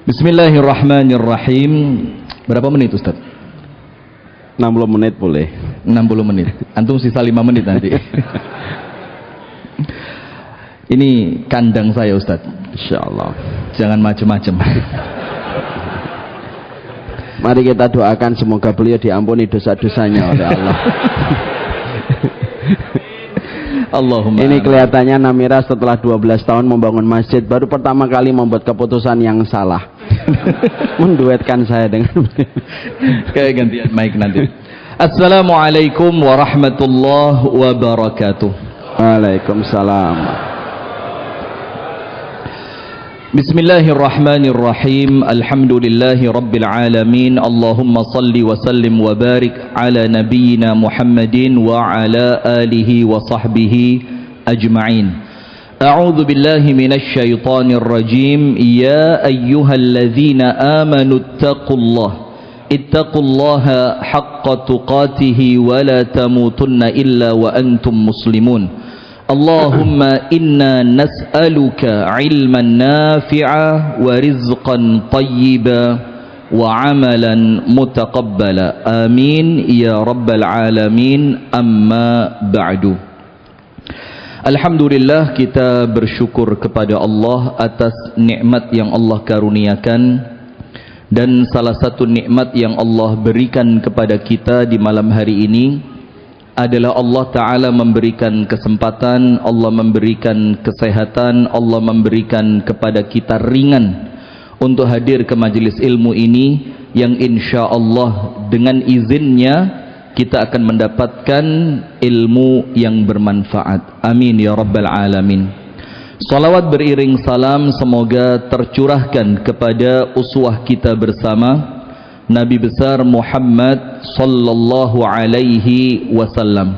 Bismillahirrahmanirrahim. Berapa menit Ustaz? 60 menit boleh. 60 menit. Antum sisa 5 menit nanti. Ini kandang saya Ustaz. Insyaallah. Jangan macem-macem. Mari kita doakan semoga beliau diampuni dosa-dosanya oleh Allah. Allahumma. Ini kelihatannya Namira setelah 12 tahun membangun masjid baru pertama kali membuat keputusan yang salah. Menduetkan saya dengan kayak gantian mic nanti. Assalamualaikum warahmatullahi wabarakatuh. Waalaikumsalam. Bismillahirrahmanirrahim. Alhamdulillahi rabbil alamin. Allahumma salli wa sallim wa barik ala nabiyyina Muhammadin wa ala alihi wa sahbihi ajma'in. A'udzu billahi minasy syaithanir rajim. Ya ayyuhalladzina amanu ittaqullaha haqqa tuqatih wa la tamutunna illa wa antum muslimun. Allahumma inna nas'aluka ilman nafi'a wa rizqan tayyiba wa amalan mutaqabbala. Amin ya rabbal alamin. Amma ba'du. Alhamdulillah, kita bersyukur kepada Allah atas nikmat yang Allah karuniakan. Dan salah satu nikmat yang Allah berikan kepada kita di malam hari ini adalah Allah Ta'ala memberikan kesempatan, Allah memberikan kesehatan, Allah memberikan kepada kita ringan untuk hadir ke majelis ilmu ini, yang insya Allah dengan izinnya kita akan mendapatkan ilmu yang bermanfaat. Amin ya rabbal alamin. Salawat beriring salam semoga tercurahkan kepada uswah kita bersama, Nabi besar Muhammad sallallahu alaihi wasallam,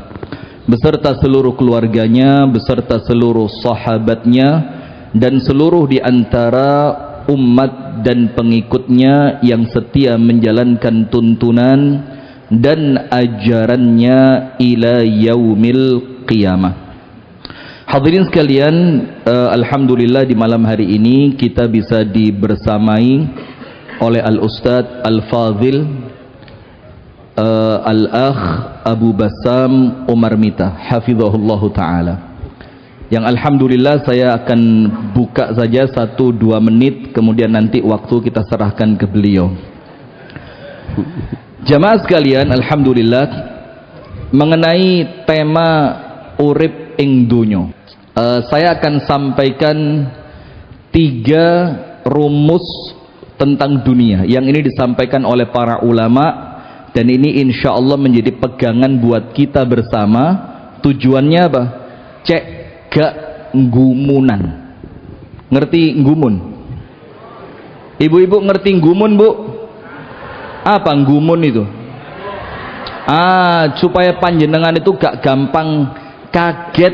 beserta seluruh keluarganya, beserta seluruh sahabatnya, dan seluruh di antara umat dan pengikutnya yang setia menjalankan tuntunan dan ajarannya ila yaumil qiyamah. Hadirin sekalian, alhamdulillah di malam hari ini kita bisa dibersamai oleh Al-Ustadz Al-Fadhil Al-Akh Abu Bassam Umar Mita hafizahullahu ta'ala, yang alhamdulillah saya akan buka saja 1-2 menit, kemudian nanti waktu kita serahkan ke beliau. Jamaah sekalian, alhamdulillah, mengenai tema urip ing dunyo, saya akan sampaikan 3 rumus tentang dunia yang ini disampaikan oleh para ulama, dan ini insya Allah menjadi pegangan buat kita bersama. Tujuannya apa? Cek gak ngumunan. Ngerti ngumun? Ibu-ibu ngerti ngumun, Bu? Apa ngumun itu? Supaya panjenengan itu gak gampang kaget,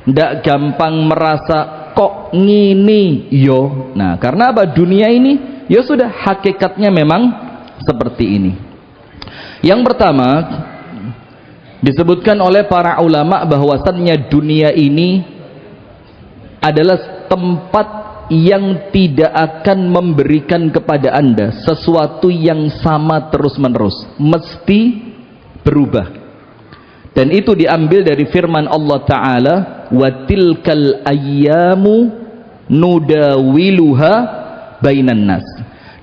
ndak gampang merasa kok ngini yo. Nah, karena apa? Dunia ini ya sudah hakikatnya memang seperti ini. Yang pertama disebutkan oleh para ulama bahwasannya dunia ini adalah tempat yang tidak akan memberikan kepada Anda sesuatu yang sama terus-menerus, mesti berubah. Dan itu diambil dari firman Allah Ta'ala, wa tilkal ayyamu nudawiluha bainan nas.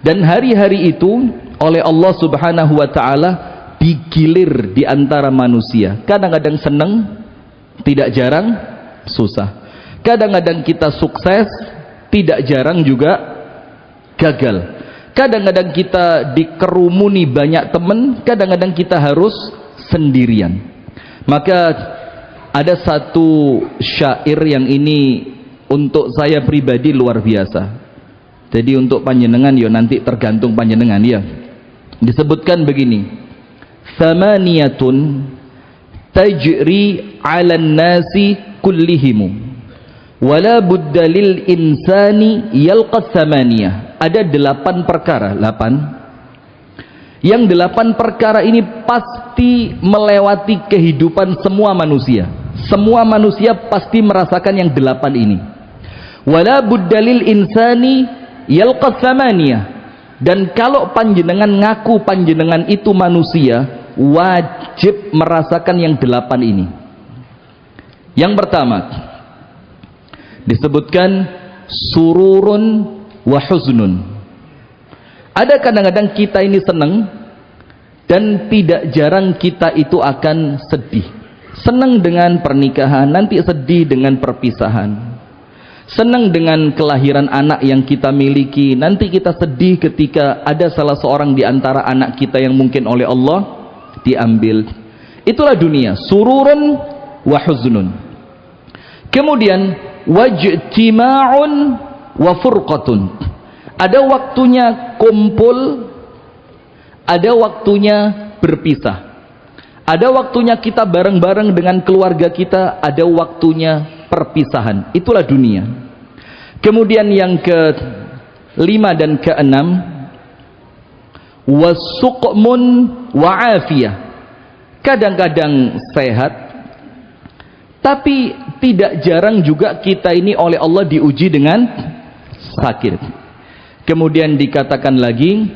Dan hari-hari itu oleh Allah Subhanahu wa Ta'ala digilir di antara manusia. Kadang-kadang senang, tidak jarang susah. Kadang-kadang kita sukses, tidak jarang juga gagal. Kadang-kadang kita dikerumuni banyak teman, kadang-kadang kita harus sendirian. Maka ada satu syair yang ini untuk saya pribadi luar biasa. Jadi untuk panjenengan ya nanti tergantung panjenengan ya. Disebutkan begini, thamaniyatun tajri 'alan nasi kullihimu wala budda lil insani yalqa thamaniyah. Ada 8 perkara, 8. Yang 8 perkara ini pasti melewati kehidupan semua manusia. Semua manusia pasti merasakan yang 8 ini. Wala budda lil insani yalqa thamaniyah. Dan kalau panjenengan ngaku panjenengan itu manusia, wajib merasakan yang 8 ini. Yang pertama disebutkan sururun wa huznun. Ada kadang-kadang kita ini senang, dan tidak jarang kita itu akan sedih. Senang dengan pernikahan, nanti sedih dengan perpisahan. Senang dengan kelahiran anak yang kita miliki, nanti kita sedih ketika ada salah seorang di antara anak kita yang mungkin oleh Allah diambil. Itulah dunia, sururun wa huznun. Kemudian wajtima'un wa furqatun. Ada waktunya kumpul, ada waktunya berpisah. Ada waktunya kita bareng-bareng dengan keluarga kita, ada waktunya perpisahan. Itulah dunia. Kemudian yang ke-5 dan ke-6, wasuqmun wa afiyah. Kadang-kadang sehat, tapi tidak jarang juga kita ini oleh Allah diuji dengan sakit. Kemudian dikatakan lagi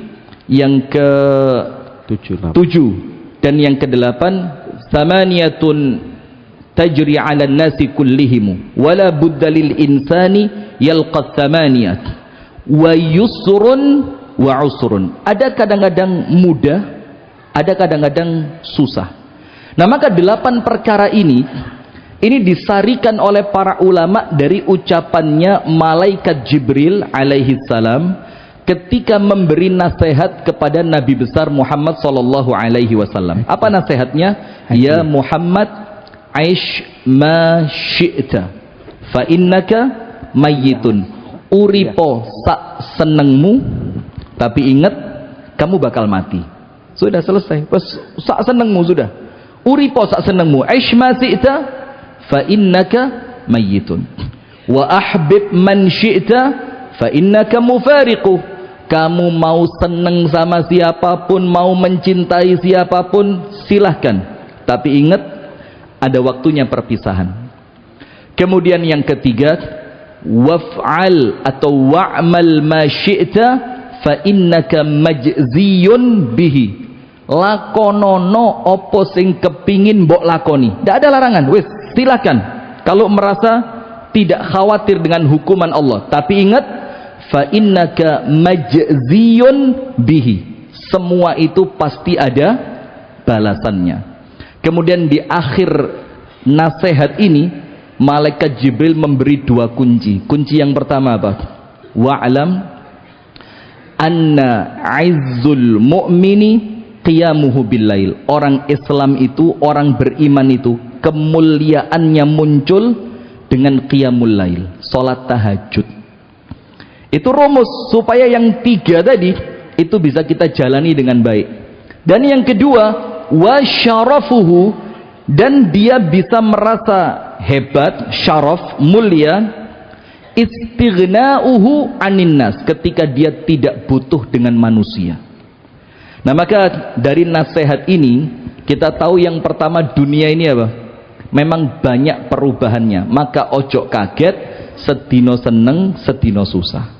yang ke-7 dan yang ke-8, samaniyatun tajri 'alan nasi kullihim wala budda lil insani yalqa thamaniyat wa yusrun wa usrun. Ada kadang-kadang mudah, ada kadang-kadang susah. Nah, maka 8 perkara ini disarikan oleh para ulama dari ucapannya malaikat Jibril alaihi salam ketika memberi nasihat kepada Nabi besar Muhammad sallallahu alaihi wasallam. Apa nasihatnya? Ya Muhammad, aish ma syi'ta fa innaka mayyitun. Uripo sak senengmu, tapi ingat kamu bakal mati. Sudah selesai. Sak senengmu sudah. Uripo sak senengmu. Aish ma syi'ta fa innaka mayyitun. Wa ahbib man syi'ta fa innaka mufariquh. Kamu mau seneng sama siapapun, mau mencintai siapapun, silahkan. Tapi ingat ada waktunya perpisahan. Kemudian yang ketiga, waf'al atau wa'mal ma syi'ta fa innaka majziyun bihi. Lakonono opo sing kepingin mbok lakoni. Tidak ada larangan, wis silakan. Kalau merasa tidak khawatir dengan hukuman Allah, tapi ingat fa innaka majziyun bihi. Semua itu pasti ada balasannya. Kemudian di akhir nasihat ini malaikat Jibril memberi 2 kunci. Kunci yang pertama apa? Wa'lam anna izzul mu'mini qiyamuhu billail. Orang Islam itu, orang beriman itu, kemuliaannya muncul dengan qiyamul lail, salat tahajud. Itu rumus supaya yang 3 tadi itu bisa kita jalani dengan baik. Dan yang kedua, wa syarafuhu, dan dia bisa merasa hebat, syaraf, mulia, istighna'uhu anin nas, ketika dia tidak butuh dengan manusia. Nah, maka dari nasihat ini kita tahu yang pertama, dunia ini apa? Memang banyak perubahannya. Maka ojo kaget sedino seneng, sedino susah.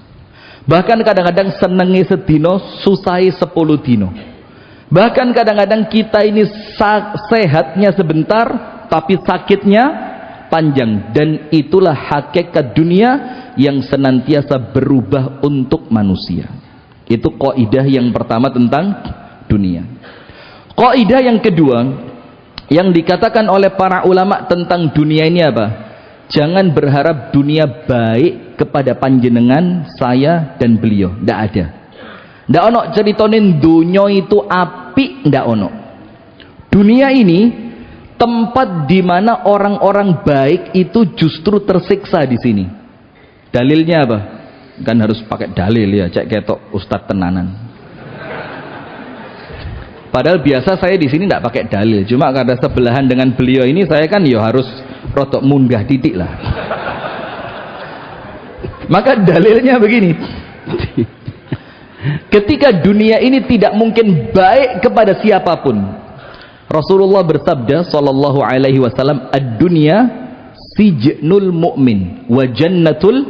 Bahkan kadang-kadang senengi sedino, susahi 10 dino. Bahkan kadang-kadang kita ini sehatnya sebentar, tapi sakitnya panjang. Dan itulah hakikat dunia yang senantiasa berubah untuk manusia. Itu kaidah yang pertama tentang dunia. Kaidah yang kedua yang dikatakan oleh para ulama tentang dunia ini apa? Jangan berharap dunia baik kepada panjenengan, saya dan beliau. Tidak ada. Ndak ono ceritonin dunia itu api, ndak ono. Dunia ini tempat di mana orang-orang baik itu justru tersiksa di sini. Dalilnya apa? Kan harus pakai dalil ya, cek ketok ustadz tenanan. Padahal biasa saya di sini ndak pakai dalil, cuma karena sebelahan dengan beliau ini saya kan ya harus rotok munggah titik lah. Maka dalilnya begini. Ketika dunia ini tidak mungkin baik kepada siapapun, Rasulullah bersabda sallallahu alaihi wasallam, ad-dunya sijnul mu'min wa jannatul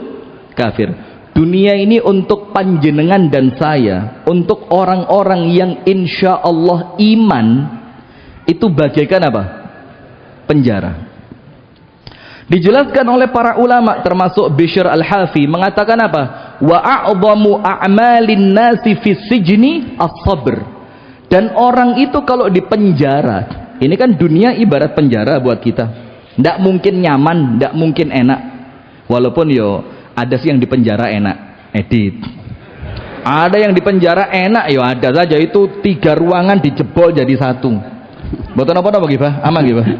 kafir. dunia ini untuk panjenengan dan saya, untuk orang-orang yang insya Allah iman, itu bagaikan apa? Penjara. Dijelaskan oleh para ulama termasuk Bishr Al-Hafi mengatakan apa? Wa a'zamu a'malin nasi fis sijni as-sabr. Dan orang itu kalau di penjara, ini kan dunia ibarat penjara buat kita. Ndak mungkin nyaman, ndak mungkin enak. Walaupun yo ada sih yang di penjara enak, edit. Ada yang di penjara enak, yo ada saja, itu 3 ruangan dijebol jadi 1. Betul apa gimana? Aman gimana?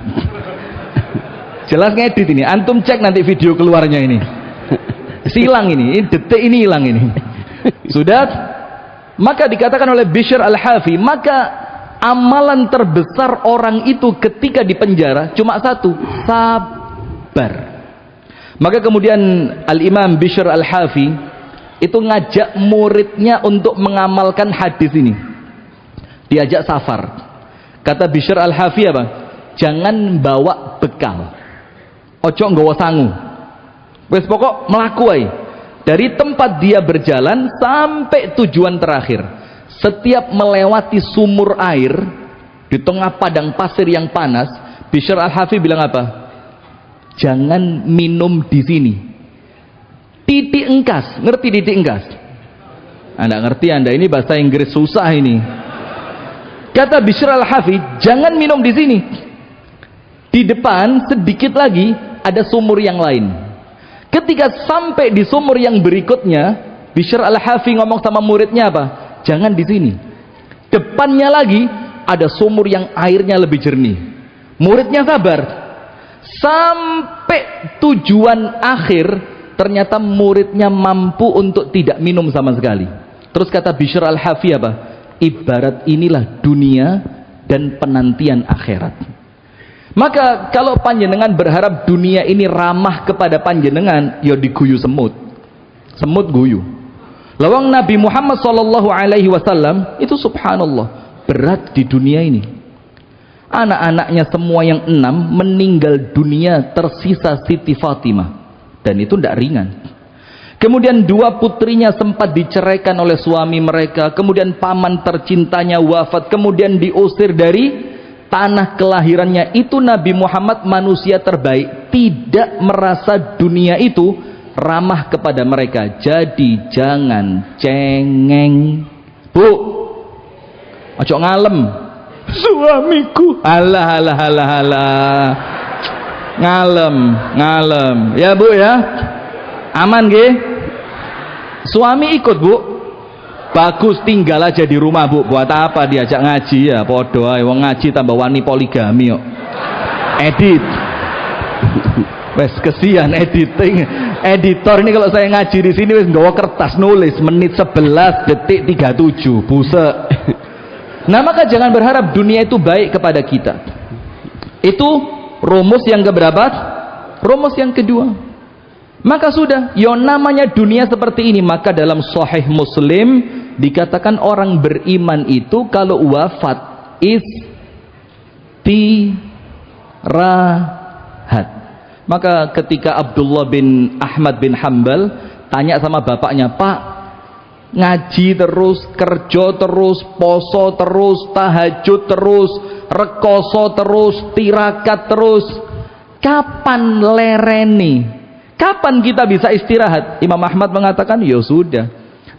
Jelas ngedit ini, antum cek nanti video keluarnya ini. Silang ini detik ini hilang ini. Sudah, maka dikatakan oleh Bishr Al-Hafi, maka amalan terbesar orang itu ketika di penjara cuma 1, sabar. Maka kemudian Al-Imam Bishr Al-Hafi itu ngajak muridnya untuk mengamalkan hadis ini. Diajak safar. Kata Bishr Al-Hafi apa? Jangan bawa bekal. Ojo nggawa sangu. Wes pokok mlaku ae. Dari tempat dia berjalan sampai tujuan terakhir. Setiap melewati sumur air di tengah padang pasir yang panas, Bishr Al-Hafi bilang apa? Jangan minum di sini. Titik engkas, ngerti titik engkas? Anda ngerti Anda, ini bahasa Inggris susah ini. Kata Bishr Al-Hafi, jangan minum di sini. Di depan sedikit lagi ada sumur yang lain. Ketika sampai di sumur yang berikutnya, Bishr Al-Hafi ngomong sama muridnya apa? Jangan di sini. Depannya lagi ada sumur yang airnya lebih jernih. Muridnya sabar. Sampai tujuan akhir, ternyata muridnya mampu untuk tidak minum sama sekali. Terus kata Bishr Al-Hafi apa? Ibarat inilah dunia dan penantian akhirat. Maka kalau panjenengan berharap dunia ini ramah kepada panjenengan, ya diguyu semut. Semut guyu. Lawang Nabi Muhammad SAW itu subhanallah berat di dunia ini. Anak-anaknya semua yang 6 meninggal dunia, tersisa Siti Fatimah, dan itu tidak ringan. Kemudian 2 putrinya sempat diceraikan oleh suami mereka. Kemudian paman tercintanya wafat. Kemudian diusir dari tanah kelahirannya. Itu Nabi Muhammad manusia terbaik, tidak merasa dunia itu ramah kepada mereka. Jadi jangan cengeng, Bu. Ojo ngalem. Suamiku. Alah. Ngalem. Ya Bu ya. Aman nggih? Suami ikut Bu? Bagus, tinggal aja di rumah Bu. Buat apa diajak ngaji ya? Podo ae wong ngaji tambah wani poligami kok. Edit. Wes kesian editing. Editor ini kalau saya ngaji di sini wes nggawa kertas nulis menit 11 detik 37. Buset. Nah, maka jangan berharap dunia itu baik kepada kita. Itu rumus yang keberapa? Rumus yang kedua. Maka sudah, yang namanya dunia seperti ini. Maka dalam Sahih Muslim dikatakan orang beriman itu kalau wafat istirahat. Maka ketika Abdullah bin Ahmad bin Hanbal tanya sama bapaknya, Pak, ngaji terus, kerja terus, poso terus, tahajud terus, rekoso terus, tirakat terus, kapan lereni? Kapan kita bisa istirahat? Imam Ahmad mengatakan, ya sudah,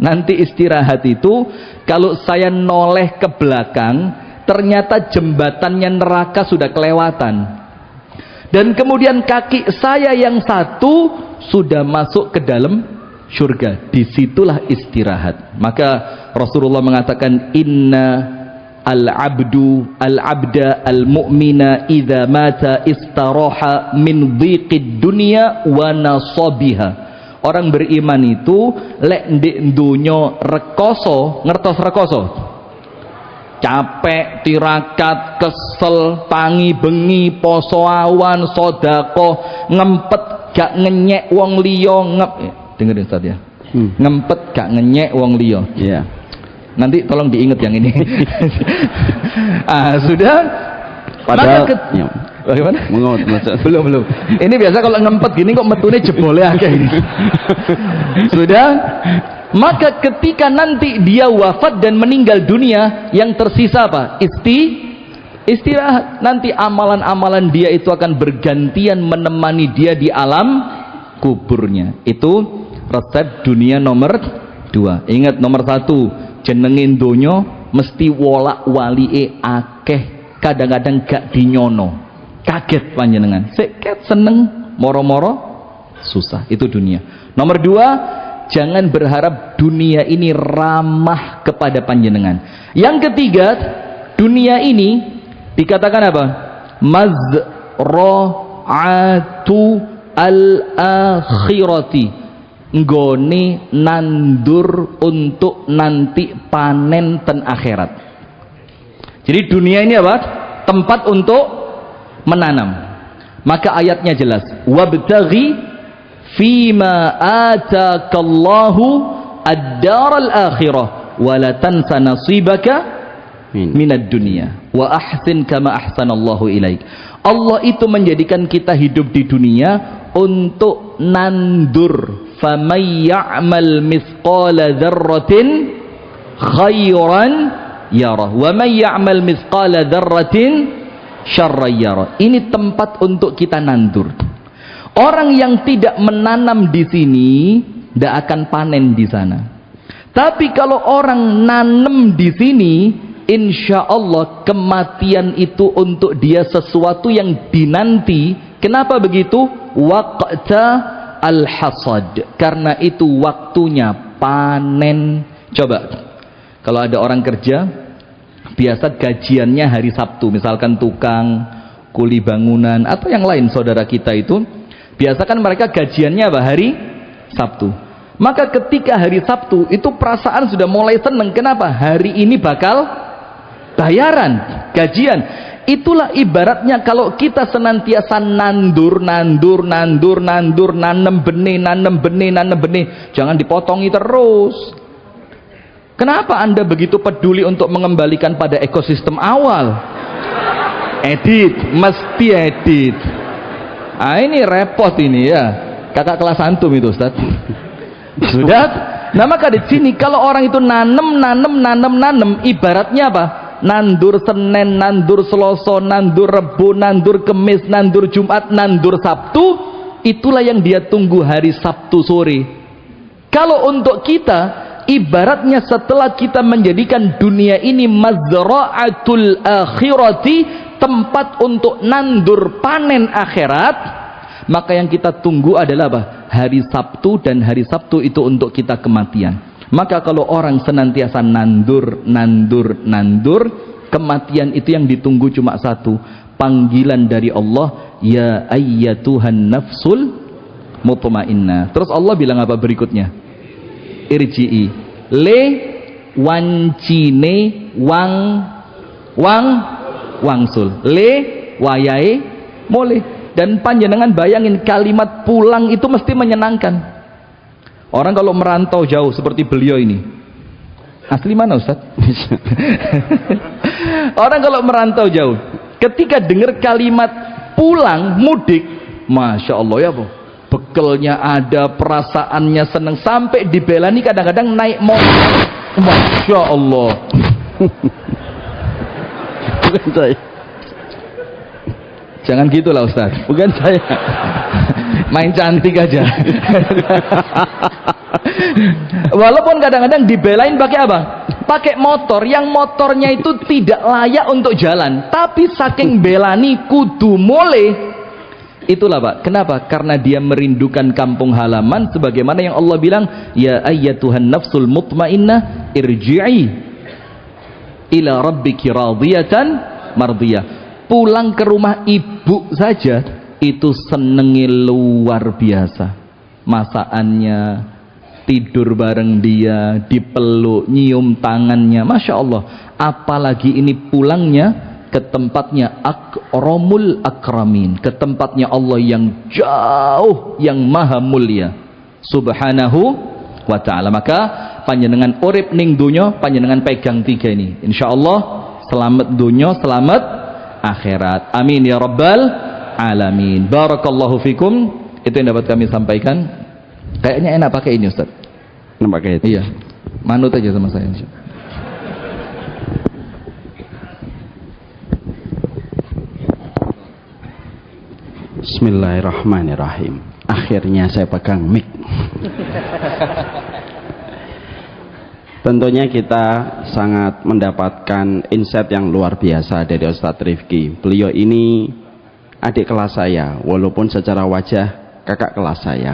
nanti istirahat itu kalau saya noleh ke belakang, ternyata jembatannya neraka sudah kelewatan, dan kemudian kaki saya yang satu sudah masuk ke dalam surga. Disitulah istirahat. Maka Rasulullah mengatakan, inna al-abda al-mu'mina idza mata istaraha min dhiqid dunya wa nasabiha. Orang beriman itu lek ndek donya rekoso, ngertos rekoso? Capek, tirakat, kesel, tangi bengi, poso awan, sedekah, ngempet gak ngenyek wong liya, dengerin Ustaz ya. Ngempet gak ngenyek wong liya. Iya. Nanti tolong diingat yang ini. Sudah. Padahal ya. Bagaimana? Belum. Ini biasa kalau ngempet gini kok metune jebole akeh ini. Sudah. Maka ketika nanti dia wafat dan meninggal dunia, yang tersisa apa? Istirahat. Nanti amalan-amalan dia itu akan bergantian menemani dia di alam kuburnya. Itu resep dunia nomor 2. Ingat nomor 1, jenengin donya mesti wolak walie akeh, kadang-kadang gak dinyono, kaget panjenengan, seket seneng moro-moro susah. Itu dunia. Nomor 2, jangan berharap dunia ini ramah kepada panjenengan. Yang ketiga, dunia ini dikatakan apa? Mazra'atu al-akhirati, nggone nandur untuk nanti panen ten akhirat. Jadi dunia ini apa? Tempat untuk menanam. Maka ayatnya jelas, wabtaghi fima atakallahu ad-daral akhirah wa la tansa nasibaka minad dunya wa ahsin kama ahsanallahu ilaik. Allah itu menjadikan kita hidup di dunia untuk nandur. Faman ya'mal mithqala dzarratin khairan yarah wa man ya'mal mithqala dzarratin syarran yarah. Ini tempat untuk kita nandur. Orang yang tidak menanam di sini tidak akan panen di sana. Tapi kalau orang nanam di sini, insya Allah kematian itu untuk dia sesuatu yang dinanti. Kenapa begitu? Waqta al-hasad, karena itu waktunya panen. Coba kalau ada orang kerja biasa gajiannya hari Sabtu, misalkan tukang kuli bangunan atau yang lain saudara kita itu biasa kan mereka gajiannya apa? Hari Sabtu. Maka ketika hari Sabtu itu perasaan sudah mulai seneng. Kenapa? Hari ini bakal bayaran, gajian. Itulah ibaratnya kalau kita senantiasa nandur, nanam benih, jangan dipotongi terus. Kenapa Anda begitu peduli untuk mengembalikan pada ekosistem awal? Edit, mesti edit. Ah, ini repot ini ya. Kakak kelas antum itu, Ustaz. Sudah. Nah, maka di sini kalau orang itu nanam, ibaratnya apa? Nandur Senin, nandur Selasa, nandur Rebo, nandur Kemis, nandur Jumat, nandur Sabtu. Itulah yang dia tunggu hari Sabtu sore. Kalau untuk kita, ibaratnya setelah kita menjadikan dunia ini mazra'atul akhirati, tempat untuk nandur panen akhirat, maka yang kita tunggu adalah apa? Hari Sabtu, dan hari Sabtu itu untuk kita kematian. Maka kalau orang senantiasa nandur, kematian itu yang ditunggu cuma satu, panggilan dari Allah, ya ayyatuhan nafsul mutmainnah. Terus Allah bilang apa berikutnya? Irji'i le wancine wangsul le wayahe mole. Dan panjenengan bayangin kalimat pulang itu mesti menyenangkan. Orang kalau merantau jauh seperti beliau ini, asli mana Ustaz? Orang kalau merantau jauh, ketika dengar kalimat pulang mudik, masya Allah ya, bekelnya ada, perasaannya senang, sampai dibelani kadang-kadang naik motor, masya Allah. Bukan saya. Jangan gitulah Ustaz. Bukan saya. Main cantik aja. Walaupun kadang-kadang dibelain pakai apa? Pakai motor yang motornya itu tidak layak untuk jalan, tapi saking belani kudu mole. Itulah Pak. Kenapa? Karena dia merindukan kampung halaman, sebagaimana yang Allah bilang, ya ayyatuhan nafsul mutmainnah irji'i ila rabbiki radiyatan mardiyah. Pulang ke rumah ibu saja itu senengnya luar biasa. Masakannya, tidur bareng dia, dipeluk, nyium tangannya, masya Allah. Apalagi ini pulangnya ke tempatnya akramul akramin, ke tempatnya Allah yang jauh, yang maha mulia, subhanahu wa ta'ala. Maka panjenengan urip ning dunya, panjenengan pegang 3 ini, insya Allah selamat dunya, selamat akhirat. Amin ya rabbal alamin. Barakallahu fikum. Itu yang dapat kami sampaikan. Kayaknya enak pakai ini Ustaz. Enak pakai itu. Iya. Manut aja sama saya insya. Bismillahirrahmanirrahim. Akhirnya saya pegang mic. Tentunya kita sangat mendapatkan insight yang luar biasa dari Ustadz Rifki. Beliau ini adik kelas saya, walaupun secara wajah kakak kelas saya.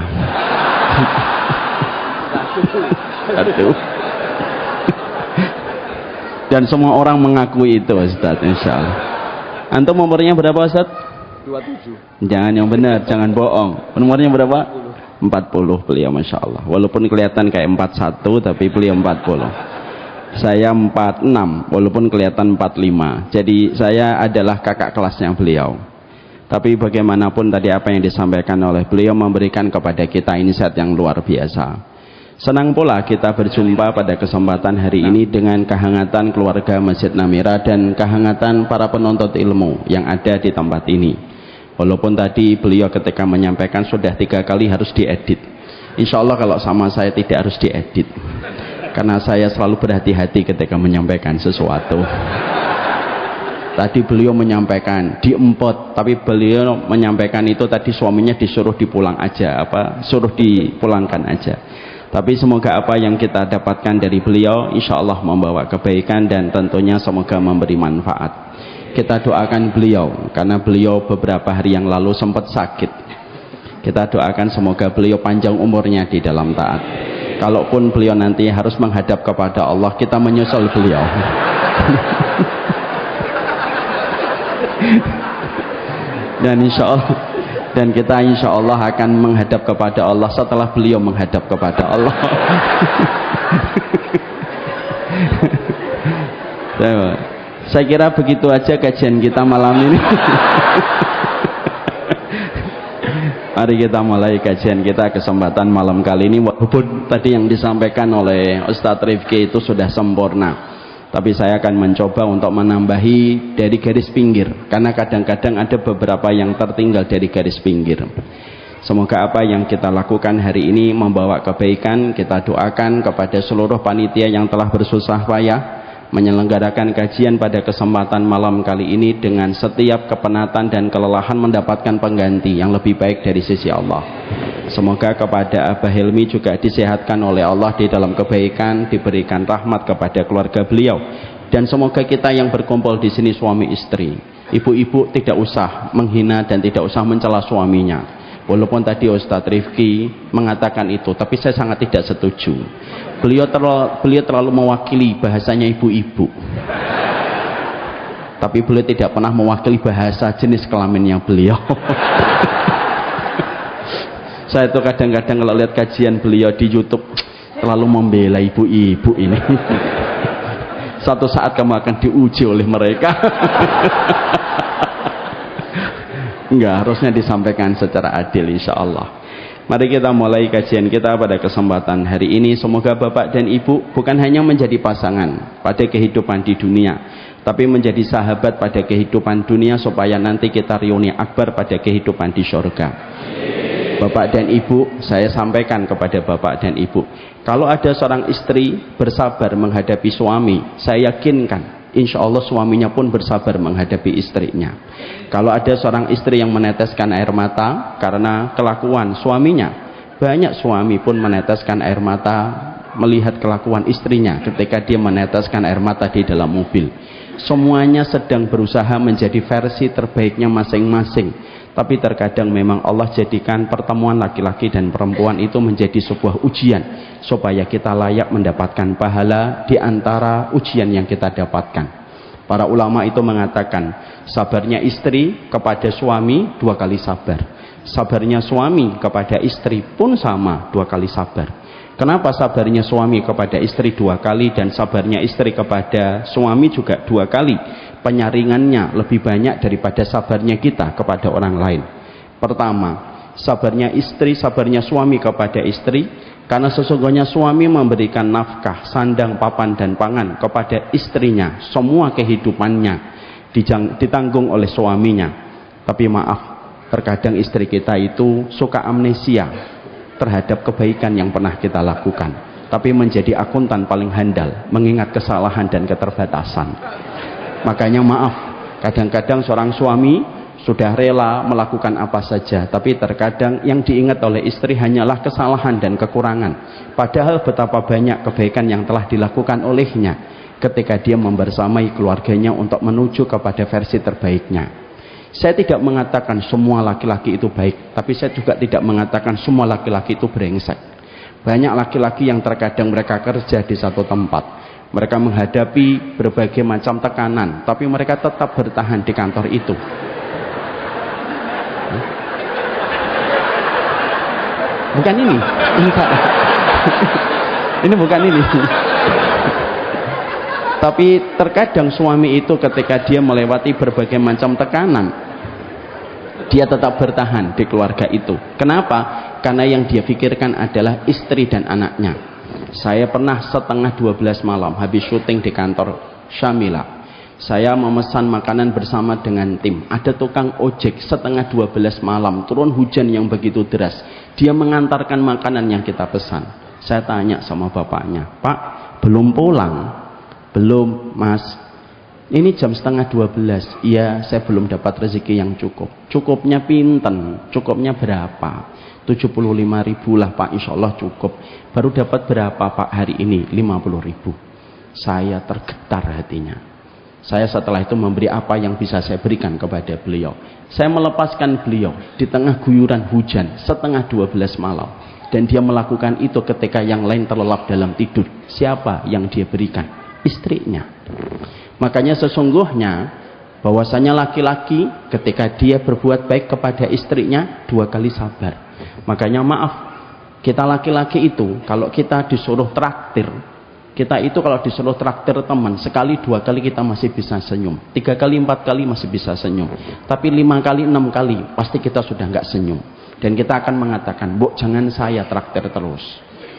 Aduh. Dan semua orang mengakui itu Ustadz, insya Allah. Antum umurnya berapa Ustadz? 27. Jangan yang benar, jangan bohong. Umurnya berapa? 40 beliau, Masya Allah. Walaupun kelihatan kayak 41, tapi beliau 40. Saya 46, walaupun kelihatan 45. Jadi saya adalah kakak kelasnya beliau. Tapi bagaimanapun tadi apa yang disampaikan oleh beliau memberikan kepada kita insight yang luar biasa. Senang pula kita berjumpa pada kesempatan hari ini dengan kehangatan keluarga Masjid Namira dan kehangatan para penuntut ilmu yang ada di tempat ini. Walaupun tadi beliau ketika menyampaikan sudah 3 kali harus diedit. Insya Allah kalau sama saya tidak harus diedit, karena saya selalu berhati-hati ketika menyampaikan sesuatu. Tadi beliau menyampaikan diempot, tapi beliau menyampaikan itu tadi suaminya disuruh dipulang aja, suruh dipulangkan aja. Tapi semoga apa yang kita dapatkan dari beliau insya Allah membawa kebaikan dan tentunya semoga memberi manfaat. Kita doakan beliau, karena beliau beberapa hari yang lalu sempat sakit. Kita doakan semoga beliau panjang umurnya di dalam taat. Kalaupun beliau nanti harus menghadap kepada Allah, kita menyusul beliau. Dan kita insya Allah akan menghadap kepada Allah setelah beliau menghadap kepada Allah. Saya kira begitu aja kajian kita malam ini. Mari kita mulai kajian kita kesempatan malam kali ini. Walaupun tadi yang disampaikan oleh Ustadz Rifki itu sudah sempurna, tapi saya akan mencoba untuk menambahi dari garis pinggir, karena kadang-kadang ada beberapa yang tertinggal dari garis pinggir. Semoga apa yang kita lakukan hari ini membawa kebaikan. Kita doakan kepada seluruh panitia yang telah bersusah payah menyelenggarakan kajian pada kesempatan malam kali ini dengan setiap kepenatan dan kelelahan mendapatkan pengganti yang lebih baik dari sisi Allah. Semoga kepada Abah Helmi juga disehatkan oleh Allah di dalam kebaikan, diberikan rahmat kepada keluarga beliau, dan semoga kita yang berkumpul di sini suami istri, ibu-ibu tidak usah menghina dan tidak usah mencela suaminya. Walaupun tadi Ustadz Rifki mengatakan itu, tapi saya sangat tidak setuju. Beliau terlalu mewakili bahasanya ibu-ibu, tapi beliau tidak pernah mewakili bahasa jenis kelaminnya beliau. Saya itu kadang-kadang kalau lihat kajian beliau di YouTube terlalu membela ibu-ibu ini. Suatu saat kamu akan diuji oleh mereka. Enggak, harusnya disampaikan secara adil insya Allah. Mari kita mulai kajian kita pada kesempatan hari ini. Semoga Bapak dan Ibu bukan hanya menjadi pasangan pada kehidupan di dunia, tapi menjadi sahabat pada kehidupan dunia, supaya nanti kita reuni akbar pada kehidupan di surga. Bapak dan Ibu, saya sampaikan kepada Bapak dan Ibu, kalau ada seorang istri bersabar menghadapi suami, saya yakinkan insya Allah suaminya pun bersabar menghadapi istrinya. Kalau ada seorang istri yang meneteskan air mata karena kelakuan suaminya, banyak suami pun meneteskan air mata melihat kelakuan istrinya ketika dia meneteskan air mata di dalam mobil. Semuanya sedang berusaha menjadi versi terbaiknya masing-masing. Tapi terkadang memang Allah jadikan pertemuan laki-laki dan perempuan itu menjadi sebuah ujian, supaya kita layak mendapatkan pahala di antara ujian yang kita dapatkan. Para ulama itu mengatakan, sabarnya istri kepada suami 2 kali sabar, sabarnya suami kepada istri pun sama 2 kali sabar. Kenapa sabarnya suami kepada istri 2 kali dan sabarnya istri kepada suami juga 2 kali? Penyaringannya lebih banyak daripada sabarnya kita kepada orang lain. Pertama, sabarnya istri, sabarnya suami kepada istri, karena sesungguhnya suami memberikan nafkah, sandang, papan dan pangan kepada istrinya semua kehidupannya. ditanggung oleh suaminya. Tapi maaf, terkadang istri kita itu suka amnesia terhadap kebaikan yang pernah kita lakukan, tapi menjadi akuntan paling handal mengingat kesalahan dan keterbatasan. Makanya maaf, kadang-kadang seorang suami sudah rela melakukan apa saja, tapi terkadang yang diingat oleh istri hanyalah kesalahan dan kekurangan, padahal betapa banyak kebaikan yang telah dilakukan olehnya ketika dia membersamai keluarganya untuk menuju kepada versi terbaiknya. Saya tidak mengatakan semua laki-laki itu baik, tapi saya juga tidak mengatakan semua laki-laki itu brengsek. Banyak laki-laki yang terkadang mereka kerja di satu tempat, mereka menghadapi berbagai macam tekanan, tapi mereka tetap bertahan di kantor itu. Bukan ini, ini bukan ini. Tapi terkadang suami itu ketika dia melewati berbagai macam tekanan, dia tetap bertahan di keluarga itu. Kenapa? Karena yang dia pikirkan adalah istri dan anaknya. Saya pernah setengah 12 malam habis syuting di kantor Syamila, saya memesan makanan bersama dengan tim. Ada tukang ojek setengah 12 malam, turun hujan yang begitu deras, dia mengantarkan makanan yang kita pesan. Saya tanya sama bapaknya, "Pak, belum pulang?" "Belum, Mas." "Ini jam setengah 12. "Iya, saya belum dapat rezeki yang cukup." "Cukupnya pinten? Cukupnya berapa?" 75.000 lah Pak, insya Allah cukup. "Baru dapat berapa Pak hari ini?" 50.000. Saya tergetar hatinya. Saya setelah itu memberi apa yang bisa saya berikan kepada beliau. Saya melepaskan beliau di tengah guyuran hujan setengah 12 malam. Dan dia melakukan itu ketika yang lain terlelap dalam tidur. Siapa yang dia berikan? Istrinya. Makanya sesungguhnya bahwasanya laki-laki ketika dia berbuat baik kepada istrinya 2 kali sabar. Makanya maaf, kita laki-laki itu kalau kita disuruh traktir, kita itu kalau disuruh traktir teman, sekali 2 kali kita masih bisa senyum, 3 kali 4 kali masih bisa senyum, tapi 5 kali 6 kali pasti kita sudah nggak senyum. Dan kita akan mengatakan, "Bu, jangan saya traktir terus,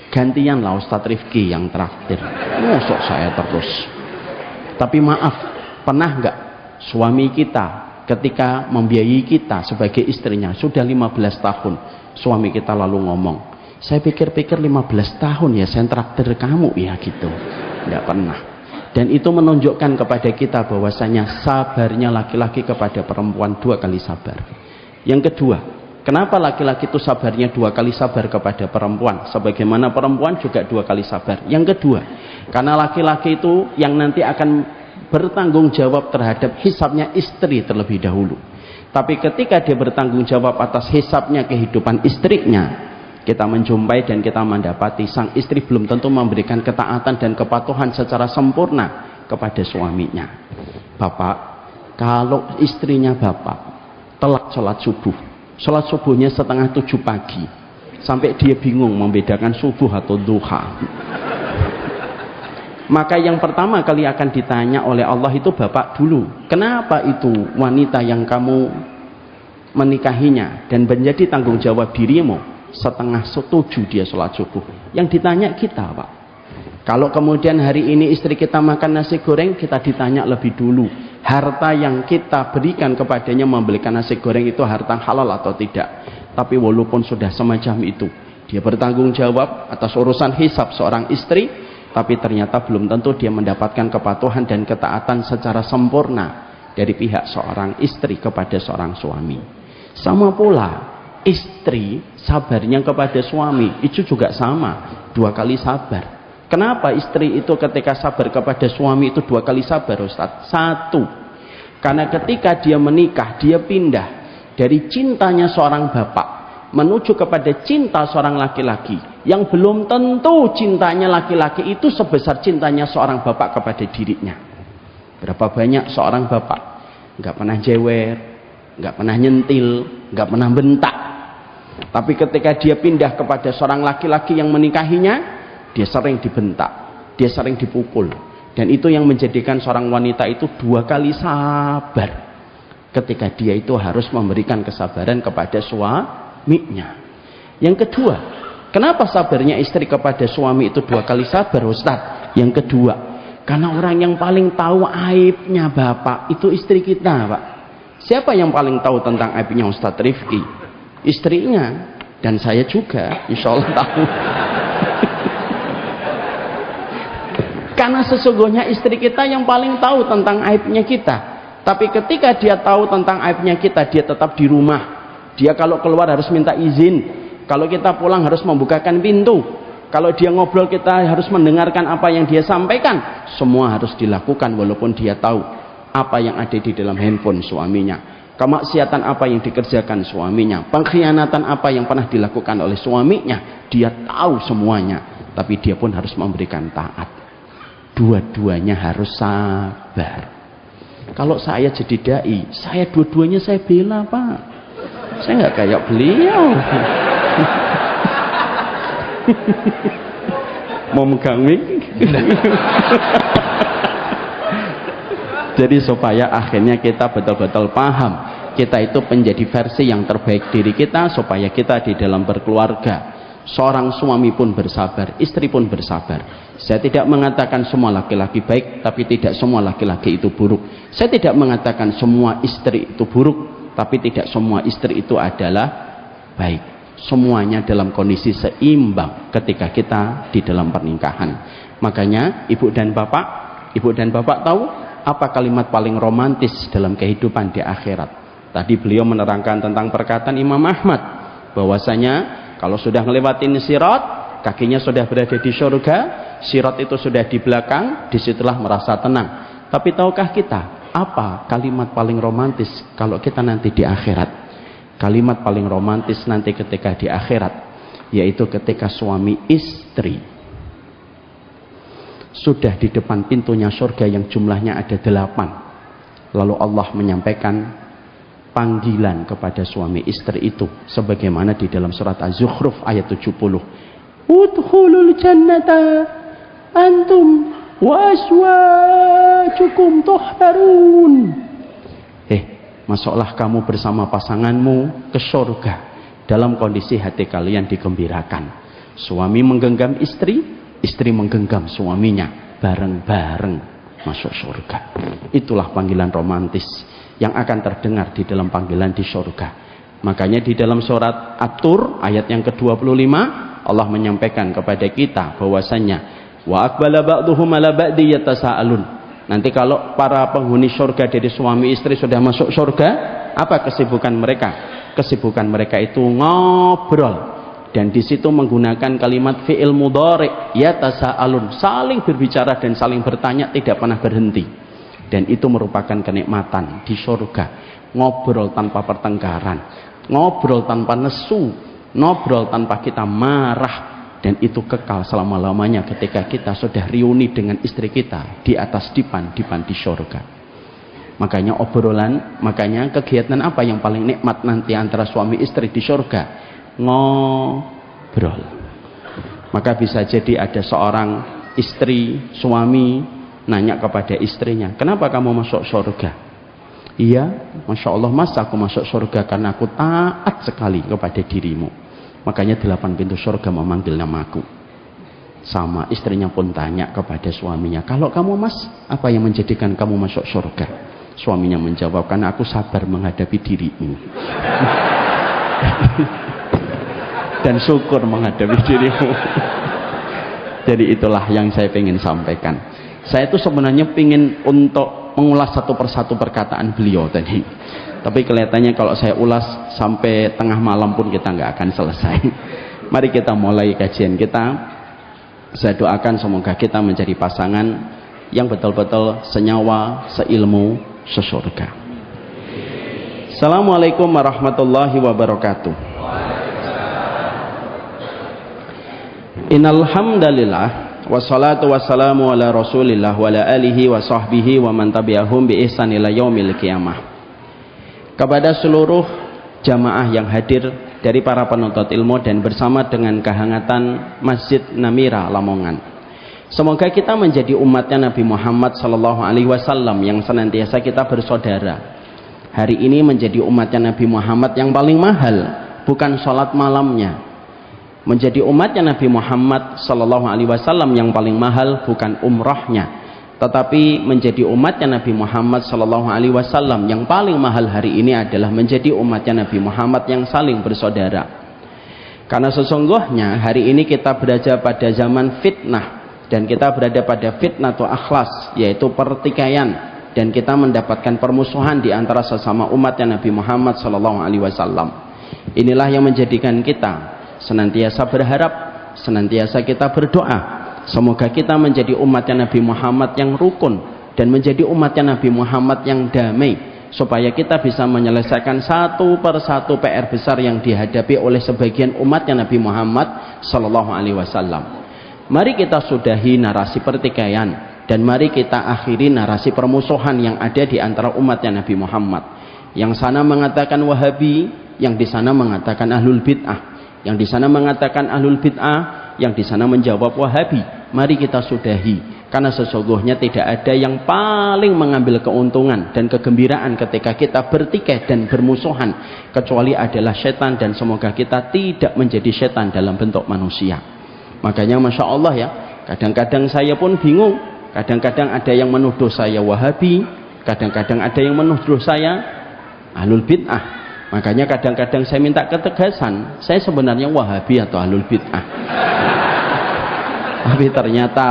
gantianlah Ustadz Rifki yang traktir, mosok saya terus." Tapi maaf, pernah nggak suami kita ketika membiayai kita sebagai istrinya sudah 15 tahun, suami kita lalu ngomong, "Saya pikir-pikir 15 tahun ya saya traktir kamu ya," gitu. Tidak pernah. Dan itu menunjukkan kepada kita bahwasanya sabarnya laki-laki kepada perempuan 2 kali sabar. Yang kedua, kenapa laki-laki itu sabarnya 2 kali sabar kepada perempuan, sebagaimana perempuan juga 2 kali sabar? Yang kedua, karena laki-laki itu yang nanti akan bertanggung jawab terhadap hisabnya istri terlebih dahulu. Tapi ketika dia bertanggung jawab atas hisabnya kehidupan istrinya, kita menjumpai dan kita mendapati sang istri belum tentu memberikan ketaatan dan kepatuhan secara sempurna kepada suaminya. Bapak, kalau istrinya bapak telat sholat subuh, sholat subuhnya setengah 7 pagi, sampai dia bingung membedakan subuh atau duha, maka yang pertama kali akan ditanya oleh Allah itu bapak dulu. Kenapa itu wanita yang kamu menikahinya dan menjadi tanggung jawab dirimu setengah 7 dia sholat subuh? Yang ditanya kita, Pak. Kalau kemudian hari ini istri kita makan nasi goreng, kita ditanya lebih dulu, harta yang kita berikan kepadanya membelikan nasi goreng itu harta halal atau tidak. Tapi walaupun sudah semacam itu, dia bertanggung jawab atas urusan hisab seorang istri, tapi ternyata belum tentu dia mendapatkan kepatuhan dan ketaatan secara sempurna dari pihak seorang istri kepada seorang suami. Sama pula istri sabarnya kepada suami itu juga sama, 2 kali sabar. Kenapa istri itu ketika sabar kepada suami itu 2 kali sabar, Ustaz? 1, karena ketika dia menikah, dia pindah dari cintanya seorang bapak menuju kepada cinta seorang laki-laki yang belum tentu cintanya laki-laki itu sebesar cintanya seorang bapak kepada dirinya. Berapa banyak seorang bapak nggak pernah jewer, nggak pernah nyentil, nggak pernah bentak, tapi ketika dia pindah kepada seorang laki-laki yang menikahinya, dia sering dibentak, dia sering dipukul, dan itu yang menjadikan seorang wanita itu 2 kali sabar ketika dia itu harus memberikan kesabaran kepada suaminya. Yang kedua, kenapa sabarnya istri kepada suami itu 2 kali sabar, Ustaz? Yang kedua, Karena orang yang paling tahu aibnya bapak itu istri kita, Pak. Siapa yang paling tahu tentang aibnya Ustadz Rifki? Istrinya. Dan saya juga, insya Allah tahu. Karena sesungguhnya istri kita yang paling tahu tentang aibnya kita. Tapi ketika dia tahu tentang aibnya kita, dia tetap di rumah. Dia kalau keluar harus minta izin. Kalau kita pulang harus membukakan pintu. Kalau dia ngobrol kita harus mendengarkan apa yang dia sampaikan. Semua harus dilakukan walaupun dia tahu apa yang ada di dalam handphone suaminya. Kemaksiatan apa yang dikerjakan suaminya. Pengkhianatan apa yang pernah dilakukan oleh suaminya. Dia tahu semuanya. Tapi dia pun harus memberikan taat. Dua-duanya harus sabar. Kalau saya jadi dai, saya dua-duanya saya bela, Pak. Saya nggak kayak beliau. Mau megang mic. Jadi supaya akhirnya kita betul-betul paham, kita itu menjadi versi yang terbaik diri kita, supaya kita di dalam berkeluarga, seorang suami pun bersabar, istri pun bersabar. Saya tidak mengatakan semua laki-laki baik, tapi tidak semua laki-laki itu buruk. Saya tidak mengatakan semua istri itu buruk, tapi tidak semua istri itu adalah baik. Semuanya dalam kondisi seimbang ketika kita di dalam pernikahan. Makanya ibu dan bapak tahu apa kalimat paling romantis dalam kehidupan di akhirat. Tadi beliau menerangkan tentang perkataan Imam Ahmad, bahwasanya kalau sudah ngelewatin sirat, kakinya sudah berada di surga, sirat itu sudah di belakang, disitulah merasa tenang. Tapi tahukah kita apa kalimat paling romantis kalau kita nanti di akhirat? Kalimat paling romantis nanti ketika di akhirat, yaitu ketika suami istri sudah di depan pintunya surga yang jumlahnya ada 8. Lalu Allah menyampaikan panggilan kepada suami istri itu sebagaimana di dalam surat Az-Zukhruf ayat 70. Udkhulul jannata antum wa azwajukum tuhbarun. Masuklah kamu bersama pasanganmu ke surga dalam kondisi hati kalian digembirakan. Suami menggenggam istri, istri menggenggam suaminya, bareng-bareng masuk surga. Itulah panggilan romantis yang akan terdengar di dalam panggilan di surga. Makanya di dalam surat At-Tur ayat yang ke-25 Allah menyampaikan kepada kita bahwasanya wa aqbala ba'duhum ala ba'di yatasaalun. Nanti kalau para penghuni surga dari suami istri sudah masuk surga, apa kesibukan mereka? Kesibukan mereka itu ngobrol. Dan di situ menggunakan kalimat fi'il mudhari, yatasaalun, saling berbicara dan saling bertanya, tidak pernah berhenti. Dan itu merupakan kenikmatan di surga. Ngobrol tanpa pertengkaran, ngobrol tanpa nesu, ngobrol tanpa kita marah. Dan itu kekal selama-lamanya ketika kita sudah reuni dengan istri kita di atas dipan di surga. Makanya obrolan, makanya kegiatan apa yang paling nikmat nanti antara suami istri di surga? Ngobrol. Maka bisa jadi ada seorang istri, suami nanya kepada istrinya, kenapa kamu masuk surga? Iya, Masya Allah mas, aku masuk surga karena aku taat sekali kepada dirimu. Makanya 8 pintu surga memanggil namaku. Sama istrinya pun tanya kepada suaminya, kalau kamu mas, apa yang menjadikan kamu masuk surga? Suaminya menjawab, karena aku sabar menghadapi dirimu. Dan syukur menghadapi dirimu. Jadi itulah yang saya ingin sampaikan. Saya itu sebenarnya ingin untuk mengulas satu persatu perkataan beliau tadi. Tapi kelihatannya kalau saya ulas sampai tengah malam pun kita nggak akan selesai. Mari kita mulai kajian kita. Saya doakan semoga kita menjadi pasangan yang betul-betul senyawa, seilmu, sesurga. Assalamualaikum warahmatullahi wabarakatuh. Innal hamdalillah wassalatu wassalamu ala Rasulillah wa ala alihi wa sahbihi wa man tabi'ahum bi ihsan ila yaumil qiyamah. Kepada seluruh jamaah yang hadir dari para penuntut ilmu dan bersama dengan kehangatan Masjid Namira Lamongan. Semoga kita menjadi umatnya Nabi Muhammad SAW yang senantiasa kita bersaudara. Hari ini menjadi umatnya Nabi Muhammad yang paling mahal, bukan sholat malamnya. Menjadi umatnya Nabi Muhammad SAW yang paling mahal, bukan umrahnya. tetapi menjadi umatnya Nabi Muhammad sallallahu alaihi wasallam yang paling mahal hari ini adalah menjadi umatnya Nabi Muhammad yang saling bersaudara. Karena sesungguhnya hari ini kita berada pada zaman fitnah, dan kita berada pada fitnah atau akhlas, yaitu pertikaian, dan kita mendapatkan permusuhan di antara sesama umatnya Nabi Muhammad sallallahu alaihi wasallam. Inilah yang menjadikan kita senantiasa berharap, senantiasa kita berdoa, semoga kita menjadi umatnya Nabi Muhammad yang rukun dan menjadi umatnya Nabi Muhammad yang damai, supaya kita bisa menyelesaikan satu persatu PR besar yang dihadapi oleh sebagian umatnya Nabi Muhammad sallallahu alaihi wasallam. Mari kita sudahi narasi pertikaian, dan mari kita akhiri narasi permusuhan yang ada di antara umatnya Nabi Muhammad. Yang sana mengatakan Wahabi, yang di sana mengatakan Ahlul Bid'ah, yang di sana mengatakan Ahlul Bid'ah, yang di sana menjawab Wahabi. Mari kita sudahi, karena sesungguhnya tidak ada yang paling mengambil keuntungan dan kegembiraan ketika kita bertikai dan bermusuhan kecuali adalah setan, dan semoga kita tidak menjadi setan dalam bentuk manusia. Makanya Masya Allah ya, kadang-kadang saya pun bingung, kadang-kadang ada yang menuduh saya Wahabi, kadang-kadang ada yang menuduh saya Ahlul Bid'ah. Makanya kadang-kadang saya minta ketegasan, saya sebenarnya Wahabi atau Ahlul Bid'ah. Tapi ternyata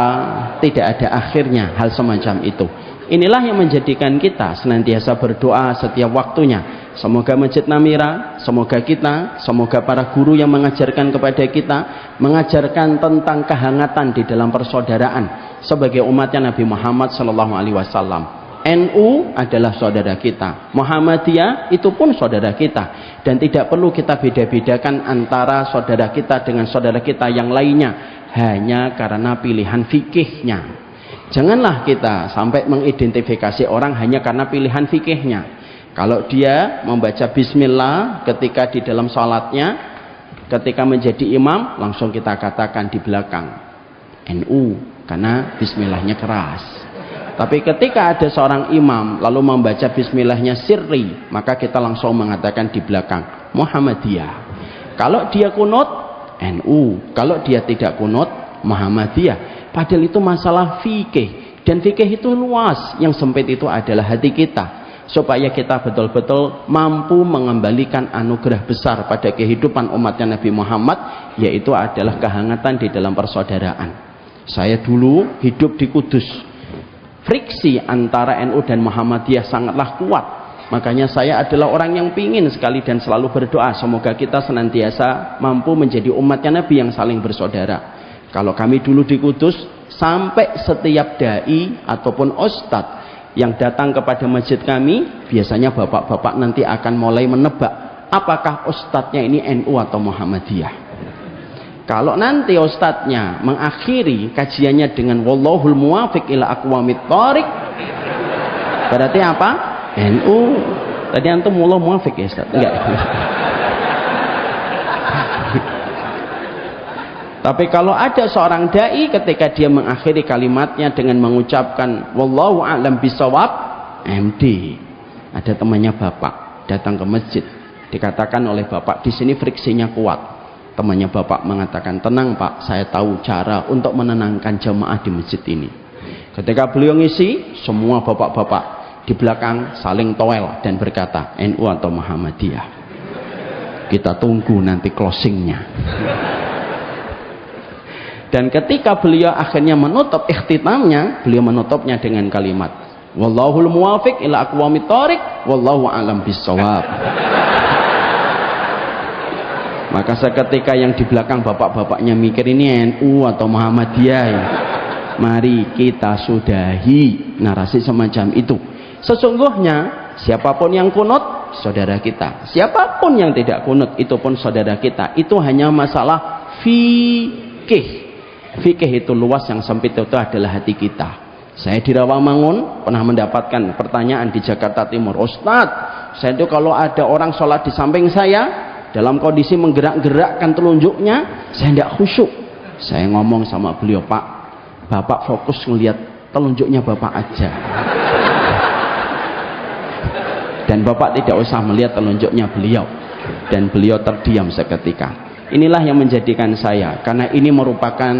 tidak ada akhirnya hal semacam itu. Inilah yang menjadikan kita senantiasa berdoa setiap waktunya. Semoga Masjid Namira, semoga kita, semoga para guru yang mengajarkan kepada kita, mengajarkan tentang kehangatan di dalam persaudaraan sebagai umatnya Nabi Muhammad sallallahu alaihi wasallam. NU adalah saudara kita, Muhammadiyah itu pun saudara kita, dan tidak perlu kita beda-bedakan antara saudara kita dengan saudara kita yang lainnya hanya karena pilihan fikihnya. Janganlah kita sampai mengidentifikasi orang hanya karena pilihan fikihnya. Kalau dia membaca bismillah ketika di dalam salatnya, ketika menjadi imam, langsung kita katakan di belakang NU karena bismillahnya keras. Tapi ketika ada seorang imam lalu membaca bismillahnya sirri, maka kita langsung mengatakan di belakang Muhammadiyah. Kalau dia kunut NU, kalau dia tidak kunut Muhammadiyah. Padahal itu masalah fikih, dan fikih itu luas, yang sempit itu adalah hati kita, supaya kita betul-betul mampu mengembalikan anugerah besar pada kehidupan umatnya Nabi Muhammad, yaitu adalah kehangatan di dalam persaudaraan. Saya dulu hidup di Kudus, friksi antara NU dan Muhammadiyah sangatlah kuat. Makanya saya adalah orang yang pingin sekali dan selalu berdoa semoga kita senantiasa mampu menjadi umatnya Nabi yang saling bersaudara. Kalau kami dulu di Kudus, sampai setiap dai ataupun ustadz yang datang kepada masjid kami, biasanya bapak-bapak nanti akan mulai menebak apakah ustadznya ini NU atau Muhammadiyah. Kalau nanti ustadznya mengakhiri kajiannya dengan wallahul muwafiq ila aqwamit thoriq, berarti apa? NU. Tadi antum wallah muwafiq ya Ustaz? Enggak. Tapi kalau ada seorang dai ketika dia mengakhiri kalimatnya dengan mengucapkan wallahu a'lam bisawab, MD, ada temannya bapak datang ke masjid, dikatakan oleh bapak di sini friksinya kuat. Temannya bapak mengatakan, tenang pak, saya tahu cara untuk menenangkan jamaah di masjid ini. Ketika beliau ngisi, semua bapak-bapak di belakang saling toel dan berkata NU atau Muhammadiyah. Kita tunggu nanti closingnya. Dan ketika beliau akhirnya menutup ikhtitamnya, beliau menutupnya dengan kalimat wallahul muwafiq ila aqwamit thoriq wallahu a'lam bissawab. Maka seketika yang di belakang bapak-bapaknya mikir ini NU atau Muhammadiyah. Mari kita sudahi narasi semacam itu. Sesungguhnya siapapun yang kunut saudara kita, siapapun yang tidak kunut itu pun saudara kita. Itu hanya masalah fikih. Fikih itu luas, yang sempit itu adalah hati kita. Saya di Rawamangun pernah mendapatkan pertanyaan di Jakarta Timur, Ustadz, saya itu kalau ada orang sholat di samping saya dalam kondisi menggerak-gerakkan telunjuknya, saya tidak khusyuk. Saya ngomong sama beliau, Pak, Bapak fokus ngelihat telunjuknya Bapak aja. Dan Bapak tidak usah melihat telunjuknya beliau. Dan beliau terdiam seketika. Inilah yang menjadikan saya, karena ini merupakan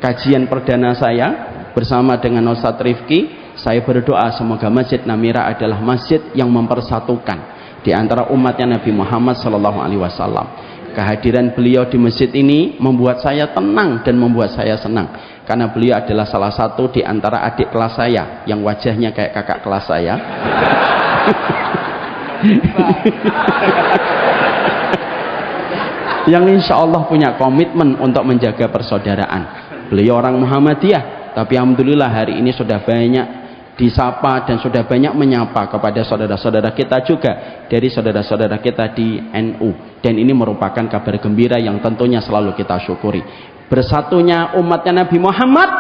kajian perdana saya, bersama dengan Ustadz Rifki, saya berdoa semoga Masjid Namira adalah masjid yang mempersatukan di antara umatnya Nabi Muhammad SAW. Kehadiran beliau di masjid ini membuat saya tenang dan membuat saya senang, karena beliau adalah salah satu di antara adik kelas saya yang wajahnya kayak kakak kelas saya. Yang insya Allah punya komitmen untuk menjaga persaudaraan. Beliau orang Muhammadiyah, tapi alhamdulillah hari ini sudah banyak disapa dan sudah banyak menyapa kepada saudara-saudara kita juga dari saudara-saudara kita di NU, dan ini merupakan kabar gembira yang tentunya selalu kita syukuri. Bersatunya umatnya Nabi Muhammad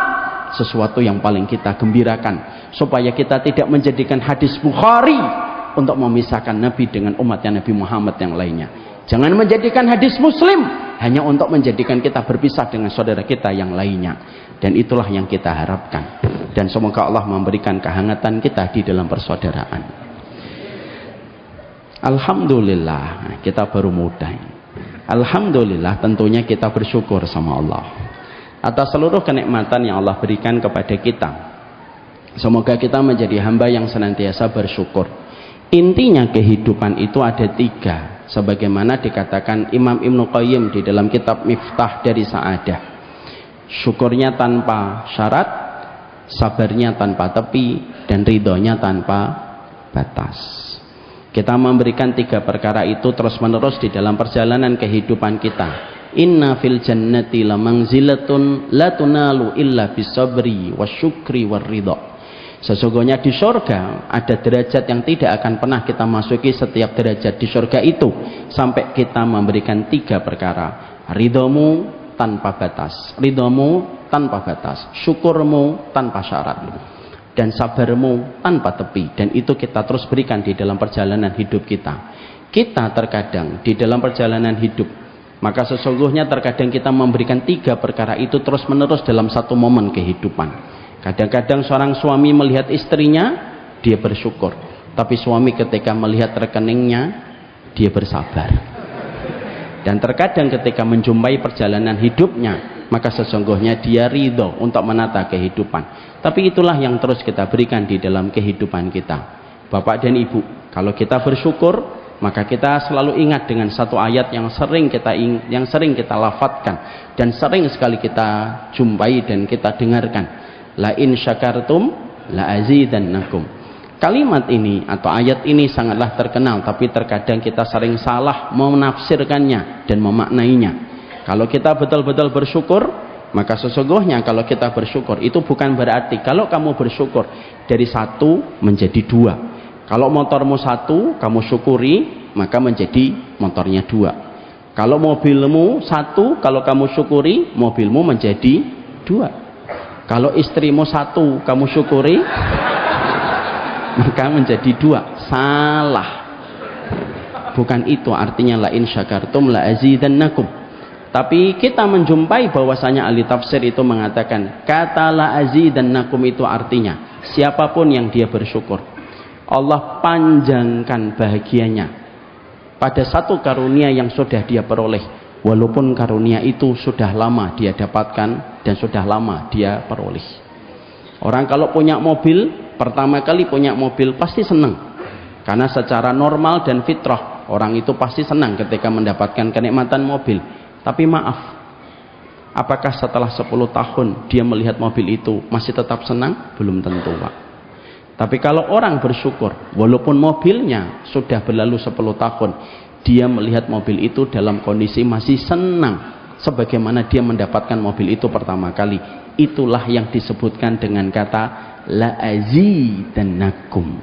sesuatu yang paling kita gembirakan, supaya kita tidak menjadikan hadis Bukhari untuk memisahkan Nabi dengan umatnya Nabi Muhammad yang lainnya. Jangan menjadikan hadis Muslim hanya untuk menjadikan kita berpisah dengan saudara kita yang lainnya. Dan itulah yang kita harapkan. Dan semoga Allah memberikan kehangatan kita di dalam persaudaraan. Alhamdulillah, kita baru muda. Alhamdulillah, tentunya kita bersyukur sama Allah atas seluruh kenikmatan yang Allah berikan kepada kita. Semoga kita menjadi hamba yang senantiasa bersyukur. Intinya kehidupan itu ada 3, sebagaimana dikatakan Imam Ibnu Qayyim di dalam kitab Miftah dari Sa'adah. Syukurnya tanpa syarat, sabarnya tanpa tepi, dan ridhonya tanpa batas. Kita memberikan 3 perkara itu terus menerus di dalam perjalanan kehidupan kita. Inna fil jannati la manzilatun la tunalu illa bisabri wasyukri warridha. Sesungguhnya di surga ada derajat yang tidak akan pernah kita masuki setiap derajat di surga itu sampai kita memberikan 3 perkara. Ridhomu tanpa batas, ridhomu tanpa batas, syukurmu tanpa syarat, dan sabarmu tanpa tepi. Dan itu kita terus berikan di dalam perjalanan hidup kita. Kita terkadang di dalam perjalanan hidup, maka sesungguhnya terkadang kita memberikan 3 perkara itu terus menerus dalam satu momen kehidupan. Kadang-kadang seorang suami melihat istrinya, dia bersyukur. Tapi suami ketika melihat rekeningnya, dia bersabar. Dan terkadang ketika menjumpai perjalanan hidupnya, maka sesungguhnya dia ridho untuk menata kehidupan. Tapi itulah yang terus kita berikan di dalam kehidupan kita. Bapak dan Ibu, kalau kita bersyukur, maka kita selalu ingat dengan satu ayat yang sering kita lafadzkan dan sering sekali kita jumpai dan kita dengarkan. La in syakartum la azidannakum. Kalimat ini atau ayat ini sangatlah terkenal, tapi terkadang kita sering salah menafsirkannya dan memaknainya. Kalau kita betul-betul bersyukur, maka sesungguhnya kalau kita bersyukur itu bukan berarti kalau kamu bersyukur dari 1 menjadi 2. Kalau motormu 1 kamu syukuri, maka menjadi motornya 2. Kalau mobilmu 1, kalau kamu syukuri, mobilmu menjadi 2. Kalau istrimu 1 kamu syukuri, maka menjadi 2. Salah. Bukan itu artinya la in syakartum la azidannakum. Tapi kita menjumpai bahwasanya ahli tafsir itu mengatakan kata la azidannakum itu artinya siapapun yang dia bersyukur, Allah panjangkan bahagianya pada satu karunia yang sudah dia peroleh, walaupun karunia itu sudah lama dia dapatkan dan sudah lama dia peroleh. Orang kalau punya mobil, pertama kali punya mobil pasti senang, karena secara normal dan fitrah orang itu pasti senang ketika mendapatkan kenikmatan mobil. Tapi maaf, apakah setelah 10 tahun dia melihat mobil itu masih tetap senang? Belum tentu, Pak. Tapi kalau orang bersyukur, walaupun mobilnya sudah berlalu 10 tahun, dia melihat mobil itu dalam kondisi masih senang sebagaimana dia mendapatkan mobil itu pertama kali. Itulah yang disebutkan dengan kata la azidannakum.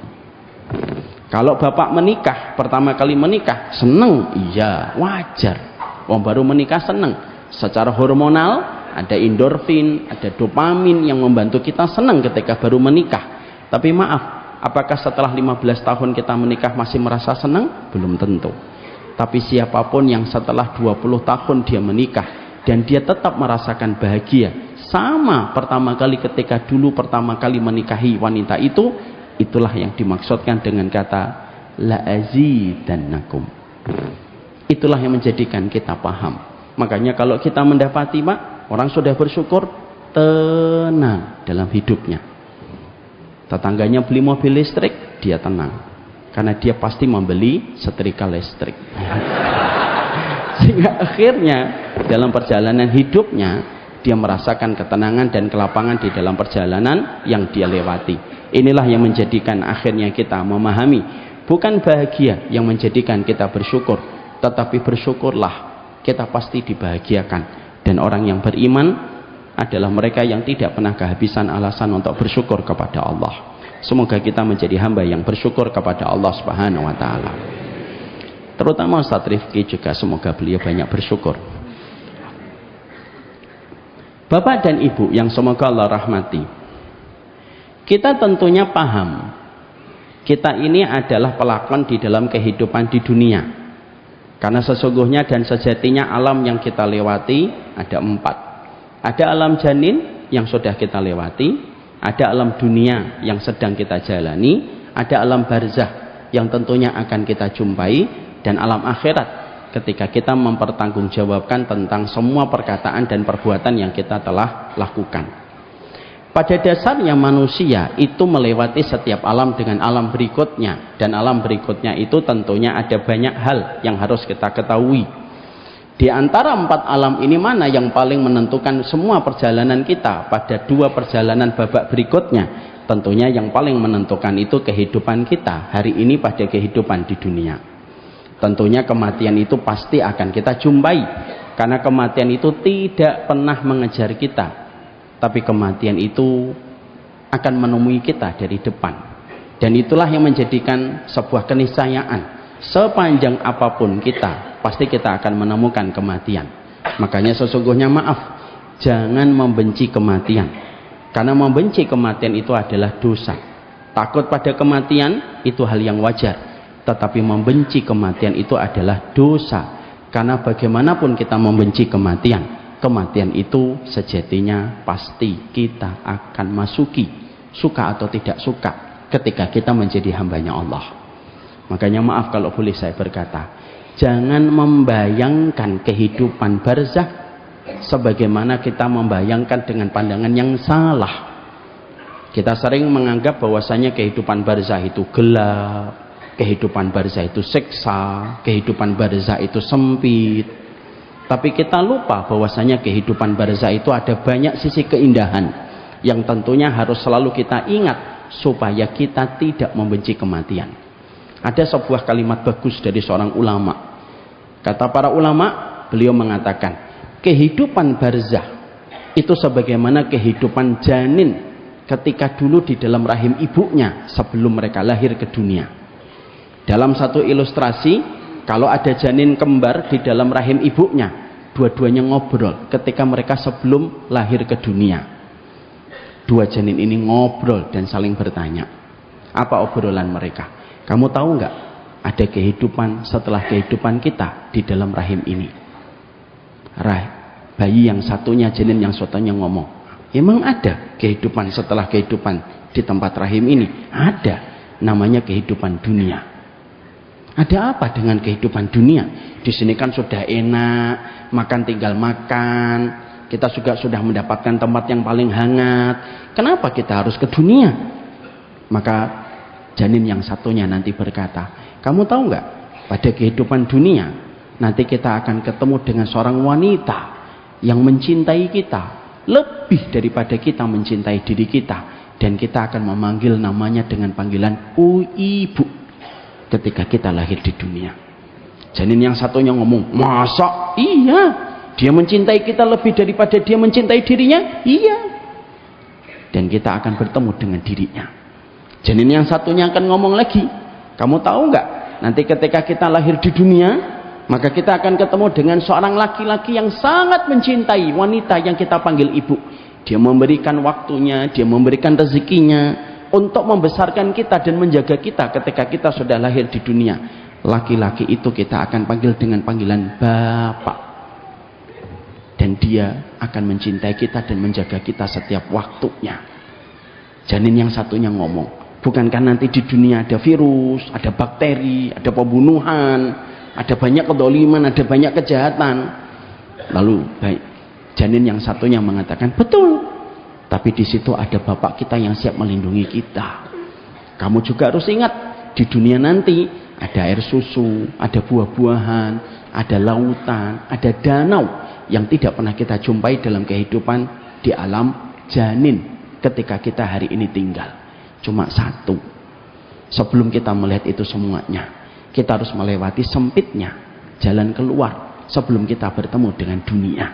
Kalau bapak menikah, pertama kali menikah senang, iya wajar. Wong baru menikah senang. Secara hormonal ada endorfin, ada dopamin yang membantu kita senang ketika baru menikah. Tapi maaf, apakah setelah 15 tahun kita menikah masih merasa senang? Belum tentu. Tapi siapapun yang setelah 20 tahun dia menikah dan dia tetap merasakan bahagia sama pertama kali ketika dulu pertama kali menikahi wanita itu, itulah yang dimaksudkan dengan kata la azidannakum. Itulah yang menjadikan kita paham. Makanya kalau kita mendapati, Pak, orang sudah bersyukur, tenang dalam hidupnya. Tetangganya beli mobil listrik, dia tenang karena dia pasti membeli setrika listrik. Sehingga akhirnya dalam perjalanan hidupnya dia merasakan ketenangan dan kelapangan di dalam perjalanan yang dia lewati. Inilah yang menjadikan akhirnya kita memahami, bukan bahagia yang menjadikan kita bersyukur, tetapi bersyukurlah kita pasti dibahagiakan. Dan orang yang beriman adalah mereka yang tidak pernah kehabisan alasan untuk bersyukur kepada Allah. Semoga kita menjadi hamba yang bersyukur kepada Allah Subhanahu wa taala. Terutama Ustaz Rifki juga semoga beliau banyak bersyukur. Bapak dan Ibu yang semoga Allah rahmati, kita tentunya paham kita ini adalah pelakon di dalam kehidupan di dunia. Karena sesungguhnya dan sejatinya alam yang kita lewati ada 4. Ada alam janin yang sudah kita lewati, ada alam dunia yang sedang kita jalani, ada alam barzah yang tentunya akan kita jumpai, dan alam akhirat ketika kita mempertanggungjawabkan tentang semua perkataan dan perbuatan yang kita telah lakukan. Pada dasarnya manusia itu melewati setiap alam dengan alam berikutnya, dan alam berikutnya itu tentunya ada banyak hal yang harus kita ketahui. Di antara 4 alam ini mana yang paling menentukan semua perjalanan kita pada 2 perjalanan babak berikutnya? Tentunya yang paling menentukan itu kehidupan kita hari ini pada kehidupan di dunia. Tentunya kematian itu pasti akan kita jumpai, karena kematian itu tidak pernah mengejar kita, tapi kematian itu akan menemui kita dari depan. Dan itulah yang menjadikan sebuah keniscayaan, sepanjang apapun kita pasti kita akan menemukan kematian. Makanya sesungguhnya maaf, jangan membenci kematian, karena membenci kematian itu adalah dosa. Takut pada kematian itu hal yang wajar, tetapi membenci kematian itu adalah dosa. Karena bagaimanapun kita membenci kematian, kematian itu sejatinya pasti kita akan masuki, suka atau tidak suka, ketika kita menjadi hambanya Allah. Makanya maaf kalau boleh saya berkata, jangan membayangkan kehidupan barzah sebagaimana kita membayangkan dengan pandangan yang salah. Kita sering menganggap bahwasanya kehidupan barzah itu gelap, kehidupan barzah itu siksa, kehidupan barzah itu sempit. Tapi kita lupa bahwasanya kehidupan barzah itu ada banyak sisi keindahan yang tentunya harus selalu kita ingat supaya kita tidak membenci kematian. Ada sebuah kalimat bagus dari seorang ulama. Kata para ulama, beliau mengatakan, kehidupan barzah itu sebagaimana kehidupan janin ketika dulu di dalam rahim ibunya sebelum mereka lahir ke dunia. Dalam satu ilustrasi, kalau ada janin kembar di dalam rahim ibunya, dua-duanya ngobrol ketika mereka sebelum lahir ke dunia. 2 janin ini ngobrol dan saling bertanya. Apa obrolan mereka? Kamu tahu nggak ada kehidupan setelah kehidupan kita di dalam rahim ini? Bayi yang satunya, janin yang satunya ngomong, emang ada kehidupan setelah kehidupan di tempat rahim ini? Ada, namanya kehidupan dunia. Ada apa dengan kehidupan dunia? Di sini kan sudah enak, makan tinggal makan, kita juga sudah mendapatkan tempat yang paling hangat. Kenapa kita harus ke dunia? Maka janin yang satunya nanti berkata, kamu tahu nggak, pada kehidupan dunia nanti kita akan ketemu dengan seorang wanita yang mencintai kita lebih daripada kita mencintai diri kita, dan kita akan memanggil namanya dengan panggilan ibu ketika kita lahir di dunia. Janin yang satunya ngomong, masa? Iya, dia mencintai kita lebih daripada dia mencintai dirinya? Iya. Dan kita akan bertemu dengan dirinya. Janin yang satunya akan ngomong lagi, kamu tahu nggak, nanti ketika kita lahir di dunia, maka kita akan ketemu dengan seorang laki-laki yang sangat mencintai wanita yang kita panggil ibu. Dia memberikan waktunya, dia memberikan rezekinya untuk membesarkan kita dan menjaga kita ketika kita sudah lahir di dunia. Laki-laki itu kita akan panggil dengan panggilan Bapak, dan dia akan mencintai kita dan menjaga kita setiap waktunya. Janin yang satunya ngomong, bukankah nanti di dunia ada virus, ada bakteri, ada pembunuhan, ada banyak kedoliman, ada banyak kejahatan? Lalu janin yang satunya mengatakan, betul, Tapi di situ ada Bapak kita yang siap melindungi kita. Kamu juga harus ingat, di dunia nanti ada air susu, ada buah-buahan, ada lautan, ada danau yang tidak pernah kita jumpai dalam kehidupan di alam janin ketika kita hari ini tinggal. Cuma satu, sebelum kita melihat itu semuanya, kita harus melewati sempitnya jalan keluar sebelum kita bertemu dengan dunia.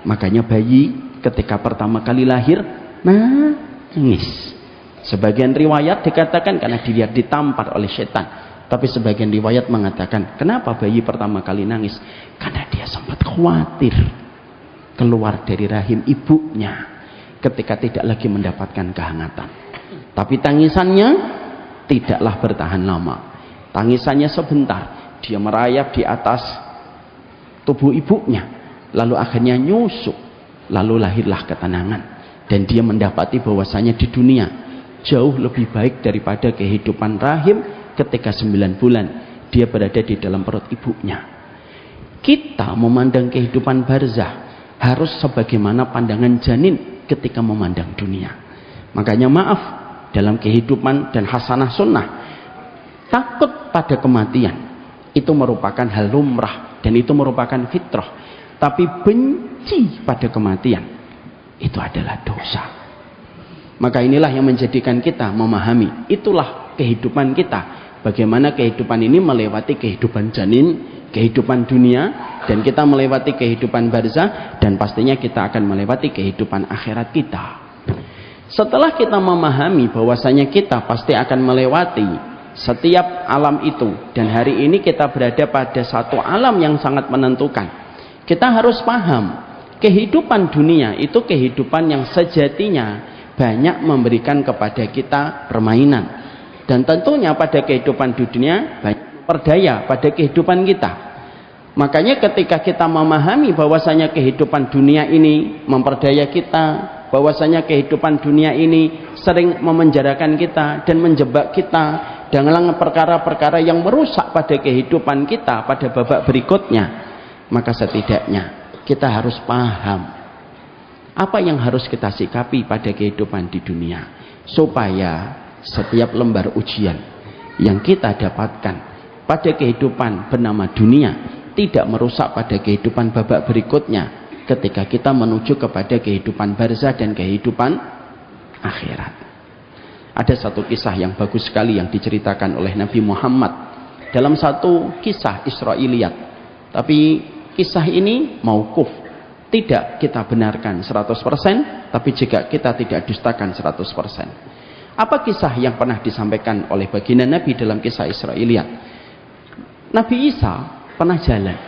Makanya bayi ketika pertama kali lahir nangis. Sebagian riwayat dikatakan karena dilihat ditampar oleh setan. Tapi sebagian riwayat mengatakan, kenapa bayi pertama kali nangis? Karena dia sempat khawatir keluar dari rahim ibunya ketika tidak lagi mendapatkan kehangatan. Tapi tangisannya tidaklah bertahan lama. Tangisannya sebentar. Dia merayap di atas tubuh ibunya, lalu akhirnya nyusuk, lalu lahirlah ketenangan. Dan dia mendapati bahwasanya di dunia jauh lebih baik daripada kehidupan rahim ketika 9 bulan dia berada di dalam perut ibunya. Kita memandang kehidupan barzah harus sebagaimana pandangan janin ketika memandang dunia. Makanya maaf, dalam kehidupan dan hasanah sunnah, takut pada kematian itu merupakan hal lumrah dan itu merupakan fitrah. Tapi benci pada kematian itu adalah dosa. Maka inilah yang menjadikan kita memahami, itulah kehidupan kita. Bagaimana kehidupan ini melewati kehidupan janin, kehidupan dunia, dan kita melewati kehidupan barzah, dan pastinya kita akan melewati kehidupan akhirat kita. Setelah kita memahami bahwasanya kita pasti akan melewati setiap alam itu, dan hari ini kita berada pada satu alam yang sangat menentukan, kita harus paham kehidupan dunia itu kehidupan yang sejatinya banyak memberikan kepada kita permainan, dan tentunya pada kehidupan dunia banyak berdaya pada kehidupan kita. Makanya ketika kita memahami bahwasanya kehidupan dunia ini memperdaya kita, bahwasanya kehidupan dunia ini sering memenjarakan kita dan menjebak kita dengan perkara-perkara yang merusak pada kehidupan kita pada babak berikutnya, maka setidaknya kita harus paham apa yang harus kita sikapi pada kehidupan di dunia, supaya setiap lembar ujian yang kita dapatkan pada kehidupan bernama dunia tidak merusak pada kehidupan babak berikutnya ketika kita menuju kepada kehidupan barzah dan kehidupan akhirat. Ada satu kisah yang bagus sekali yang diceritakan oleh Nabi Muhammad dalam satu kisah Israiliyat, tapi kisah ini mauquf, tidak kita benarkan 100%, tapi juga kita tidak dustakan 100%. Apa kisah yang pernah disampaikan oleh baginda Nabi dalam kisah Israiliyat? Nabi Isa pernah jalan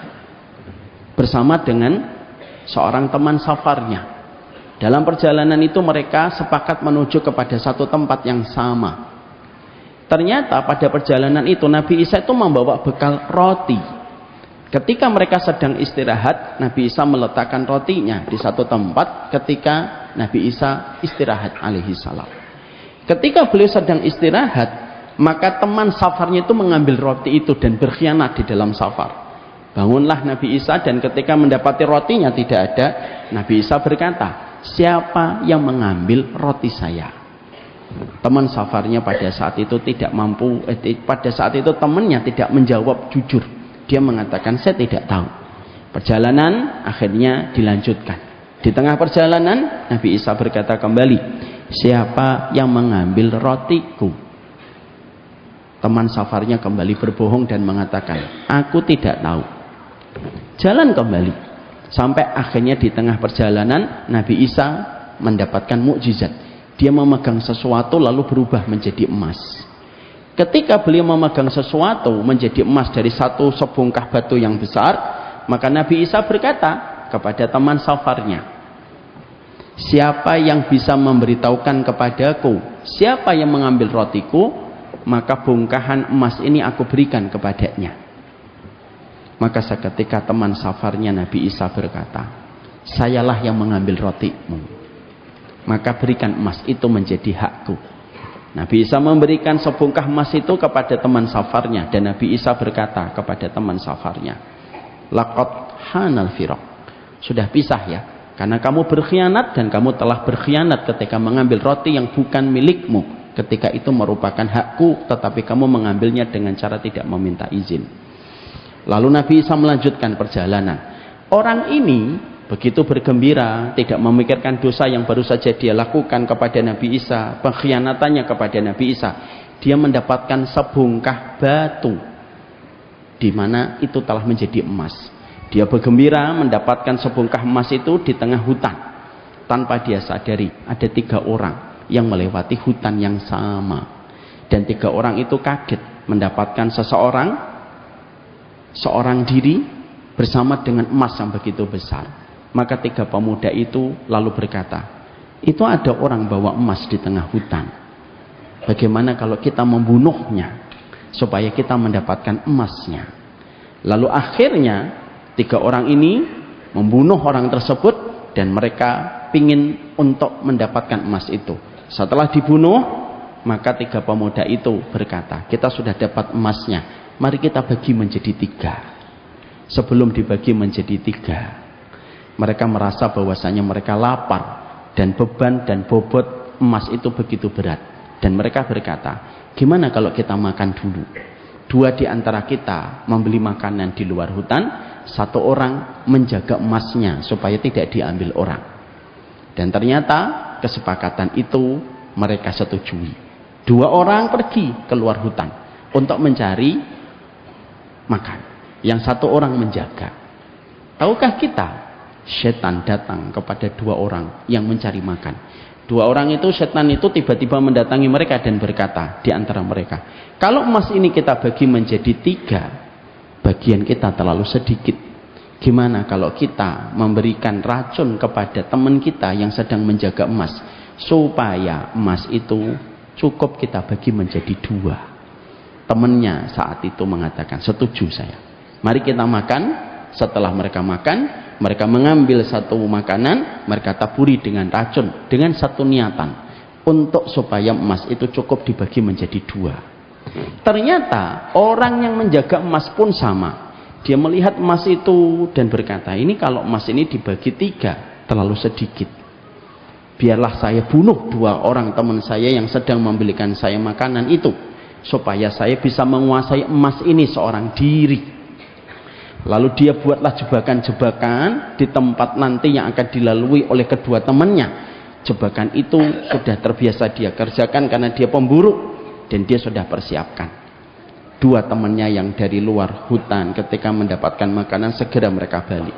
bersama dengan seorang teman safarnya. Dalam perjalanan itu mereka sepakat menuju kepada satu tempat yang sama. Ternyata pada perjalanan itu Nabi Isa itu membawa bekal roti. Ketika mereka sedang istirahat, Nabi Isa meletakkan rotinya di satu tempat ketika Nabi Isa istirahat alaihi salam. Ketika beliau sedang istirahat, maka teman safarnya itu mengambil roti itu dan berkhianat di dalam safar. Bangunlah Nabi Isa, dan ketika mendapati rotinya tidak ada, Nabi Isa berkata, siapa yang mengambil roti saya? Teman safarnya pada saat itu tidak mampu, pada saat itu temannya tidak menjawab jujur. Dia mengatakan, saya tidak tahu. Perjalanan akhirnya dilanjutkan. Di tengah perjalanan Nabi Isa berkata kembali, siapa yang mengambil rotiku? Teman safarnya kembali berbohong dan mengatakan, aku tidak tahu. Jalan kembali sampai akhirnya di tengah perjalanan Nabi Isa mendapatkan mukjizat. Dia memegang sesuatu lalu berubah menjadi emas. Ketika beliau memegang sesuatu menjadi emas dari satu sebongkah batu yang besar, maka Nabi Isa berkata kepada teman safarnya, siapa yang bisa memberitahukan kepadaku siapa yang mengambil rotiku, maka bongkahan emas ini aku berikan kepadanya. Maka seketika teman safarnya Nabi Isa berkata, sayalah yang mengambil rotimu, maka berikan emas itu menjadi hakku. Nabi Isa memberikan sebongkah emas itu kepada teman safarnya, dan Nabi Isa berkata kepada teman safarnya, laqad hanal firaq, sudah pisah ya, Karena kamu berkhianat dan kamu telah berkhianat ketika mengambil roti yang bukan milikmu. Ketika itu merupakan hakku, tetapi kamu mengambilnya dengan cara tidak meminta izin. Lalu Nabi Isa melanjutkan perjalanan. Orang ini begitu bergembira, tidak memikirkan dosa yang baru saja dia lakukan kepada Nabi Isa, pengkhianatannya kepada Nabi Isa. Dia mendapatkan sebongkah batu, di mana itu telah menjadi emas. Dia bergembira mendapatkan sebongkah emas itu di tengah hutan. Tanpa dia sadari, ada 3 orang yang melewati hutan yang sama. Dan 3 orang itu kaget mendapatkan seorang diri bersama dengan emas yang begitu besar. Maka 3 pemuda itu lalu berkata, itu ada orang bawa emas di tengah hutan. Bagaimana kalau kita membunuhnya supaya kita mendapatkan emasnya? Lalu akhirnya 3 orang ini membunuh orang tersebut dan mereka ingin untuk mendapatkan emas itu. Setelah dibunuh, maka 3 pemuda itu berkata, kita sudah dapat emasnya, mari kita bagi menjadi 3. Sebelum dibagi menjadi 3, mereka merasa bahwasanya mereka lapar dan beban dan bobot emas itu begitu berat. Dan mereka berkata, gimana kalau kita makan dulu? 2 di antara kita membeli makanan di luar hutan, 1 orang menjaga emasnya supaya tidak diambil orang. Dan ternyata kesepakatan itu mereka setujui. 2 orang pergi keluar hutan untuk mencari makan, yang 1 orang menjaga. Tahukah kita, setan datang kepada 2 orang yang mencari makan. 2 orang itu, setan itu tiba-tiba mendatangi mereka dan berkata di antara mereka, kalau emas ini kita bagi menjadi 3, bagian kita terlalu sedikit. Gimana kalau kita memberikan racun kepada teman kita yang sedang menjaga emas, supaya emas itu cukup kita bagi menjadi 2. Temannya saat itu mengatakan, setuju saya, mari kita makan. Setelah mereka makan, mereka mengambil 1 makanan, mereka taburi dengan racun, dengan 1 niatan, untuk supaya emas itu cukup dibagi menjadi 2. Ternyata orang yang menjaga emas pun sama. Dia melihat emas itu dan berkata, ini kalau emas ini dibagi 3 terlalu sedikit. Biarlah saya bunuh 2 orang teman saya yang sedang membelikan saya makanan itu, supaya saya bisa menguasai emas ini seorang diri. Lalu dia buatlah jebakan-jebakan di tempat nanti yang akan dilalui oleh kedua temannya. Jebakan itu sudah terbiasa dia kerjakan karena dia pemburu dan dia sudah persiapkan. 2 temannya yang dari luar hutan ketika mendapatkan makanan segera mereka balik.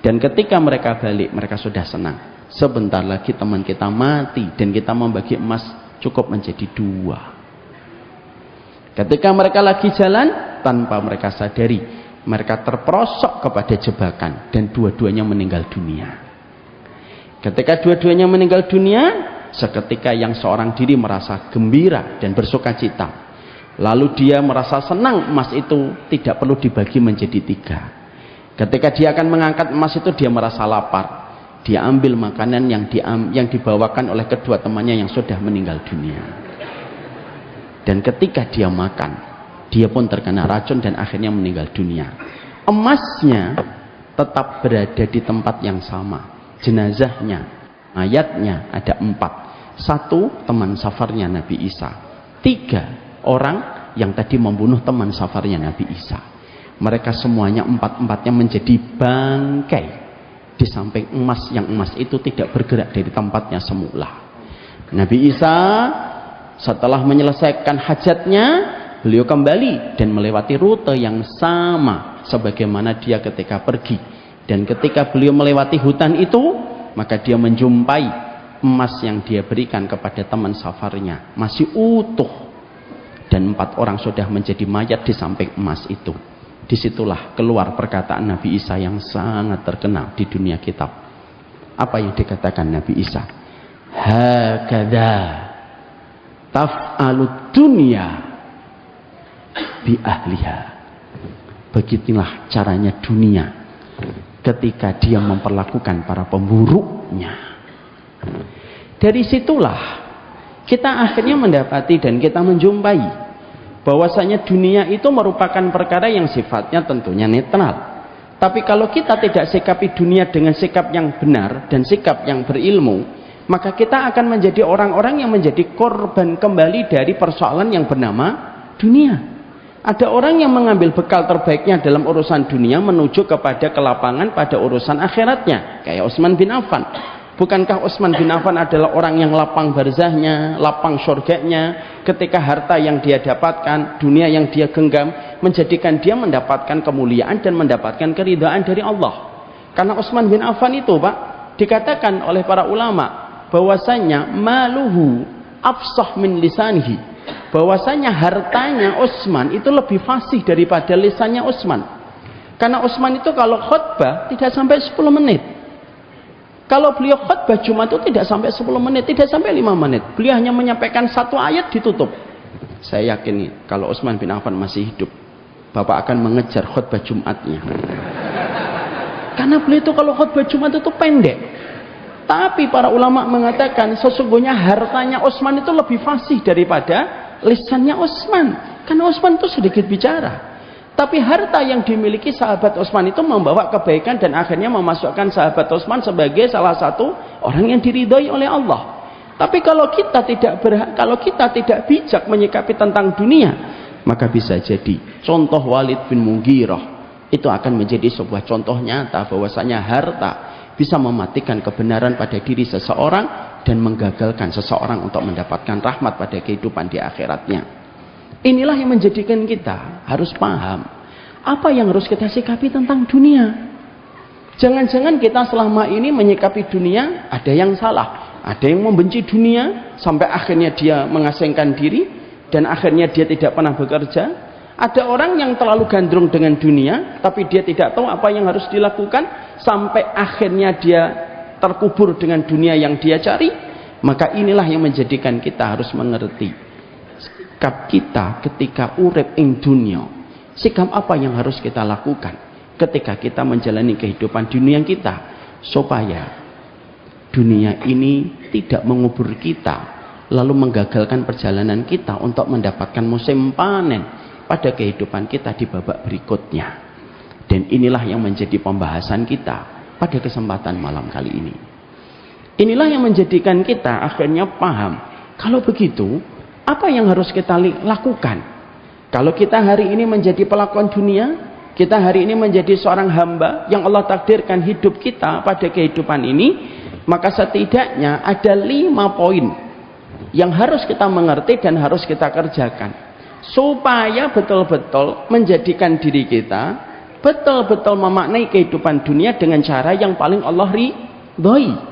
Dan ketika mereka balik, mereka sudah senang. Sebentar lagi teman kita mati dan kita membagi emas cukup menjadi 2. Ketika mereka lagi jalan, tanpa mereka sadari, mereka terperosok kepada jebakan dan dua-duanya meninggal dunia. Ketika dua-duanya meninggal dunia, seketika yang seorang diri merasa gembira dan bersuka cita. Lalu dia merasa senang emas itu tidak perlu dibagi menjadi 3. Ketika dia akan mengangkat emas itu, dia merasa lapar. Dia ambil makanan yang dibawakan oleh kedua temannya yang sudah meninggal dunia. Dan ketika dia makan, dia pun terkena racun dan akhirnya meninggal dunia. Emasnya tetap berada di tempat yang sama. Jenazahnya, mayatnya ada 4. 1 teman safarnya Nabi Isa. 3 orang yang tadi membunuh teman safarnya Nabi Isa. Mereka semuanya 4-empatnya menjadi bangkai di samping emas, yang emas itu tidak bergerak dari tempatnya semula. Nabi Isa setelah menyelesaikan hajatnya, beliau kembali dan melewati rute yang sama sebagaimana dia ketika pergi. Dan ketika beliau melewati hutan itu, maka dia menjumpai emas yang dia berikan kepada teman safarnya masih utuh. Dan 4 orang sudah menjadi mayat di samping emas itu. Disitulah keluar perkataan Nabi Isa yang sangat terkenal di dunia kitab. Apa yang dikatakan Nabi Isa? Hakadha taf'alud dunya bi ahliha. Begitulah caranya dunia ketika dia memperlakukan para pemburunya. Dari situlah kita akhirnya mendapati dan kita menjumpai bahwasanya dunia itu merupakan perkara yang sifatnya tentunya netral. Tapi kalau kita tidak sikapi dunia dengan sikap yang benar dan sikap yang berilmu, maka kita akan menjadi orang-orang yang menjadi korban kembali dari persoalan yang bernama dunia. Ada orang yang mengambil bekal terbaiknya dalam urusan dunia menuju kepada kelapangan pada urusan akhiratnya, kayak Utsman bin Affan. Bukankah Utsman bin Affan adalah orang yang lapang barzahnya, lapang surganya, ketika harta yang dia dapatkan, dunia yang dia genggam, menjadikan dia mendapatkan kemuliaan dan mendapatkan keridhaan dari Allah. Karena Utsman bin Affan itu, Pak, dikatakan oleh para ulama bahwasanya maluhu afsah min lisanihi, bahwasanya hartanya Utsman itu lebih fasih daripada lisannya Utsman. Karena Utsman itu kalau khutbah tidak sampai 10 menit. Kalau beliau khutbah Jumat itu tidak sampai 10 menit, tidak sampai 5 menit. Beliau hanya menyampaikan 1 ayat ditutup. Saya yakin kalau Utsman bin Affan masih hidup, Bapak akan mengejar khutbah Jumatnya. Karena beliau itu kalau khutbah Jumat itu pendek. Tapi para ulama mengatakan sesungguhnya hartanya Utsman itu lebih fasih daripada lisannya Utsman. Karena Utsman itu sedikit bicara. Tapi harta yang dimiliki sahabat Utsman itu membawa kebaikan dan akhirnya memasukkan sahabat Utsman sebagai salah satu orang yang diridhoi oleh Allah. Tapi kalau kita tidak bijak menyikapi tentang dunia, maka bisa jadi contoh Walid bin Mughirah itu akan menjadi sebuah contoh nyata bahwasanya harta bisa mematikan kebenaran pada diri seseorang dan menggagalkan seseorang untuk mendapatkan rahmat pada kehidupan di akhiratnya. Inilah yang menjadikan kita harus paham apa yang harus kita sikapi tentang dunia. Jangan-jangan kita selama ini menyikapi dunia ada yang salah, ada yang membenci dunia sampai akhirnya dia mengasingkan diri dan akhirnya dia tidak pernah bekerja. Ada orang yang terlalu gandrung dengan dunia tapi dia tidak tahu apa yang harus dilakukan sampai akhirnya dia terkubur dengan dunia yang dia cari. Maka inilah yang menjadikan kita harus mengerti sikap kita ketika urip ing dunia. Sikap apa yang harus kita lakukan ketika kita menjalani kehidupan dunia kita, supaya dunia ini tidak mengubur kita lalu menggagalkan perjalanan kita untuk mendapatkan musim panen pada kehidupan kita di babak berikutnya. Dan inilah yang menjadi pembahasan kita pada kesempatan malam kali ini. Inilah yang menjadikan kita akhirnya paham, kalau begitu apa yang harus kita lakukan? Kalau kita hari ini menjadi pelakon dunia, kita hari ini menjadi seorang hamba yang Allah takdirkan hidup kita pada kehidupan ini, maka setidaknya ada 5 poin yang harus kita mengerti dan harus kita kerjakan supaya betul-betul menjadikan diri kita betul-betul memaknai kehidupan dunia dengan cara yang paling Allah ridhoi.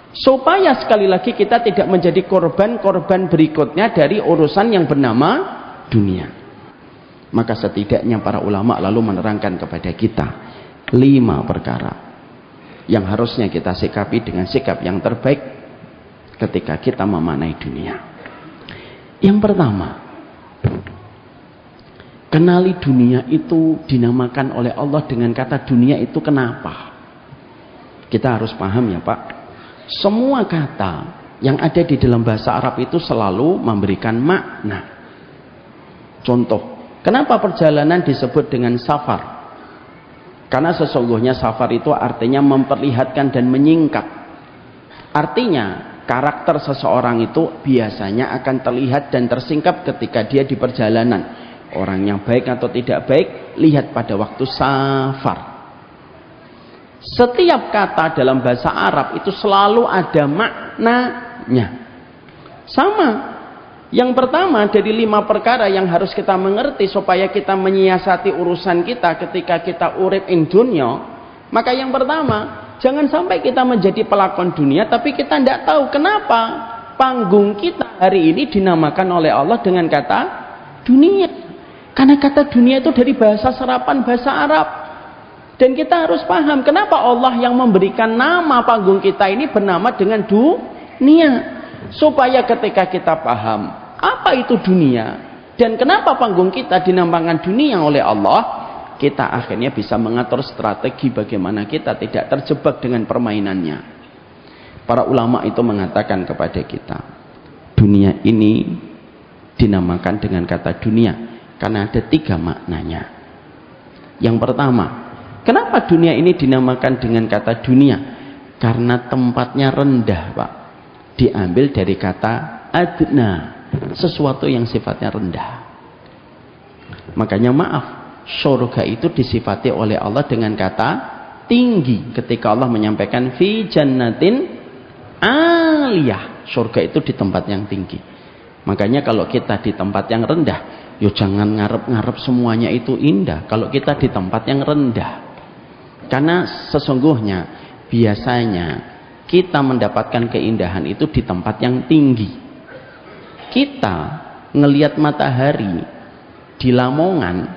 Supaya sekali lagi kita tidak menjadi korban-korban berikutnya dari urusan yang bernama dunia. Maka setidaknya para ulama lalu menerangkan kepada kita 5 perkara yang harusnya kita sikapi dengan sikap yang terbaik ketika kita memaknai dunia. Yang pertama, kenali dunia itu dinamakan oleh Allah dengan kata dunia itu kenapa? Kita harus paham ya Pak. Semua kata yang ada di dalam bahasa Arab itu selalu memberikan makna. Contoh, kenapa perjalanan disebut dengan safar? Karena sesungguhnya safar itu artinya memperlihatkan dan menyingkap. Artinya karakter seseorang itu biasanya akan terlihat dan tersingkap ketika dia di perjalanan. Orang yang baik atau tidak baik, lihat pada waktu safar. Setiap kata dalam bahasa Arab itu selalu ada maknanya. Sama. Yang pertama dari 5 perkara yang harus kita mengerti supaya kita menyiasati urusan kita ketika kita urip ing dunya. Maka yang pertama, jangan sampai kita menjadi pelakon dunia tapi kita tidak tahu kenapa panggung kita hari ini dinamakan oleh Allah dengan kata dunia. Karena kata dunia itu dari bahasa serapan bahasa Arab. Dan kita harus paham kenapa Allah yang memberikan nama panggung kita ini bernama dengan dunia. Supaya ketika kita paham apa itu dunia dan kenapa panggung kita dinamakan dunia oleh Allah, kita akhirnya bisa mengatur strategi bagaimana kita tidak terjebak dengan permainannya. Para ulama itu mengatakan kepada kita, dunia ini dinamakan dengan kata dunia karena ada 3 maknanya. Yang pertama, Kenapa dunia ini dinamakan dengan kata dunia? Karena tempatnya rendah, Pak. Diambil dari kata adna, sesuatu yang sifatnya rendah. Makanya maaf, surga itu disifati oleh Allah dengan kata tinggi. Ketika Allah menyampaikan fi jannatin aliyah, surga itu di tempat yang tinggi. Makanya kalau kita di tempat yang rendah, yo jangan ngarep-ngarep semuanya itu indah. Kalau kita di tempat yang rendah, karena sesungguhnya biasanya kita mendapatkan keindahan itu di tempat yang tinggi. Kita ngelihat matahari di Lamongan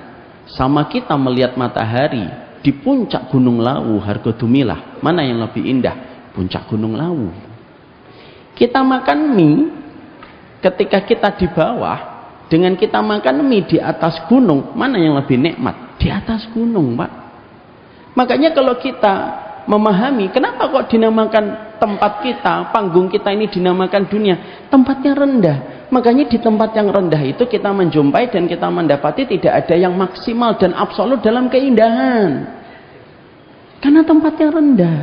sama kita melihat matahari di puncak Gunung Lawu Hargodumilah, mana yang lebih indah? Puncak Gunung Lawu. Kita makan mie ketika kita di bawah dengan kita makan mie di atas gunung, mana yang lebih nikmat? Di atas gunung, Pak. Makanya kalau kita memahami kenapa kok dinamakan tempat kita, panggung kita ini dinamakan dunia, tempatnya rendah. Makanya di tempat yang rendah itu kita menjumpai dan kita mendapati tidak ada yang maksimal dan absolut dalam keindahan. Karena tempatnya rendah.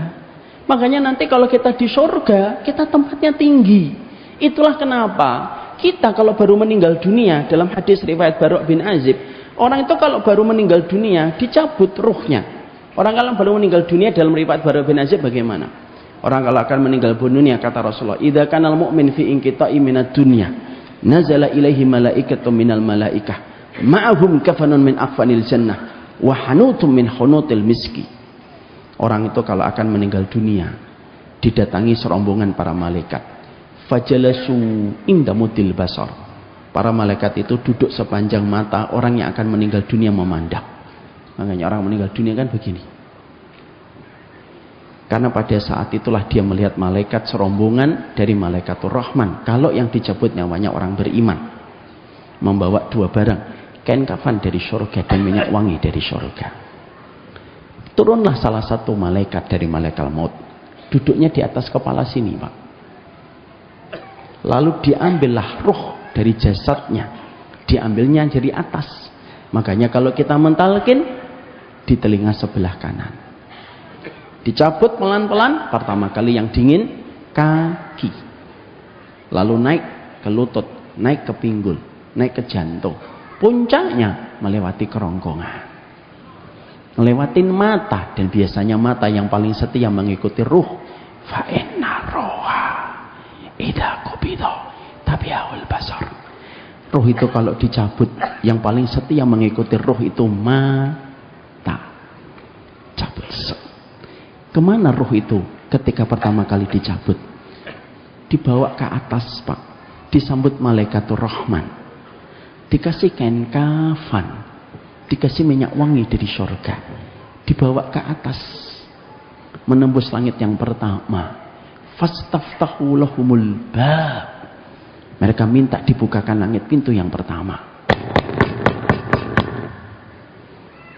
Makanya nanti kalau kita di surga, kita tempatnya tinggi. Itulah kenapa kita kalau baru meninggal dunia, dalam hadis riwayat Barok bin Azib, orang itu kalau baru meninggal dunia dicabut ruhnya. Orang kalau baru meninggal dunia dalam riwayat Barok bin Azib bagaimana? Orang kalau akan meninggal dunia, kata Rasulullah, idza kanal mu'min fi inqita'i minad dunya, nazala ilaihi malaikatun minal malaikah ma'ahum kafanun min akfanil jannah wa hanutum min hunutil miski. Orang itu kalau akan meninggal dunia didatangi serombongan para malaikat, fajalasu inda mudil basar. Para malaikat itu duduk sepanjang mata orang yang akan meninggal dunia memandang. Makanya orang meninggal dunia kan begini, karena pada saat itulah dia melihat malaikat serombongan dari Malaikatur Rahman. Kalau yang dicabut nyawanya orang beriman, membawa dua barang, kain kafan dari surga dan minyak wangi dari surga. Turunlah salah satu malaikat dari malaikat maut, duduknya di atas kepala sini, Pak. Lalu diambillah ruh dari jasadnya, diambilnya dari atas. Makanya kalau kita mentalkin di telinga sebelah kanan, dicabut pelan-pelan, pertama kali yang dingin kaki, lalu naik ke lutut, naik ke pinggul, naik ke jantung, puncaknya melewati kerongkongan, ngelewatin mata, dan biasanya mata yang paling setia mengikuti ruh. Fa inna roha idza qubida tabi'ul basar. Ruh itu kalau dicabut, yang paling setia mengikuti ruh itu mata. Cabut. Kemana ruh itu ketika pertama kali dicabut? Dibawa ke atas, Pak. Disambut Malaikatur Rahman. Dikasih kain kafan. Dikasih minyak wangi dari surga. Dibawa ke atas. Menembus langit yang pertama. Fastaftahu lahumul bab. Mereka minta dibukakan langit pintu yang pertama.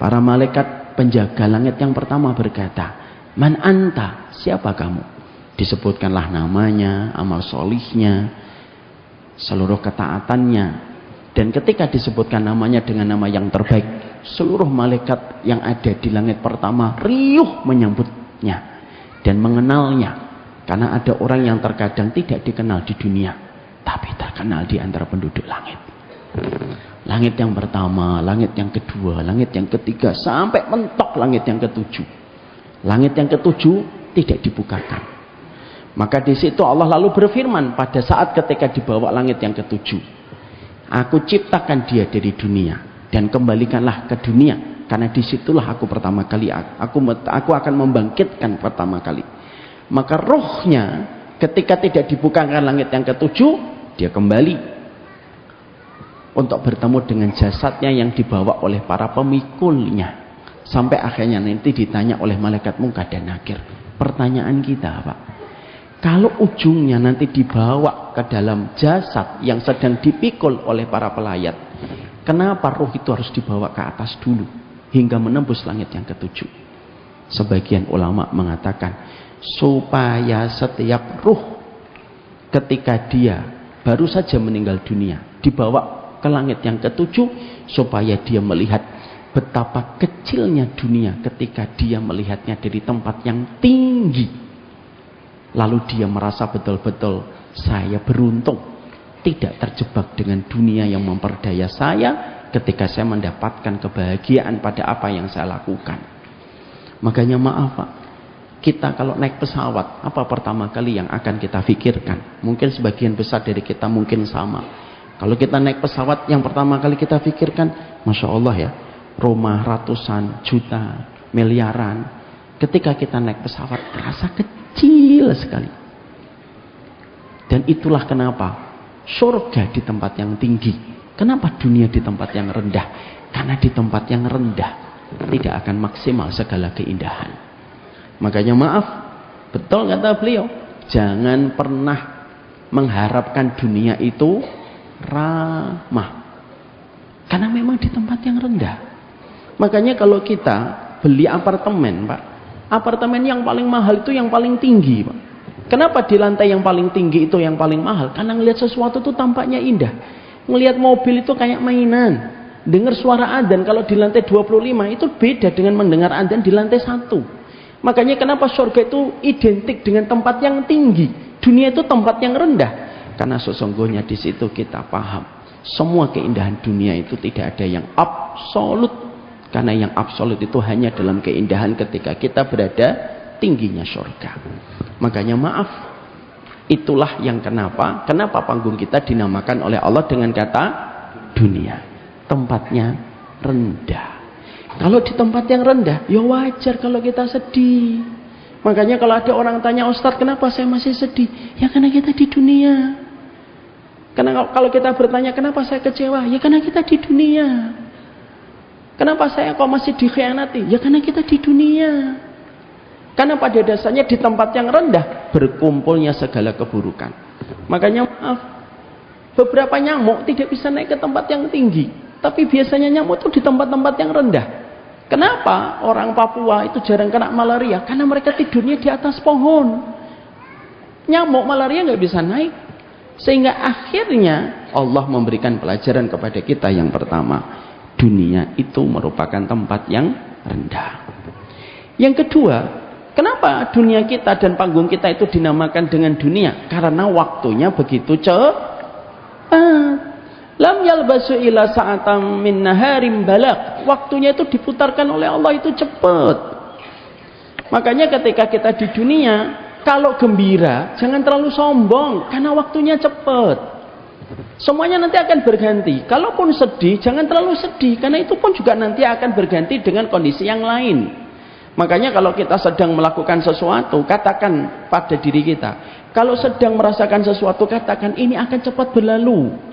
Para malaikat penjaga langit yang pertama berkata, Man anta, siapa kamu? Disebutkanlah namanya, amal solihnya, seluruh ketaatannya. Dan ketika disebutkan namanya dengan nama yang terbaik, seluruh malaikat yang ada di langit pertama riuh menyambutnya dan mengenalnya. Karena ada orang yang terkadang tidak dikenal di dunia, tapi terkenal di antara penduduk langit. Langit yang pertama, langit yang kedua, langit yang ketiga, sampai mentok langit yang ketujuh. Langit yang ketujuh tidak dibukakan. Maka di situ Allah lalu berfirman pada saat ketika dibawa langit yang ketujuh, Aku ciptakan dia dari dunia dan kembalikanlah ke dunia, karena disitulah aku pertama kali aku akan membangkitkan pertama kali. Maka rohnya ketika tidak dibukakan langit yang ketujuh, dia kembali untuk bertemu dengan jasadnya yang dibawa oleh para pemikulnya. Sampai akhirnya nanti ditanya oleh malaikat Munkar dan Nakir. Pertanyaan kita, Pak, kalau ujungnya nanti dibawa ke dalam jasad yang sedang dipikul oleh para pelayat, kenapa roh itu harus dibawa ke atas dulu hingga menembus langit yang ketujuh? Sebagian ulama mengatakan supaya setiap ruh ketika dia baru saja meninggal dunia dibawa ke langit yang ketujuh, supaya dia melihat betapa kecilnya dunia ketika dia melihatnya dari tempat yang tinggi. Lalu dia merasa betul-betul saya beruntung tidak terjebak dengan dunia yang memperdaya saya ketika saya mendapatkan kebahagiaan pada apa yang saya lakukan. Makanya maaf Pak, kita kalau naik pesawat, apa pertama kali yang akan kita pikirkan? Mungkin sebagian besar dari kita mungkin sama. Kalau kita naik pesawat, yang pertama kali kita pikirkan, Masya Allah ya, rumah ratusan juta, miliaran. Ketika kita naik pesawat, terasa kecil sekali. Dan itulah kenapa surga di tempat yang tinggi. Kenapa dunia di tempat yang rendah? Karena di tempat yang rendah tidak akan maksimal segala keindahan. Makanya maaf, betul kata beliau, jangan pernah mengharapkan dunia itu ramah. Karena memang di tempat yang rendah. Makanya kalau kita beli apartemen, Pak, apartemen yang paling mahal itu yang paling tinggi, Pak. Kenapa di lantai yang paling tinggi itu yang paling mahal? Karena ngelihat sesuatu itu tampaknya indah. Ngelihat mobil itu kayak mainan. Dengar suara adzan kalau di lantai 25 itu beda dengan mendengar adzan di lantai 1. Makanya kenapa surga itu identik dengan tempat yang tinggi. Dunia itu tempat yang rendah. Karena sesungguhnya di situ kita paham. Semua keindahan dunia itu tidak ada yang absolut. Karena yang absolut itu hanya dalam keindahan ketika kita berada tingginya surga. Makanya maaf. Itulah yang kenapa panggung kita dinamakan oleh Allah dengan kata dunia. Tempatnya rendah. Kalau di tempat yang rendah, ya wajar kalau kita sedih. Makanya kalau ada orang tanya, Ustadz kenapa saya masih sedih? Ya karena kita di dunia. Karena kalau kita bertanya kenapa saya kecewa? Ya karena kita di dunia. Kenapa saya kok masih dikhianati? Ya karena kita di dunia. Karena pada dasarnya di tempat yang rendah berkumpulnya segala keburukan. Makanya maaf, beberapa nyamuk tidak bisa naik ke tempat yang tinggi. Tapi biasanya nyamuk itu di tempat-tempat yang rendah. Kenapa orang Papua itu jarang kena malaria? Karena mereka tidurnya di atas pohon. Nyamuk malaria nggak bisa naik. Sehingga akhirnya Allah memberikan pelajaran kepada kita yang pertama. Dunia itu merupakan tempat yang rendah. Yang kedua, kenapa dunia kita dan panggung kita itu dinamakan dengan dunia? Karena waktunya begitu cepat. Lam yalbasu ila sa'atam min naharim balak. Waktunya itu diputarkan oleh Allah itu cepat. Makanya ketika kita di dunia, kalau gembira jangan terlalu sombong karena waktunya cepat. Semuanya nanti akan berganti. Kalaupun sedih jangan terlalu sedih karena itu pun juga nanti akan berganti dengan kondisi yang lain. Makanya kalau kita sedang melakukan sesuatu, katakan pada diri kita, kalau sedang merasakan sesuatu, katakan ini akan cepat berlalu.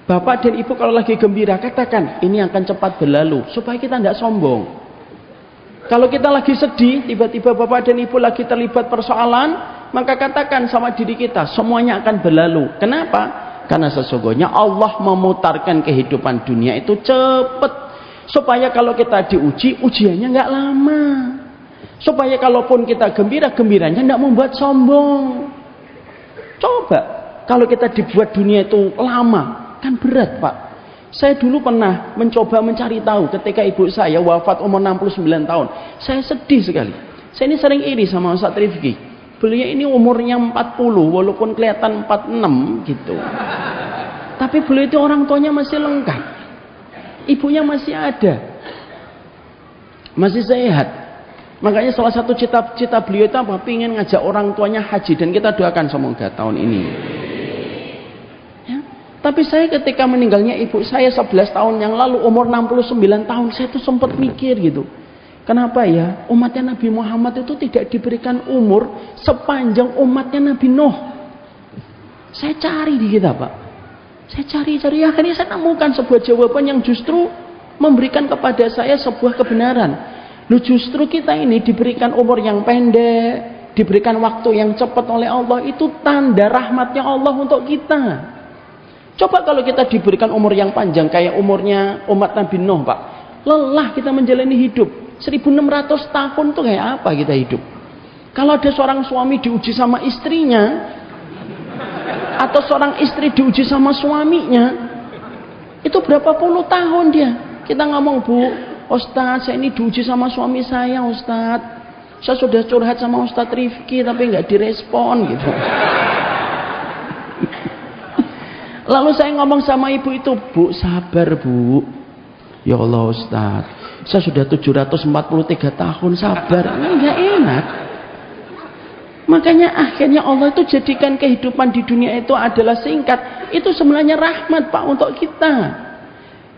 Bapak dan ibu kalau lagi gembira, katakan ini akan cepat berlalu, supaya kita tidak sombong. Kalau kita lagi sedih, tiba-tiba bapak dan ibu lagi terlibat persoalan, maka katakan sama diri kita, semuanya akan berlalu. Kenapa? Karena sesungguhnya Allah memutarkan kehidupan dunia itu cepat, supaya kalau kita diuji, ujiannya nggak lama. Supaya kalaupun kita gembira, gembiranya tidak membuat sombong. Coba kalau kita dibuat dunia itu lama, kan berat Pak. Saya dulu pernah mencoba mencari tahu ketika ibu saya wafat umur 69 tahun. Saya sedih sekali. Saya ini sering iri sama Ustaz Rifki. Beliau ini umurnya 40 walaupun kelihatan 46 gitu. Tapi beliau itu orang tuanya masih lengkap. Ibunya masih ada. Masih sehat. Makanya salah satu cita-cita beliau itu apa? Pengen ngajak orang tuanya haji, dan kita doakan semoga tahun ini. Ya. Tapi saya ketika meninggalnya ibu saya 11 tahun yang lalu, umur 69 tahun, saya tuh sempat mikir gitu. Kenapa ya umatnya Nabi Muhammad itu tidak diberikan umur sepanjang umatnya Nabi Nuh? Saya cari di kita Pak. Saya cari, akhirnya saya nemukan sebuah jawaban yang justru memberikan kepada saya sebuah kebenaran. Lu justru kita ini diberikan umur yang pendek, diberikan waktu yang cepat oleh Allah, itu tanda rahmatnya Allah untuk kita. Coba kalau kita diberikan umur yang panjang kayak umurnya umat Nabi Nuh Pak, lelah kita menjalani hidup. 1600 tahun tuh kayak apa kita hidup? Kalau ada seorang suami diuji sama istrinya, atau seorang istri diuji sama suaminya, itu berapa puluh tahun dia. Kita ngomong, Bu, Ustadz saya ini diuji sama suami saya Ustadz, saya sudah curhat sama Ustadz Rifki tapi nggak direspon gitu. Lalu saya ngomong sama ibu itu, Bu sabar Bu, ya Allah Ustadz saya sudah 743 tahun sabar, nggak enak. Makanya akhirnya Allah itu jadikan kehidupan di dunia itu adalah singkat. Itu sebenarnya rahmat Pak untuk kita.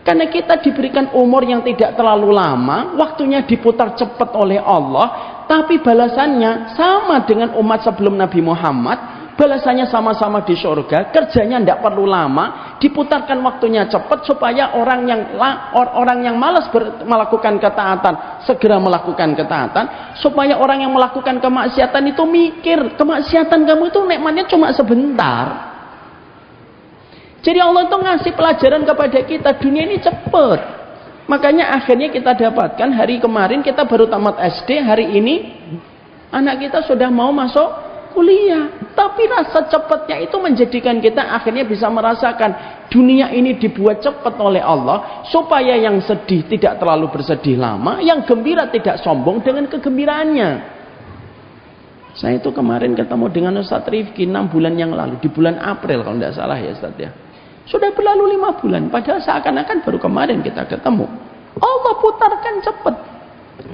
Karena kita diberikan umur yang tidak terlalu lama, waktunya diputar cepat oleh Allah, tapi balasannya sama dengan umat sebelum Nabi Muhammad. Balasannya sama-sama di surga, kerjanya tidak perlu lama, diputarkan waktunya cepat supaya orang yang malas melakukan ketaatan segera melakukan ketaatan, supaya orang yang melakukan kemaksiatan itu mikir kemaksiatan kamu itu nikmatnya cuma sebentar. Jadi Allah itu ngasih pelajaran kepada kita, dunia ini cepat. Makanya akhirnya kita dapatkan hari kemarin kita baru tamat SD, hari ini anak kita sudah mau masuk kuliah. Tapi rasa cepatnya itu menjadikan kita akhirnya bisa merasakan dunia ini dibuat cepat oleh Allah supaya yang sedih tidak terlalu bersedih lama, yang gembira tidak sombong dengan kegembiraannya. Saya itu kemarin ketemu dengan Ustadz Rifki 6 bulan yang lalu, di bulan April kalau tidak salah ya Ustadz ya. Sudah berlalu 5 bulan, padahal seakan-akan baru kemarin kita ketemu. Allah putarkan cepat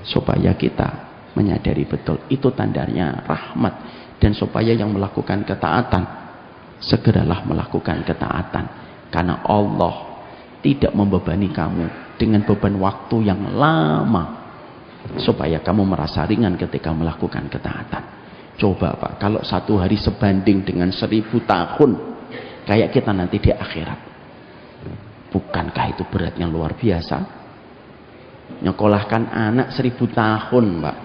supaya kita menyadari betul itu tandanya rahmat. Dan supaya yang melakukan ketaatan segeralah melakukan ketaatan, karena Allah tidak membebani kamu dengan beban waktu yang lama supaya kamu merasa ringan ketika melakukan ketaatan. Coba Pak, kalau 1 hari sebanding dengan 1000 tahun kayak kita nanti di akhirat, bukankah itu beratnya luar biasa? Nyekolahkan anak 1000 tahun Pak,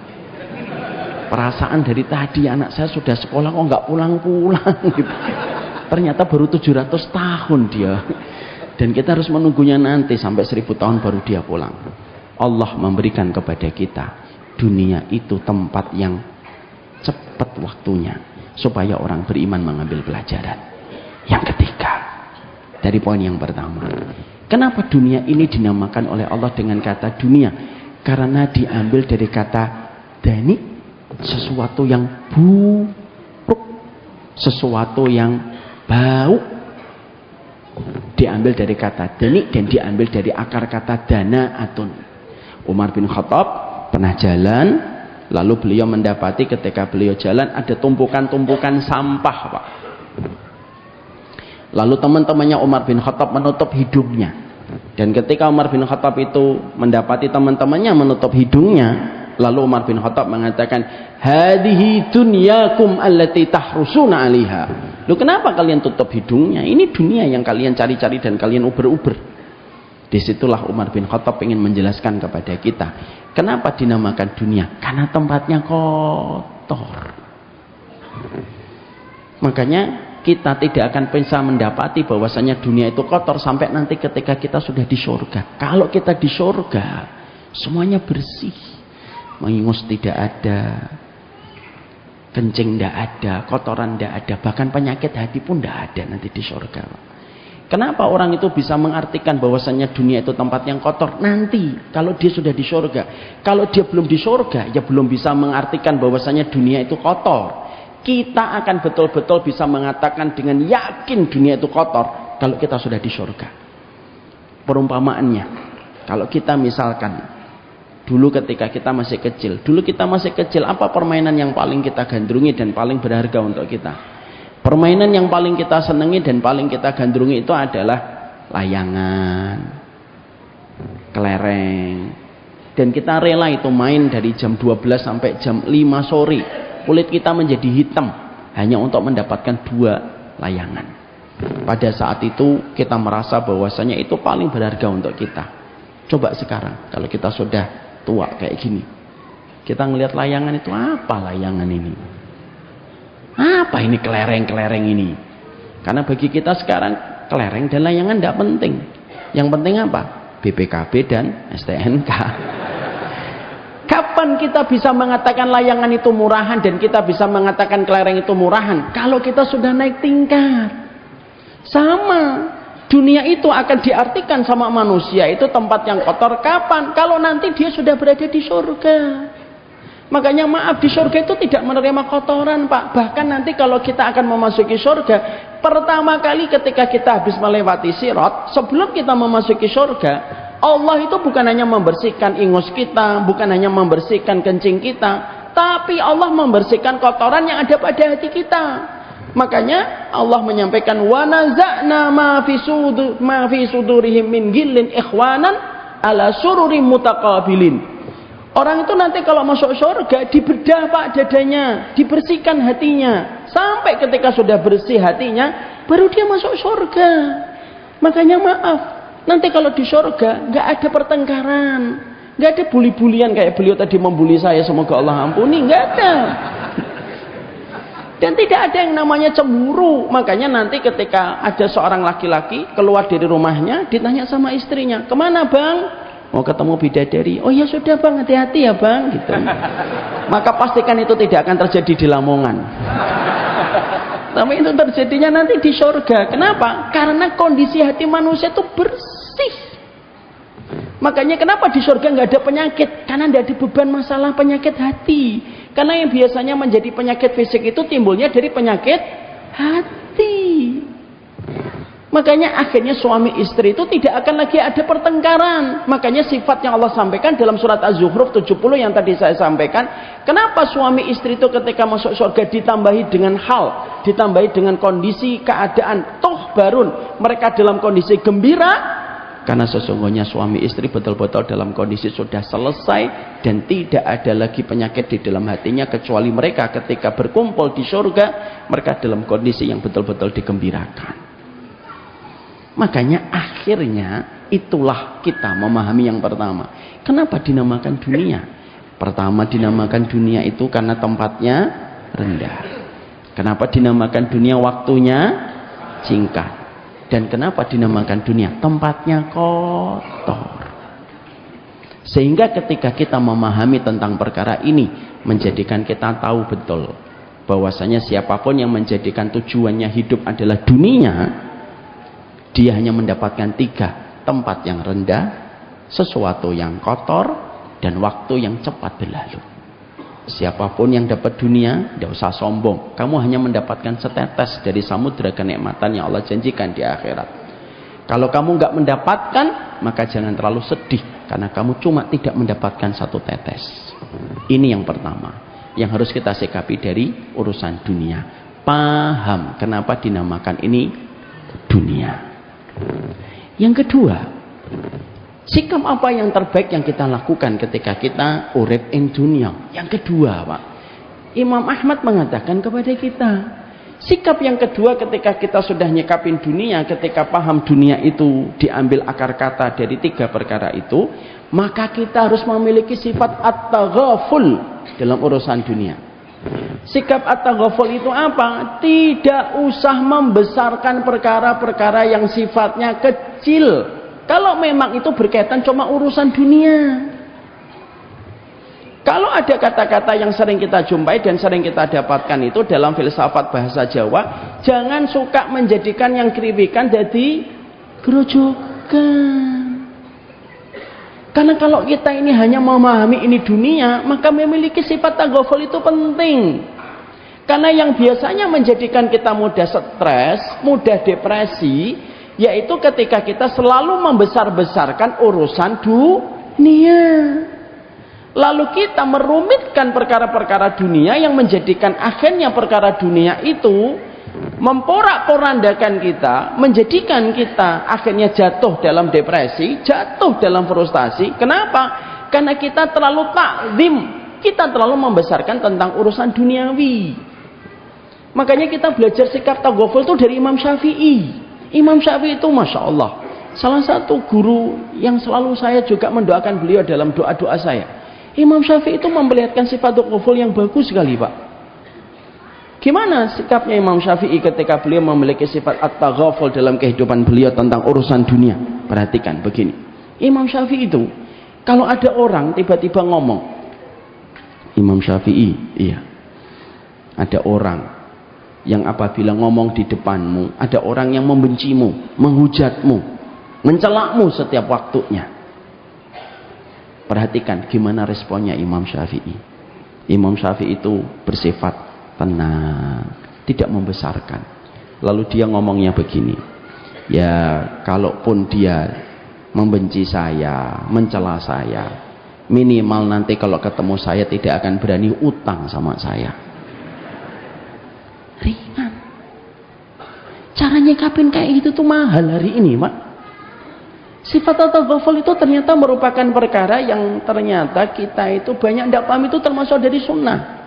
perasaan dari tadi anak saya sudah sekolah kok nggak pulang-pulang gitu. Ternyata baru 700 tahun dia, dan kita harus menunggunya nanti sampai 1000 tahun baru dia pulang. Allah memberikan kepada kita dunia itu tempat yang cepat waktunya supaya orang beriman mengambil pelajaran. Yang ketiga, dari poin yang pertama, kenapa dunia ini dinamakan oleh Allah dengan kata dunia? Karena diambil dari kata dani, sesuatu yang buruk, sesuatu yang bau, diambil dari kata dani dan diambil dari akar kata dana atun. Umar bin Khattab pernah jalan, lalu beliau mendapati ketika beliau jalan ada tumpukan-tumpukan sampah Pak. Lalu teman-temannya Umar bin Khattab menutup hidungnya, dan ketika Umar bin Khattab itu mendapati teman-temannya menutup hidungnya, lalu Umar bin Khattab mengatakan, hadhihi dunyakum allati tahrusuna 'alaiha. Loh, kenapa kalian tutup hidungnya? Ini dunia yang kalian cari-cari dan kalian uber-uber. Disitulah Umar bin Khattab ingin menjelaskan kepada kita, kenapa dinamakan dunia? Karena tempatnya kotor. Makanya kita tidak akan bisa mendapati bahwasanya dunia itu kotor sampai nanti ketika kita sudah di surga. Kalau kita di surga, semuanya bersih. Mengingus tidak ada, kencing tidak ada, kotoran tidak ada, bahkan penyakit hati pun tidak ada nanti di surga. Kenapa orang itu bisa mengartikan bahwasanya dunia itu tempat yang kotor? Nanti kalau dia sudah di surga. Kalau dia belum di surga, ya belum bisa mengartikan bahwasanya dunia itu kotor. Kita akan betul-betul bisa mengatakan dengan yakin dunia itu kotor kalau kita sudah di surga. Perumpamaannya, kalau kita misalkan dulu ketika kita masih kecil, apa permainan yang paling kita gandrungi dan paling berharga untuk kita? Permainan yang paling kita senangi dan paling kita gandrungi itu adalah layangan, kelereng. Dan kita rela itu main dari jam 12 sampai jam 5 sore. Kulit kita menjadi hitam hanya untuk mendapatkan 2 layangan. Pada saat itu kita merasa bahwasanya itu paling berharga untuk kita. Coba sekarang kalau kita sudah tua kayak gini, kita ngelihat layangan itu, apa layangan ini? Apa ini kelereng-kelereng ini? Karena bagi kita sekarang kelereng dan layangan tidak penting. Yang penting apa? BPKB dan STNK. Kapan kita bisa mengatakan layangan itu murahan dan kita bisa mengatakan kelereng itu murahan? Kalau kita sudah naik tingkat. Sama. Dunia itu akan diartikan sama manusia itu tempat yang kotor kapan? Kalau nanti dia sudah berada di surga. Makanya maaf, di surga itu tidak menerima kotoran, Pak. Bahkan nanti kalau kita akan memasuki surga, pertama kali ketika kita habis melewati sirat, sebelum kita memasuki surga, Allah itu bukan hanya membersihkan ingus kita, bukan hanya membersihkan kencing kita, tapi Allah membersihkan kotoran yang ada pada hati kita. Makanya Allah menyampaikan wa naza'na ma fi sudurihim min ghillin ikhwanan ala sururim mutaqabilin. Orang itu nanti kalau masuk surga dibedah Pak dadanya, dibersihkan hatinya, sampai ketika sudah bersih hatinya baru dia masuk surga. Makanya maaf, nanti kalau di surga nggak ada pertengkaran, nggak ada bully-bulian kayak beliau tadi membuli saya, semoga Allah ampuni, nggak ada. Dan tidak ada yang namanya cemburu. Makanya nanti ketika ada seorang laki-laki keluar dari rumahnya, ditanya sama istrinya, kemana bang? Mau ketemu bidadari. Oh ya sudah bang, hati-hati ya bang, gitu. Maka pastikan itu tidak akan terjadi di Lamongan. Tapi itu terjadinya nanti di surga. Kenapa? Karena kondisi hati manusia itu bersih. Makanya kenapa di surga nggak ada penyakit? Karena tidak ada beban masalah penyakit hati. Karena yang biasanya menjadi penyakit fisik itu timbulnya dari penyakit hati. Makanya akhirnya suami istri itu tidak akan lagi ada pertengkaran. Makanya sifat yang Allah sampaikan dalam surat Az-Zukhruf 70 yang tadi saya sampaikan. Kenapa suami istri itu ketika masuk surga ditambahi dengan hal, ditambahi dengan kondisi keadaan toh barun, mereka dalam kondisi gembira. Karena sesungguhnya suami istri betul-betul dalam kondisi sudah selesai dan tidak ada lagi penyakit di dalam hatinya, kecuali mereka ketika berkumpul di surga, mereka dalam kondisi yang betul-betul digembirakan. Makanya akhirnya itulah kita memahami yang pertama. Kenapa dinamakan dunia? Pertama dinamakan dunia itu karena tempatnya rendah. Kenapa dinamakan dunia? Waktunya singkat. Dan kenapa dinamakan dunia? Tempatnya kotor. Sehingga ketika kita memahami tentang perkara ini, menjadikan kita tahu betul bahwasanya siapapun yang menjadikan tujuannya hidup adalah dunia, dia hanya mendapatkan 3: tempat yang rendah, sesuatu yang kotor, dan waktu yang cepat berlalu. Siapapun yang dapat dunia, tidak usah sombong. Kamu hanya mendapatkan setetes dari samudera kenikmatan yang Allah janjikan di akhirat. Kalau kamu nggak mendapatkan, maka jangan terlalu sedih, karena kamu cuma tidak mendapatkan 1 tetes. Ini yang pertama, yang harus kita sikapi dari urusan dunia. Paham kenapa dinamakan ini dunia. Yang kedua, sikap apa yang terbaik yang kita lakukan ketika kita urip ing dunia? Yang kedua, Pak, Imam Ahmad mengatakan kepada kita, sikap yang kedua ketika kita sudah nyikapin dunia, ketika paham dunia itu diambil akar kata dari 3 perkara itu, maka kita harus memiliki sifat at-taghaful dalam urusan dunia. Sikap at-taghaful itu apa? Tidak usah membesarkan perkara-perkara yang sifatnya kecil. Kalau memang itu berkaitan cuma urusan dunia. Kalau ada kata-kata yang sering kita jumpai dan sering kita dapatkan itu dalam filsafat bahasa Jawa, jangan suka menjadikan yang keribikan jadi gerojokan. Karena kalau kita ini hanya memahami ini dunia, maka memiliki sifat taghaful itu penting. Karena yang biasanya menjadikan kita mudah stres, mudah depresi, yaitu ketika kita selalu membesar-besarkan urusan dunia. Lalu kita merumitkan perkara-perkara dunia yang menjadikan akhirnya perkara dunia itu memporak-porandakan kita, menjadikan kita akhirnya jatuh dalam depresi, jatuh dalam frustasi. Kenapa? Karena kita terlalu takzim, kita terlalu membesarkan tentang urusan duniawi. Makanya kita belajar sikap taghaful itu dari Imam Syafi'i. Imam Syafi'i itu Masya Allah, salah satu guru yang selalu saya juga mendoakan beliau dalam doa-doa saya. Imam Syafi'i itu memperlihatkan sifat taghaful yang bagus sekali, Pak. Gimana sikapnya Imam Syafi'i ketika beliau memiliki sifat at-taghaful dalam kehidupan beliau tentang urusan dunia? Perhatikan begini. Imam Syafi'i itu, kalau ada orang tiba-tiba ngomong, Imam Syafi'i, iya, ada orang yang apabila ngomong di depanmu ada orang yang membencimu, menghujatmu, mencelakmu setiap waktunya. Perhatikan gimana responnya Imam Syafi'i. Imam Syafi'i itu bersifat tenang, tidak membesarkan. Lalu dia ngomongnya begini, ya kalaupun dia membenci saya, mencela saya, minimal nanti kalau ketemu saya tidak akan berani utang sama saya. Ringan. Cara nyikapin kayak gitu tuh mahal hari ini, Mak. Sifat at-taghaful itu ternyata merupakan perkara yang ternyata kita itu banyak tidak paham, itu termasuk dari sunnah.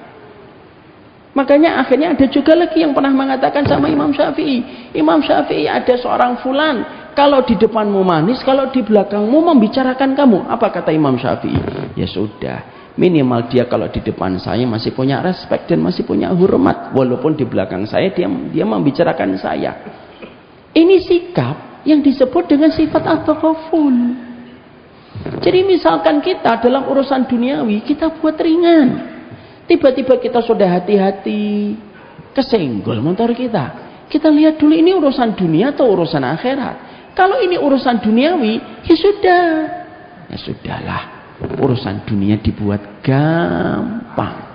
Makanya akhirnya ada juga lagi yang pernah mengatakan sama Imam Syafi'i, Imam Syafi'i ada seorang fulan, kalau di depanmu manis, kalau di belakangmu membicarakan kamu. Apa kata Imam Syafi'i? Ya sudah, minimal dia kalau di depan saya masih punya respek dan masih punya hormat, walaupun di belakang saya dia membicarakan saya. Ini sikap yang disebut dengan sifat at-taghaful. Jadi misalkan kita dalam urusan duniawi kita buat ringan, tiba-tiba kita sudah hati-hati kesenggol motor kita lihat dulu ini urusan dunia atau urusan akhirat. Kalau ini urusan duniawi, ya sudahlah, urusan dunia dibuat gampang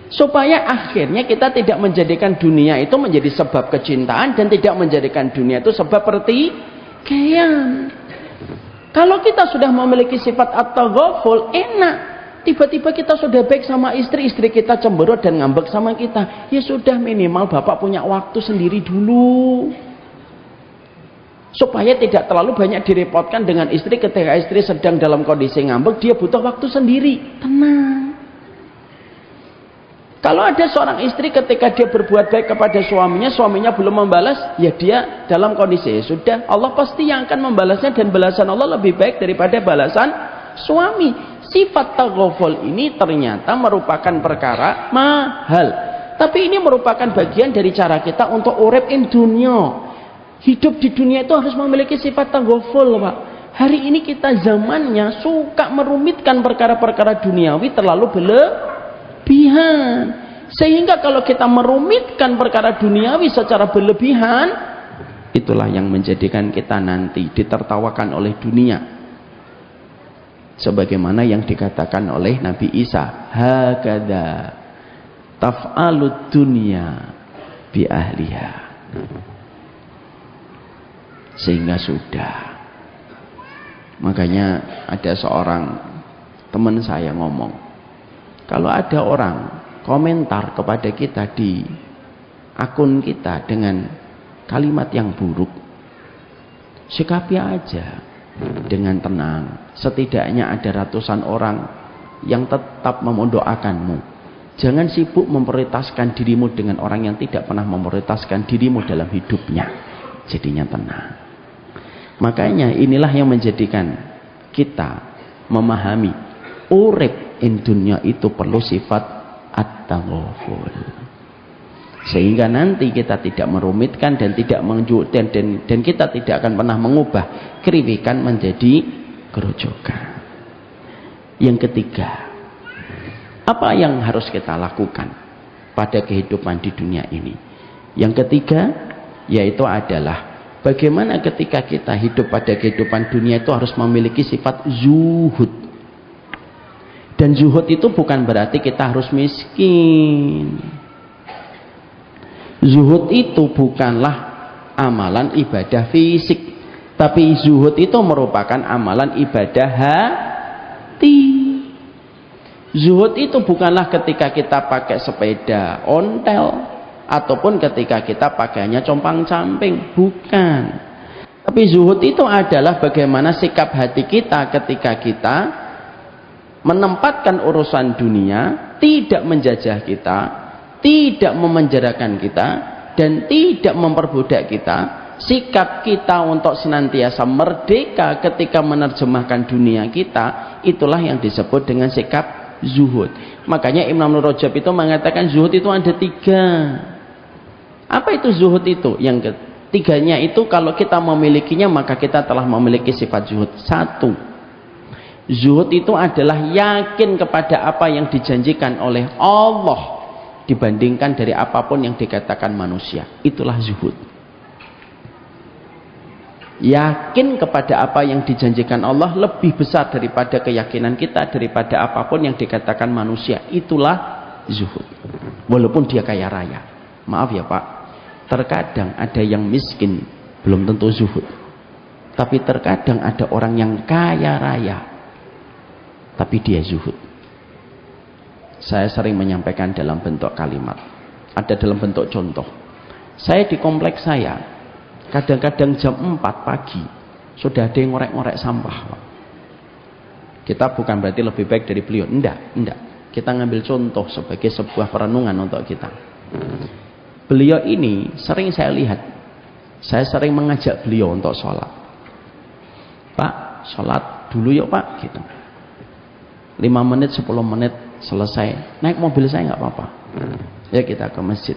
supaya akhirnya kita tidak menjadikan dunia itu menjadi sebab kecintaan dan tidak menjadikan dunia itu sebab pertikaian. Kalau kita sudah memiliki sifat at-taghaful, enak. Tiba-tiba kita sudah baik sama istri kita cemberut dan ngambek sama kita. Ya sudah, minimal bapak punya waktu sendiri dulu. Supaya tidak terlalu banyak direpotkan dengan istri ketika istri sedang dalam kondisi ngambek, dia butuh waktu sendiri. Tenang. Kalau ada seorang istri ketika dia berbuat baik kepada suaminya belum membalas, ya dia dalam kondisi ya sudah, Allah pasti yang akan membalasnya dan balasan Allah lebih baik daripada balasan suami. Sifat taghaful ini ternyata merupakan perkara mahal. Tapi ini merupakan bagian dari cara kita untuk urip in dunia. Hidup di dunia itu harus memiliki sifat taghaful, Pak. Hari ini kita zamannya suka merumitkan perkara-perkara duniawi terlalu berlebihan. Sehingga kalau kita merumitkan perkara duniawi secara berlebihan, itulah yang menjadikan kita nanti ditertawakan oleh dunia. Sebagaimana yang dikatakan oleh Nabi Isa, hakadha taf'alud dunya bi ahliha. Sehingga sudah. Makanya ada seorang teman saya ngomong, kalau ada orang komentar kepada kita di akun kita dengan kalimat yang buruk, sikapi aja dengan tenang. Setidaknya ada ratusan orang yang tetap mendoakanmu. Jangan sibuk memprioritaskan dirimu dengan orang yang tidak pernah memprioritaskan dirimu dalam hidupnya. Jadinya tenang. Makanya inilah yang menjadikan kita memahami urip in dunya itu perlu sifat at-taghaful. Sehingga nanti kita tidak merumitkan dan tidak dan kita tidak akan pernah mengubah keriwikan menjadi kerojokan. Yang ketiga, apa yang harus kita lakukan pada kehidupan di dunia ini? Yang ketiga, yaitu adalah bagaimana ketika kita hidup pada kehidupan dunia itu harus memiliki sifat zuhud. Dan zuhud itu bukan berarti kita harus miskin. Zuhud itu bukanlah amalan ibadah fisik, tapi zuhud itu merupakan amalan ibadah hati. Zuhud itu bukanlah ketika kita pakai sepeda ontel ataupun ketika kita pakainya compang-camping, bukan. Tapi zuhud itu adalah bagaimana sikap hati kita ketika kita menempatkan urusan dunia, tidak menjajah kita, tidak memenjarakan kita, dan tidak memperbudak kita. Sikap kita untuk senantiasa merdeka ketika menerjemahkan dunia kita, itulah yang disebut dengan sikap zuhud. Makanya Imam Ibnu Rajab itu mengatakan zuhud itu ada 3. Apa itu zuhud itu? Yang ketiganya itu kalau kita memilikinya maka kita telah memiliki sifat zuhud. 1. Zuhud itu adalah yakin kepada apa yang dijanjikan oleh Allah dibandingkan dari apapun yang dikatakan manusia. Itulah zuhud. Yakin kepada apa yang dijanjikan Allah lebih besar daripada keyakinan kita daripada apapun yang dikatakan manusia. Itulah zuhud. Walaupun dia kaya raya. Maaf ya Pak, terkadang ada yang miskin belum tentu zuhud. Tapi terkadang ada orang yang kaya raya tapi dia zuhud. Saya sering menyampaikan dalam bentuk kalimat, ada dalam bentuk contoh. Saya di kompleks saya, kadang-kadang jam 4 pagi sudah ada yang ngorek-ngorek sampah. Kita bukan berarti lebih baik dari beliau, enggak. Kita ngambil contoh sebagai sebuah perenungan untuk kita. Beliau ini sering saya lihat, saya sering mengajak beliau untuk sholat. Pak, sholat dulu yuk Pak, gitu. 5 menit, 10 menit selesai, naik mobil saya nggak apa-apa. Ya kita ke masjid.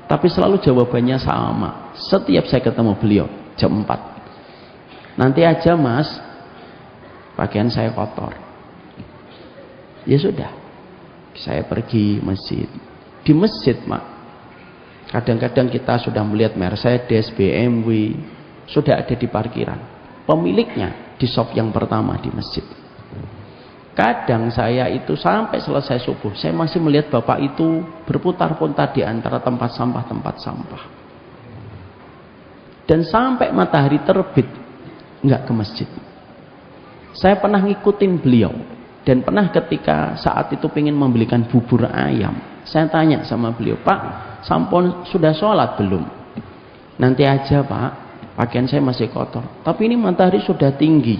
Tapi selalu jawabannya sama. Setiap saya ketemu beliau jam 4. Nanti aja Mas, pakaian saya kotor. Ya sudah, saya pergi masjid. Di masjid Mak, kadang-kadang kita sudah melihat Mercedes, BMW sudah ada di parkiran. Pemiliknya di shop yang pertama di masjid. Kadang saya itu sampai selesai subuh, saya masih melihat bapak itu berputar-putar di antara tempat sampah. Dan sampai matahari terbit, nggak ke masjid. Saya pernah ngikutin beliau, dan pernah ketika saat itu pengen membelikan bubur ayam, saya tanya sama beliau, Pak, sampun sudah sholat belum? Nanti aja Pak, pakaian saya masih kotor. Tapi ini matahari sudah tinggi,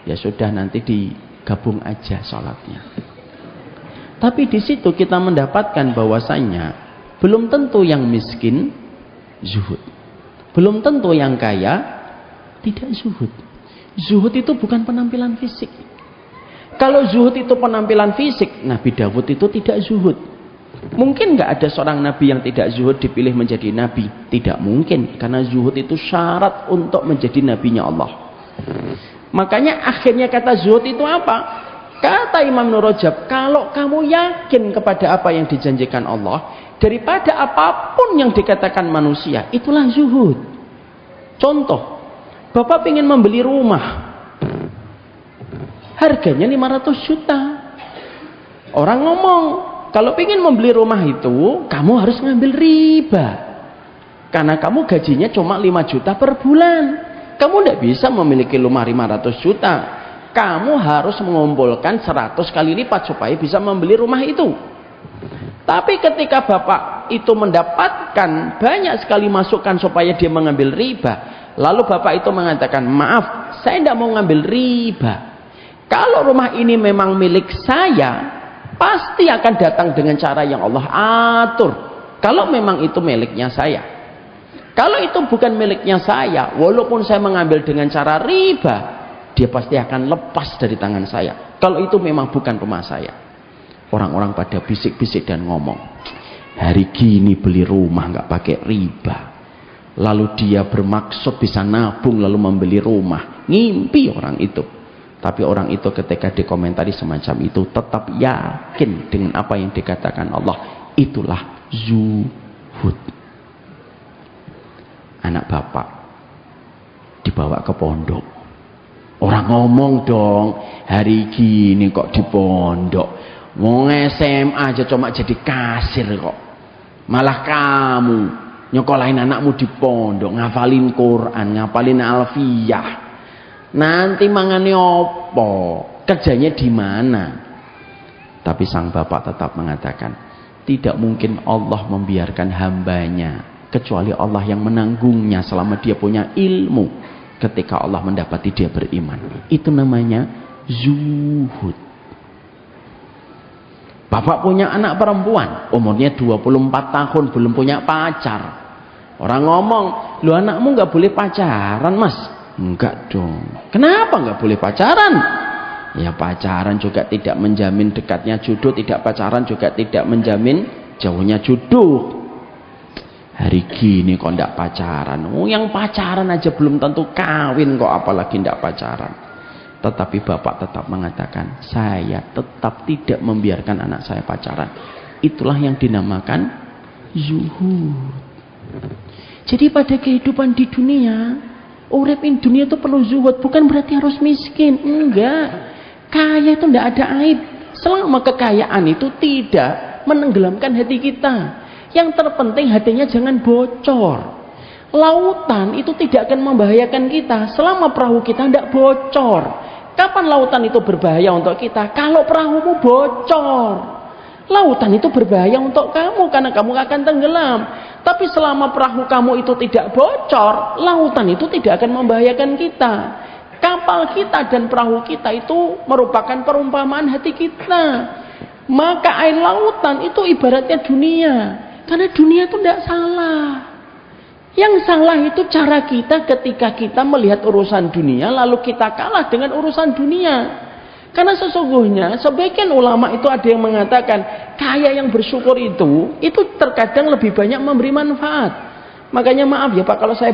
ya sudah nanti digabung aja sholatnya. Tapi di situ kita mendapatkan bahwasannya belum tentu yang miskin zuhud, belum tentu yang kaya tidak zuhud. Zuhud itu bukan penampilan fisik. Kalau zuhud itu penampilan fisik, Nabi Dawud itu tidak zuhud. Mungkin nggak ada seorang nabi yang tidak zuhud dipilih menjadi nabi? Tidak mungkin, karena zuhud itu syarat untuk menjadi nabinya Allah. Makanya akhirnya kata zuhud itu apa? Kata Imam Nur Rajab, kalau kamu yakin kepada apa yang dijanjikan Allah daripada apapun yang dikatakan manusia, itulah zuhud. Contoh, Bapak ingin membeli rumah, harganya 500 juta. Orang ngomong, kalau ingin membeli rumah itu kamu harus ngambil riba, karena kamu gajinya cuma 5 juta per bulan. Kamu tidak bisa memiliki rumah 500 juta. Kamu harus mengumpulkan 100 kali lipat supaya bisa membeli rumah itu. Tapi ketika Bapak itu mendapatkan banyak sekali masukan supaya dia mengambil riba, lalu Bapak itu mengatakan, maaf, saya tidak mau ngambil riba. Kalau rumah ini memang milik saya, pasti akan datang dengan cara yang Allah atur. Kalau memang itu miliknya saya. Kalau itu bukan miliknya saya, walaupun saya mengambil dengan cara riba, dia pasti akan lepas dari tangan saya. Kalau itu memang bukan rumah saya. Orang-orang pada bisik-bisik dan ngomong, hari gini beli rumah nggak pakai riba. Lalu dia bermaksud bisa nabung lalu membeli rumah. Ngimpi orang itu. Tapi orang itu ketika dikomentari semacam itu tetap yakin dengan apa yang dikatakan Allah. Itulah zuhud. Anak bapak dibawa ke pondok. Orang ngomong dong, hari gini kok di pondok. Mau SMA aja cuma jadi kasir kok. Malah kamu nyokolain anakmu di pondok, ngafalin Quran, ngafalin Alfiyah. Nanti mangane opo? Kerjanya di mana? Tapi sang bapak tetap mengatakan, tidak mungkin Allah membiarkan hambanya kecuali Allah yang menanggungnya selama dia punya ilmu. Ketika Allah mendapati dia beriman, itu namanya zuhud. Bapak punya anak perempuan, umurnya 24 tahun, belum punya pacar. Orang ngomong, lu anakmu nggak boleh pacaran Mas. Enggak dong. Kenapa nggak boleh pacaran? Ya pacaran juga tidak menjamin dekatnya jodoh, tidak pacaran juga tidak menjamin jauhnya jodoh. Hari gini kok ndak pacaran. Oh, yang pacaran aja belum tentu kawin kok, apalagi ndak pacaran. Tetapi bapak tetap mengatakan, saya tetap tidak membiarkan anak saya pacaran. itulah yang dinamakan zuhud. Jadi pada kehidupan di dunia, urip in dunia itu perlu zuhud, bukan berarti harus miskin, enggak. Kaya itu enggak ada aib selama kekayaan itu tidak menenggelamkan hati kita. Yang terpenting hatinya jangan bocor. Lautan itu tidak akan membahayakan kita selama perahu kita tidak bocor. Kapan lautan itu berbahaya untuk kita? Kalau perahumu bocor. Lautan itu berbahaya untuk kamu karena kamu akan tenggelam. Tapi selama perahu kamu itu tidak bocor, lautan itu tidak akan membahayakan kita. Kapal kita dan perahu kita itu merupakan perumpamaan hati kita. Maka air lautan itu ibaratnya dunia. Karena dunia itu tidak salah. Yang salah itu cara kita ketika kita melihat urusan dunia lalu kita kalah dengan urusan dunia. Karena sesungguhnya sebagian ulama itu ada yang mengatakan kaya yang bersyukur itu terkadang lebih banyak memberi manfaat. Makanya maaf ya Pak, kalau saya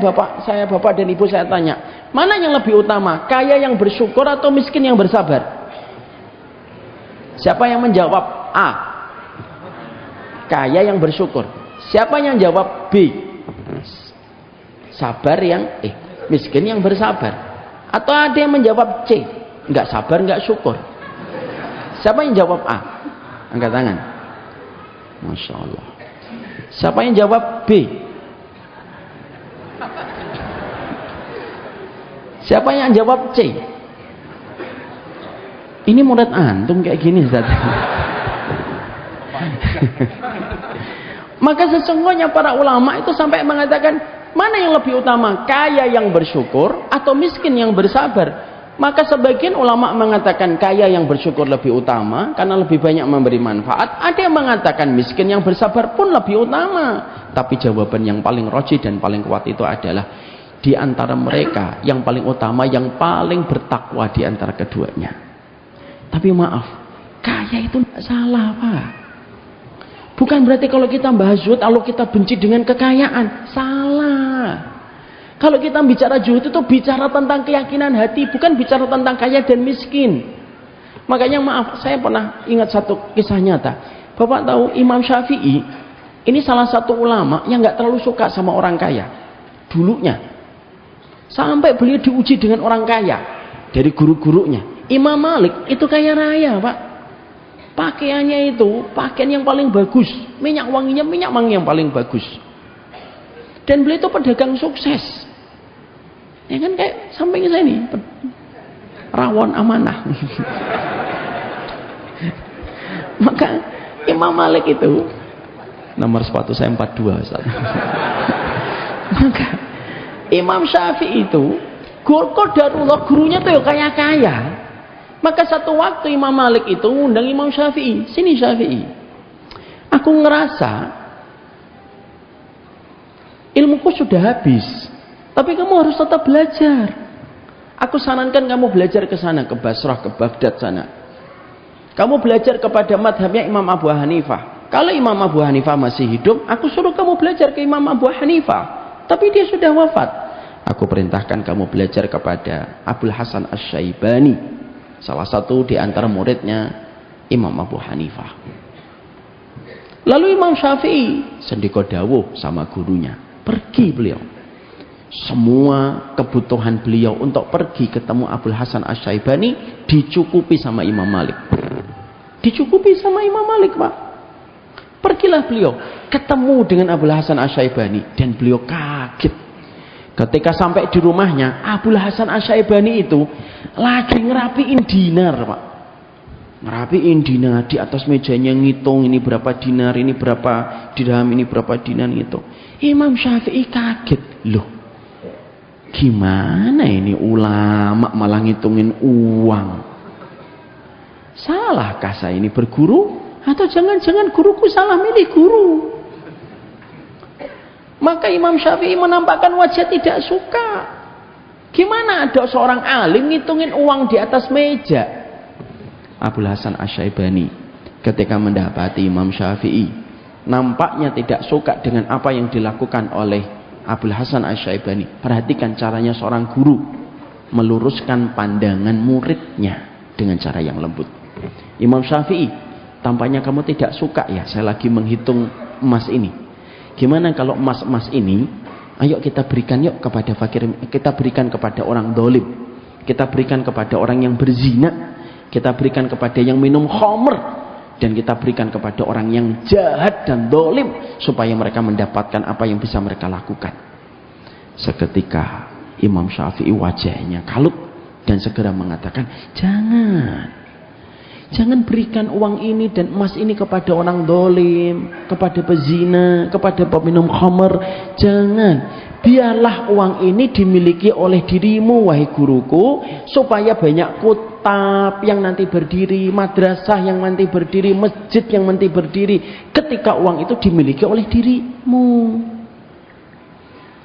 bapak dan ibu saya tanya, mana yang lebih utama, kaya yang bersyukur atau miskin yang bersabar? Siapa yang menjawab A? Kaya yang bersyukur. Siapa yang jawab B? Miskin yang bersabar. Atau ada yang menjawab C? Enggak sabar, enggak syukur. Siapa yang jawab A? Angkat tangan. Masya Allah. Siapa yang jawab B? Siapa yang jawab C? Ini murid antum kayak gini Ustaz. Maka sesungguhnya para ulama itu sampai mengatakan mana yang lebih utama, kaya yang bersyukur atau miskin yang bersabar? Maka sebagian ulama mengatakan kaya yang bersyukur lebih utama karena lebih banyak memberi manfaat. Ada yang mengatakan miskin yang bersabar pun lebih utama. Tapi jawaban yang paling rajih dan paling kuat itu adalah di antara mereka yang paling utama, yang paling bertakwa di antara keduanya. Tapi maaf, kaya itu tidak salah Pak. Bukan berarti kalau kita bahas zuhud lalu kita benci dengan kekayaan. Salah. Kalau kita bicara zuhud itu bicara tentang keyakinan hati, bukan bicara tentang kaya dan miskin. Makanya maaf, saya pernah ingat satu kisah nyata. Bapak tahu Imam Syafi'i ini salah satu ulama yang nggak terlalu suka sama orang kaya dulunya. Sampai beliau diuji dengan orang kaya dari guru-gurunya. Imam Malik itu kaya raya Pak. Pakaiannya itu pakaian yang paling bagus, minyak wangi yang paling bagus. Dan beliau itu pedagang sukses. Ya kan kayak samping saya nih, rawon amanah. Maka Imam Malik itu nomor sepatu saya 42 Ustaz. Maka Imam Syafi'i itu qadarullah gurunya tuh kaya-kaya. Maka satu waktu Imam Malik itu ngundang Imam Syafi'i, sini Syafi'i, aku ngerasa ilmuku sudah habis, tapi kamu harus tetap belajar. Aku sarankan kamu belajar ke sana, ke Basrah, ke Baghdad sana. Kamu belajar kepada madhabnya Imam Abu Hanifah. Kalau Imam Abu Hanifah masih hidup, aku suruh kamu belajar ke Imam Abu Hanifah. Tapi dia sudah wafat. Aku perintahkan kamu belajar kepada Abul Hasan Asy-Syaibani, salah satu di antara muridnya Imam Abu Hanifah. Lalu Imam Syafi'i sendiko dawuh sama gurunya, pergi beliau. Semua kebutuhan beliau untuk pergi ketemu Abul Hasan Asy-Syaibani dicukupi sama Imam Malik. Dicukupi sama Imam Malik Pak. Pergilah beliau ketemu dengan Abul Hasan Asy-Syaibani dan beliau kaget. Ketika sampai di rumahnya, Abul Hasan Asy-Syaibani itu lagi ngerapiin dinar Pak. Ngerapiin dinar, di atas mejanya ngitung ini berapa dinar, ini berapa dirham, ini berapa dinar gitu. Imam Syafi'i kaget, loh gimana ini ulama malah ngitungin uang? Salahkah saya ini berguru? Atau jangan-jangan guruku salah milih guru? Maka Imam Syafi'i menampakkan wajah tidak suka. Gimana ada seorang alim ngitungin uang di atas meja? Abul Hasan Asy-Syaibani ketika mendapati Imam Syafi'i nampaknya tidak suka dengan apa yang dilakukan oleh Abul Hasan Asy-Syaibani. Perhatikan caranya seorang guru meluruskan pandangan muridnya dengan cara yang lembut. Imam Syafi'i tampaknya kamu tidak suka ya saya lagi menghitung emas ini. Gimana kalau emas-emas ini, ayo kita berikan yuk kepada fakir, kita berikan kepada orang dolim, kita berikan kepada orang yang berzina, kita berikan kepada yang minum khamr, dan kita berikan kepada orang yang jahat dan dolim, supaya mereka mendapatkan apa yang bisa mereka lakukan. Seketika Imam Syafi'i wajahnya kalut dan segera mengatakan, jangan berikan uang ini dan emas ini kepada orang dolim, kepada pezina, kepada peminum khamr. Jangan. Biarlah uang ini dimiliki oleh dirimu, wahai guruku, supaya banyak kutab yang nanti berdiri, madrasah yang nanti berdiri, masjid yang nanti berdiri, ketika uang itu dimiliki oleh dirimu.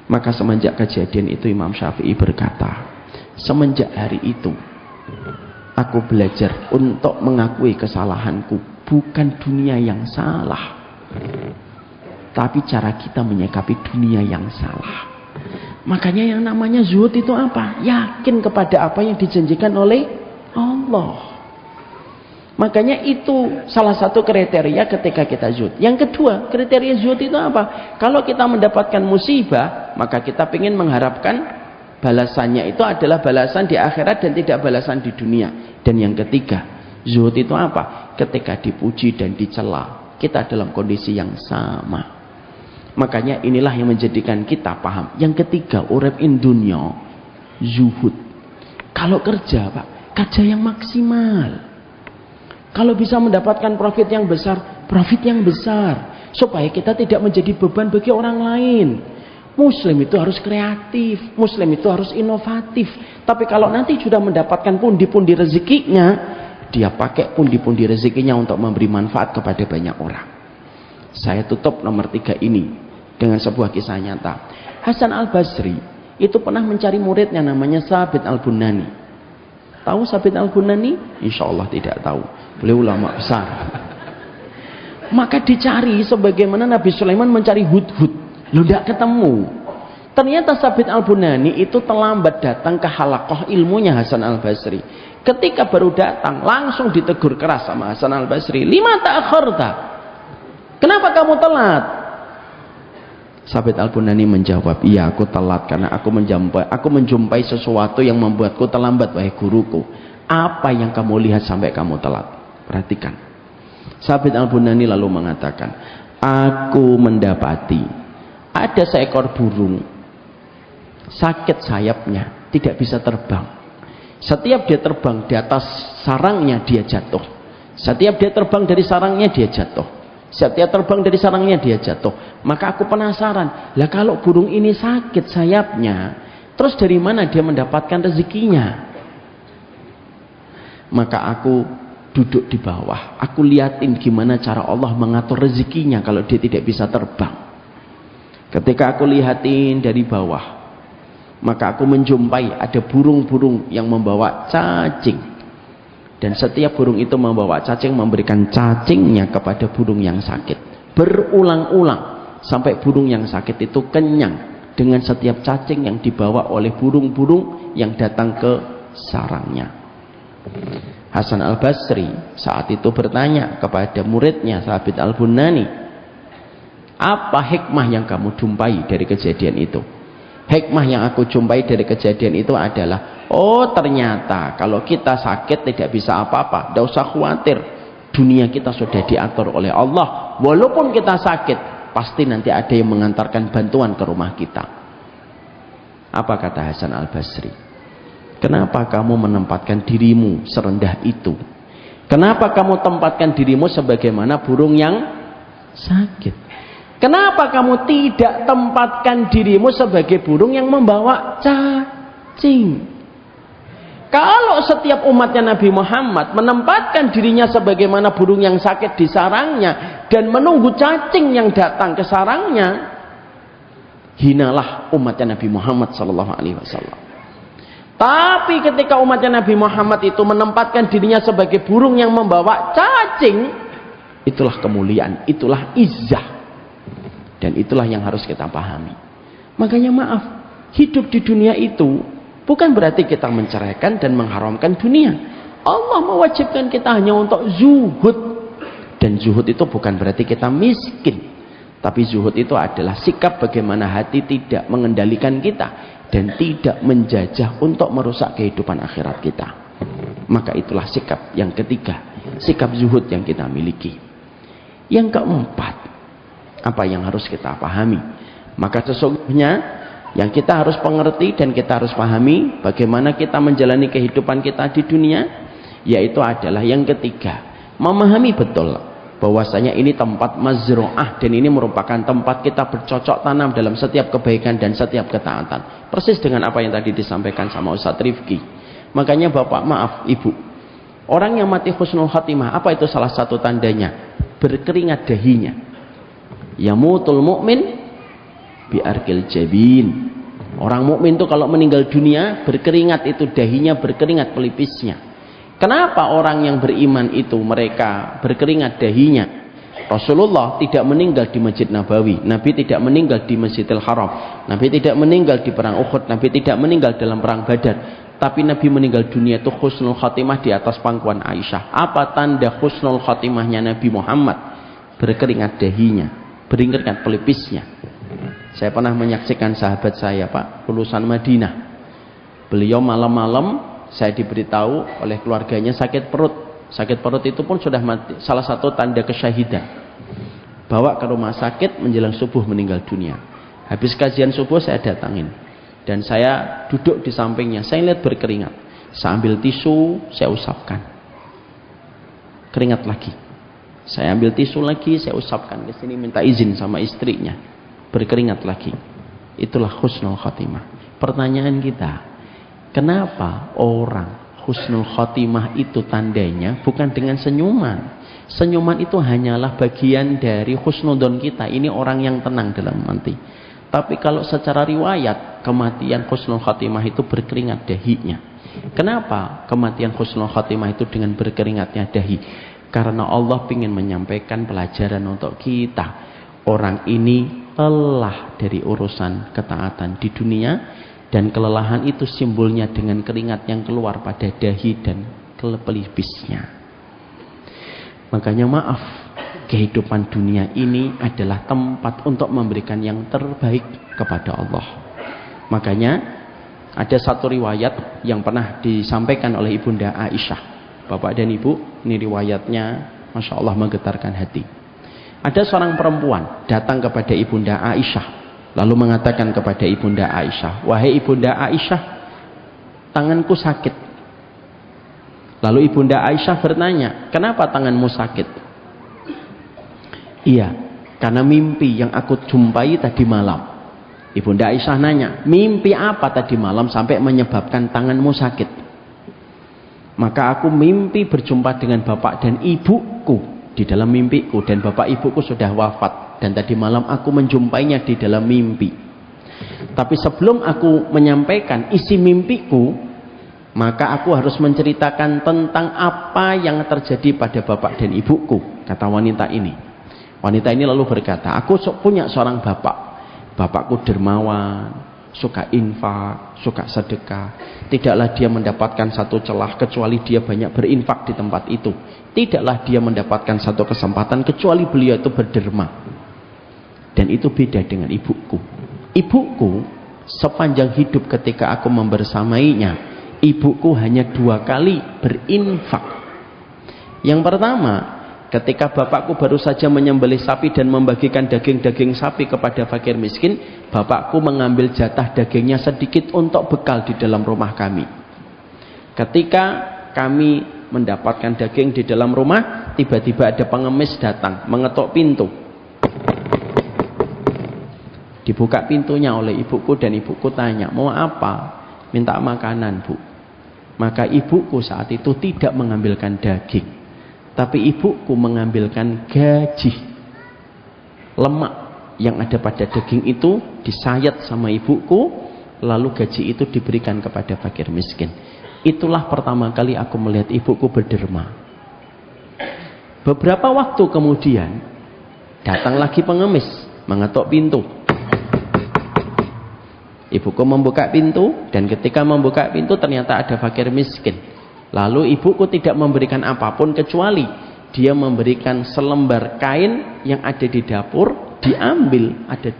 Maka semenjak kejadian itu Imam Syafi'i berkata, semenjak hari itu aku belajar untuk mengakui kesalahanku. Bukan dunia yang salah, tapi cara kita menyikapi dunia yang salah. Makanya yang namanya zuhud itu apa? Yakin kepada apa yang dijanjikan oleh Allah. Makanya itu salah satu kriteria ketika kita zuhud. Yang kedua, kriteria zuhud itu apa? Kalau kita mendapatkan musibah, maka kita ingin mengharapkan balasannya itu adalah balasan di akhirat dan tidak balasan di dunia. Dan yang ketiga, zuhud itu apa? Ketika dipuji dan dicela, kita dalam kondisi yang sama. Makanya inilah yang menjadikan kita paham. Yang ketiga, urip in dunya, zuhud. Kalau kerja, Pak, kerja yang maksimal. Kalau bisa mendapatkan profit yang besar, profit yang besar, supaya kita tidak menjadi beban bagi orang lain. Muslim itu harus kreatif, Muslim itu harus inovatif. Tapi kalau nanti sudah mendapatkan pundi-pundi rezekinya, dia pakai pundi-pundi rezekinya untuk memberi manfaat kepada banyak orang. Saya tutup nomor 3 ini dengan sebuah kisah nyata. Hasan al-Basri itu pernah mencari muridnya namanya Sabit al-Bunani. Tahu Sabit al-Bunani? Insya Allah tidak tahu. Beliau ulama besar. Maka dicari sebagaimana Nabi Sulaiman mencari hudhud. Lu tidak ketemu. Ternyata Sabit al-Bunani itu terlambat datang ke halaqah ilmunya Hasan al-Basri. Ketika baru datang, langsung ditegur keras sama Hasan al-Basri. Lima ta'akharta? Kenapa kamu telat? Sabit al-Bunani menjawab, iya aku telat karena aku menjumpai sesuatu yang membuatku terlambat, wahai guruku. Apa yang kamu lihat sampai kamu telat? Perhatikan. Sabit al-Bunani lalu mengatakan, aku mendapati ada seekor burung sakit sayapnya, tidak bisa terbang. Setiap dia terbang di atas sarangnya dia jatuh. Setiap dia terbang dari sarangnya dia jatuh. Setiap terbang dari sarangnya dia jatuh. Maka aku penasaran, lah kalau burung ini sakit sayapnya, terus dari mana dia mendapatkan rezekinya? Maka aku duduk di bawah, aku liatin gimana cara Allah mengatur rezekinya kalau dia tidak bisa terbang. Ketika aku lihatin dari bawah, maka aku menjumpai ada burung-burung yang membawa cacing. Dan setiap burung itu membawa cacing, memberikan cacingnya kepada burung yang sakit. Berulang-ulang sampai burung yang sakit itu kenyang dengan setiap cacing yang dibawa oleh burung-burung yang datang ke sarangnya. Hasan al-Basri saat itu bertanya kepada muridnya Sabit al-Bunani, apa hikmah yang kamu jumpai dari kejadian itu? Hikmah yang aku jumpai dari kejadian itu adalah, oh ternyata kalau kita sakit tidak bisa apa-apa, tidak usah khawatir, dunia kita sudah diatur oleh Allah. Walaupun kita sakit, pasti nanti ada yang mengantarkan bantuan ke rumah kita. Apa kata Hasan al-Basri? Kenapa kamu menempatkan dirimu serendah itu? Kenapa kamu tempatkan dirimu sebagaimana burung yang sakit? Kenapa kamu tidak tempatkan dirimu sebagai burung yang membawa cacing? Kalau setiap umatnya Nabi Muhammad menempatkan dirinya sebagaimana burung yang sakit di sarangnya dan menunggu cacing yang datang ke sarangnya, hinalah umatnya Nabi Muhammad SAW. Tapi ketika umatnya Nabi Muhammad itu menempatkan dirinya sebagai burung yang membawa cacing, itulah kemuliaan, itulah izzah. Dan itulah yang harus kita pahami. Makanya maaf, hidup di dunia itu bukan berarti kita menceraikan dan mengharamkan dunia. Allah mewajibkan kita hanya untuk zuhud Dan zuhud itu bukan berarti kita miskin, tapi zuhud itu adalah sikap bagaimana hati tidak mengendalikan kita dan tidak menjajah untuk merusak kehidupan akhirat kita. Maka itulah sikap yang ketiga, sikap zuhud yang kita miliki. Yang keempat, apa yang harus kita pahami? Maka sesungguhnya yang kita harus mengerti dan kita harus pahami bagaimana kita menjalani kehidupan kita di dunia, yaitu adalah yang ketiga, memahami betul bahwasanya ini tempat mazru'ah dan ini merupakan tempat kita bercocok tanam dalam setiap kebaikan dan setiap ketaatan. Persis dengan apa yang tadi disampaikan sama Ustaz Rifki. Makanya Bapak, maaf Ibu, orang yang mati husnul khatimah, apa itu salah satu tandanya? Berkeringat dahinya. Yamutul mu'min biarkil jabin. Orang mukmin itu kalau meninggal dunia berkeringat, itu dahinya berkeringat, pelipisnya. Kenapa orang yang beriman itu mereka berkeringat dahinya? Rasulullah tidak meninggal di Masjid Nabawi, Nabi tidak meninggal di Masjidil Haram, Nabi tidak meninggal di perang Uhud, Nabi tidak meninggal dalam perang Badar, tapi Nabi meninggal dunia itu husnul khatimah di atas pangkuan Aisyah. Apa tanda husnul khatimahnya Nabi Muhammad? Berkeringat dahinya, berkeringat pelipisnya. Saya pernah menyaksikan sahabat saya, Pak, lulusan Madinah. Beliau malam-malam saya diberitahu oleh keluarganya sakit perut. Sakit perut itu pun sudah mati, salah satu tanda kesyahidan. Bawa ke rumah sakit, menjelang subuh meninggal dunia. Habis kajian subuh saya datangin dan saya duduk di sampingnya. Saya lihat berkeringat. Saya ambil tisu, saya usapkan. Keringat lagi. Saya ambil tisu lagi, saya usapkan ke sini, minta izin sama istrinya. Berkeringat lagi. Itulah husnul khatimah. Pertanyaan kita, kenapa orang husnul khatimah itu tandanya bukan dengan senyuman? Senyuman itu hanyalah bagian dari husnudon kita. Ini orang yang tenang dalam mati. Tapi kalau secara riwayat, kematian husnul khatimah itu berkeringat dahinya. Kenapa kematian husnul khatimah itu dengan berkeringatnya dahi? Karena Allah ingin menyampaikan pelajaran untuk kita. Orang ini lelah dari urusan ketaatan di dunia, dan kelelahan itu simbolnya dengan keringat yang keluar pada dahi dan pelipisnya. Makanya maaf, kehidupan dunia ini adalah tempat untuk memberikan yang terbaik kepada Allah. Makanya ada satu riwayat yang pernah disampaikan oleh Ibunda Aisyah. Bapak dan Ibu, ini riwayatnya Masya Allah menggetarkan hati. Ada seorang perempuan datang kepada Ibunda Aisyah, lalu mengatakan kepada Ibunda Aisyah, "Wahai Ibunda Aisyah, tanganku sakit." Lalu Ibunda Aisyah bertanya, "Kenapa tanganmu sakit?" "Iya, karena mimpi yang aku jumpai tadi malam." Ibunda Aisyah nanya, "Mimpi apa tadi malam sampai menyebabkan tanganmu sakit?" "Maka aku mimpi berjumpa dengan bapak dan ibuku di dalam mimpiku, dan bapak ibuku sudah wafat, dan tadi malam aku menjumpainya di dalam mimpi. Tapi sebelum aku menyampaikan isi mimpiku, maka aku harus menceritakan tentang apa yang terjadi pada bapak dan ibuku," kata wanita ini. Wanita ini lalu berkata, "Aku punya seorang bapak. Bapakku dermawan, suka infak, suka sedekah. Tidaklah dia mendapatkan satu celah kecuali dia banyak berinfak di tempat itu. Tidaklah dia mendapatkan satu kesempatan kecuali beliau itu berderma. Dan itu beda dengan ibuku. Ibuku sepanjang hidup ketika aku membersamainya, ibuku hanya 2 kali berinfak. Yang pertama, ketika bapakku baru saja menyembelih sapi dan membagikan daging-daging sapi kepada fakir miskin, bapakku mengambil jatah dagingnya sedikit untuk bekal di dalam rumah kami. Ketika kami mendapatkan daging di dalam rumah, tiba-tiba ada pengemis datang, mengetuk pintu. Dibuka pintunya oleh ibuku dan ibuku tanya, "Mau apa?" "Minta makanan, Bu." Maka ibuku saat itu tidak mengambilkan daging, tapi ibuku mengambilkan gaji. Lemak yang ada pada daging itu disayat sama ibuku, lalu gaji itu diberikan kepada fakir miskin. Itulah pertama kali aku melihat ibuku berderma. Beberapa waktu kemudian datang lagi pengemis, mengetuk pintu. Ibuku membuka pintu, dan ketika membuka pintu ternyata ada fakir miskin. Lalu ibuku tidak memberikan apapun kecuali dia memberikan selembar kain yang ada di dapur, diambil, ada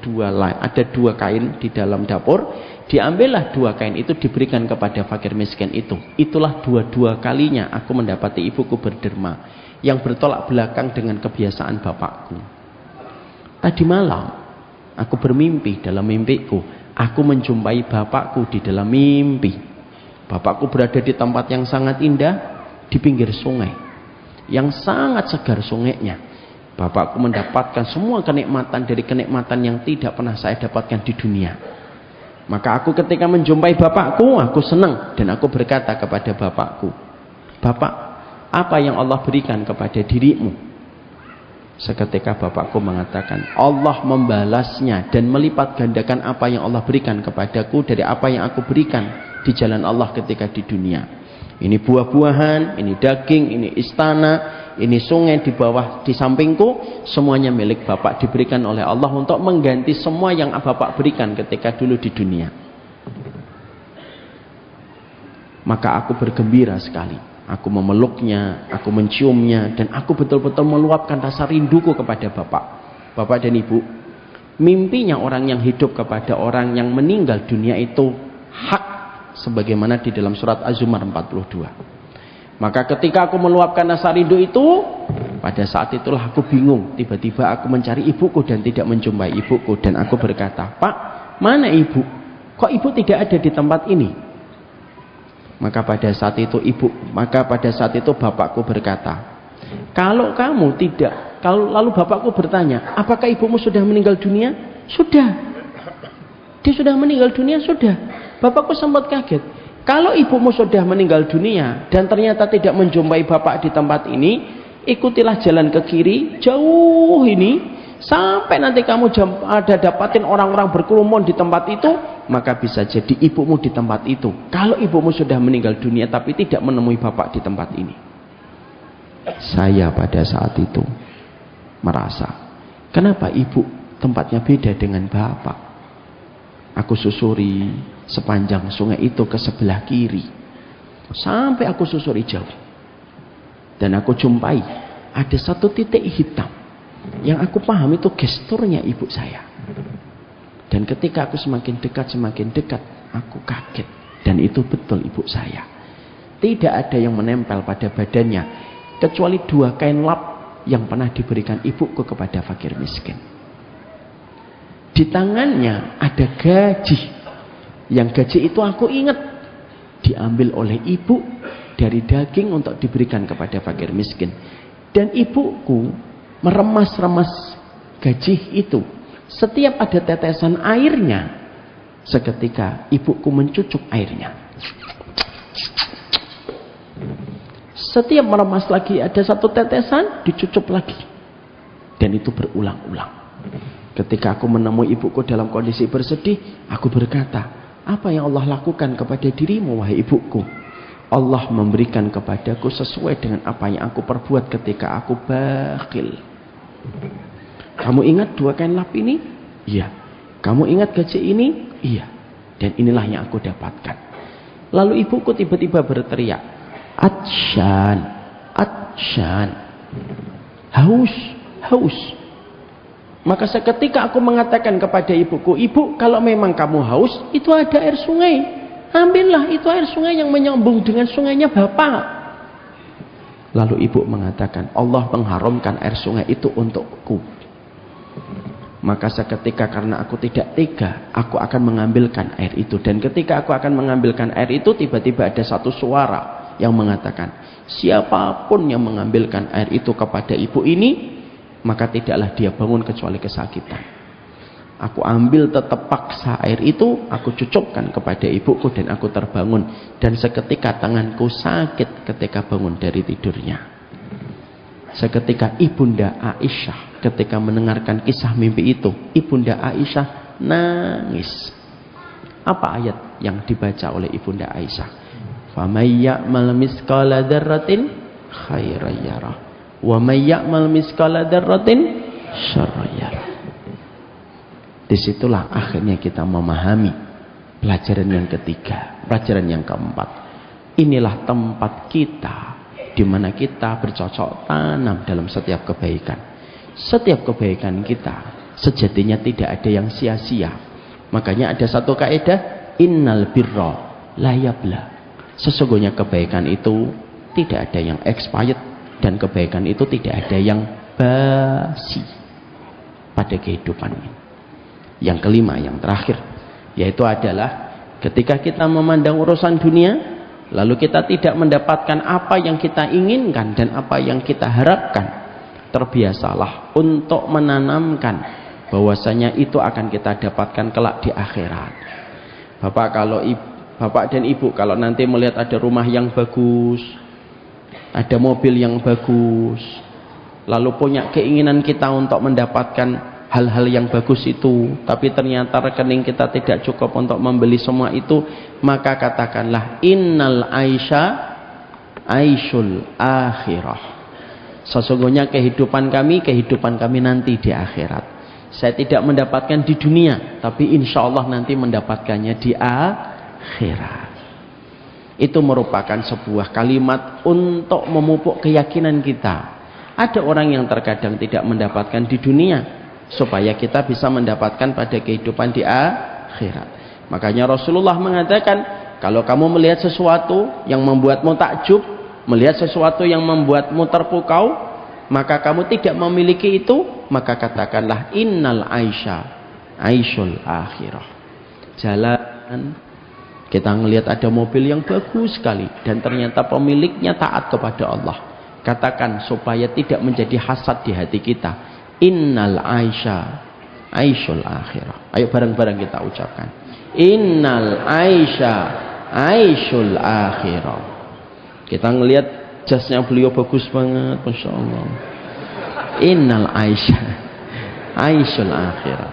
dua kain di dalam dapur, diambillah dua kain itu diberikan kepada fakir miskin itu. Itulah dua kalinya aku mendapati ibuku berderma, yang bertolak belakang dengan kebiasaan bapakku. Tadi malam aku bermimpi, dalam mimpiku aku menjumpai bapakku di dalam mimpi. Bapakku berada di tempat yang sangat indah, di pinggir sungai yang sangat segar sungainya. Bapakku mendapatkan semua kenikmatan dari kenikmatan yang tidak pernah saya dapatkan di dunia. Maka aku ketika menjumpai bapakku, aku senang dan aku berkata kepada bapakku, "Bapak, apa yang Allah berikan kepada dirimu?" Seketika bapakku mengatakan, "Allah membalasnya dan melipat gandakan apa yang Allah berikan kepadaku dari apa yang aku berikan di jalan Allah ketika di dunia. Ini buah-buahan, ini daging, ini istana, ini sungai di bawah, di sampingku, semuanya milik Bapak, diberikan oleh Allah untuk mengganti semua yang Bapak berikan ketika dulu di dunia." Maka aku bergembira sekali. Aku memeluknya, aku menciumnya, dan aku betul-betul meluapkan rasa rinduku kepada Bapak. Bapak dan Ibu, mimpinya orang yang hidup kepada orang yang meninggal dunia itu hak, sebagaimana di dalam surat Az-Zumar 42. Maka ketika aku meluapkan rasa rindu itu, pada saat itulah aku bingung. Tiba-tiba aku mencari ibuku dan tidak menjumpai ibuku, dan aku berkata, "Pak, mana ibu? Kok ibu tidak ada di tempat ini?" Maka pada saat itu bapakku berkata, "Kalau kamu tidak," lalu bapakku bertanya, "Apakah ibumu sudah meninggal dunia?" "Sudah." "Dia sudah meninggal dunia?" "Sudah." Bapakku sempat kaget. "Kalau ibumu sudah meninggal dunia dan ternyata tidak menjumpai bapak di tempat ini, ikutilah jalan ke kiri jauh ini sampai nanti kamu ada dapatin orang-orang berkerumun di tempat itu, maka bisa jadi ibumu di tempat itu. Kalau ibumu sudah meninggal dunia tapi tidak menemui bapak di tempat ini." Saya pada saat itu merasa, kenapa ibu tempatnya beda dengan bapak? Aku susuri sepanjang sungai itu ke sebelah kiri, sampai aku susuri jauh, dan aku jumpai ada satu titik hitam yang aku paham itu gesturnya ibu saya. Dan ketika aku semakin dekat, aku kaget, dan itu betul ibu saya. Tidak ada yang menempel pada badannya kecuali dua kain lap yang pernah diberikan ibuku kepada fakir miskin. Di tangannya ada gaji, yang gaji itu aku ingat diambil oleh ibu dari daging untuk diberikan kepada fakir miskin. Dan ibuku meremas-remas gaji itu. Setiap ada tetesan airnya, seketika ibuku mencucuk airnya. Setiap meremas lagi ada satu tetesan, dicucup lagi. Dan itu berulang-ulang. Ketika aku menemui ibuku dalam kondisi bersedih, aku berkata, "Apa yang Allah lakukan kepada dirimu, wahai ibuku?" "Allah memberikan kepadaku sesuai dengan apa yang aku perbuat ketika aku bakhil." "Kamu ingat dua kain lap ini?" "Iya." "Kamu ingat gaji ini?" "Iya." "Dan inilah yang aku dapatkan." Lalu ibuku tiba-tiba berteriak, "Atsyan, atsyan." Haus, haus. Maka seketika aku mengatakan kepada ibuku, "Ibu, kalau memang kamu haus, itu ada air sungai. Ambillah, itu air sungai yang menyambung dengan sungainya Bapak." Lalu ibu mengatakan, "Allah mengharamkan air sungai itu untukku." Maka seketika karena aku tidak tega, aku akan mengambilkan air itu. Dan ketika aku akan mengambilkan air itu, tiba-tiba ada satu suara yang mengatakan, "Siapapun yang mengambilkan air itu kepada ibu ini, maka tidaklah dia bangun kecuali kesakitan." Aku ambil tetap paksa air itu, aku cucukkan kepada ibuku dan aku terbangun. Dan seketika tanganku sakit ketika bangun dari tidurnya. Seketika Ibunda Aisyah ketika mendengarkan kisah mimpi itu, Ibunda Aisyah nangis. Apa ayat yang dibaca oleh Ibunda Aisyah? "Famay ya'mal misqala dzarratin khairan yarah, wa may ya'mal misqala dzarratin syarran yarah." Disitulah akhirnya kita memahami pelajaran yang ketiga, pelajaran yang keempat. Inilah tempat kita di mana kita bercocok tanam dalam setiap kebaikan. Setiap kebaikan kita sejatinya tidak ada yang sia-sia. Makanya ada satu kaidah, innal birra la yabla. Sesungguhnya kebaikan itu tidak ada yang expired, dan kebaikan itu tidak ada yang basi pada kehidupan ini. Yang kelima, yang terakhir, yaitu adalah ketika kita memandang urusan dunia, lalu kita tidak mendapatkan apa yang kita inginkan dan apa yang kita harapkan, terbiasalah untuk menanamkan bahwasanya itu akan kita dapatkan kelak di akhirat. Bapak dan ibu kalau nanti melihat ada rumah yang bagus, ada mobil yang bagus, lalu punya keinginan kita untuk mendapatkan hal-hal yang bagus itu, tapi ternyata rekening kita tidak cukup untuk membeli semua itu, maka katakanlah innal aisha aisyul akhirah. Sesungguhnya kehidupan kami nanti di akhirat. Saya tidak mendapatkan di dunia, tapi insya Allah nanti mendapatkannya di akhirat. Itu merupakan sebuah kalimat untuk memupuk keyakinan kita. Ada orang yang terkadang tidak mendapatkan di dunia, supaya kita bisa mendapatkan pada kehidupan di akhirat. Makanya Rasulullah mengatakan, kalau kamu melihat sesuatu yang membuatmu takjub, melihat sesuatu yang membuatmu terpukau, maka kamu tidak memiliki itu, maka katakanlah innal aisha aisyul akhirah. Jalan, kita melihat ada mobil yang bagus sekali dan ternyata pemiliknya taat kepada Allah. Katakan supaya tidak menjadi hasad di hati kita, innal aisha aisyul akhirah. Ayo bareng-bareng kita ucapkan, innal aisha aisyul akhirah. Kita ngelihat jasnya beliau bagus banget, Masya Allah. Innal aisha aisyul akhirah.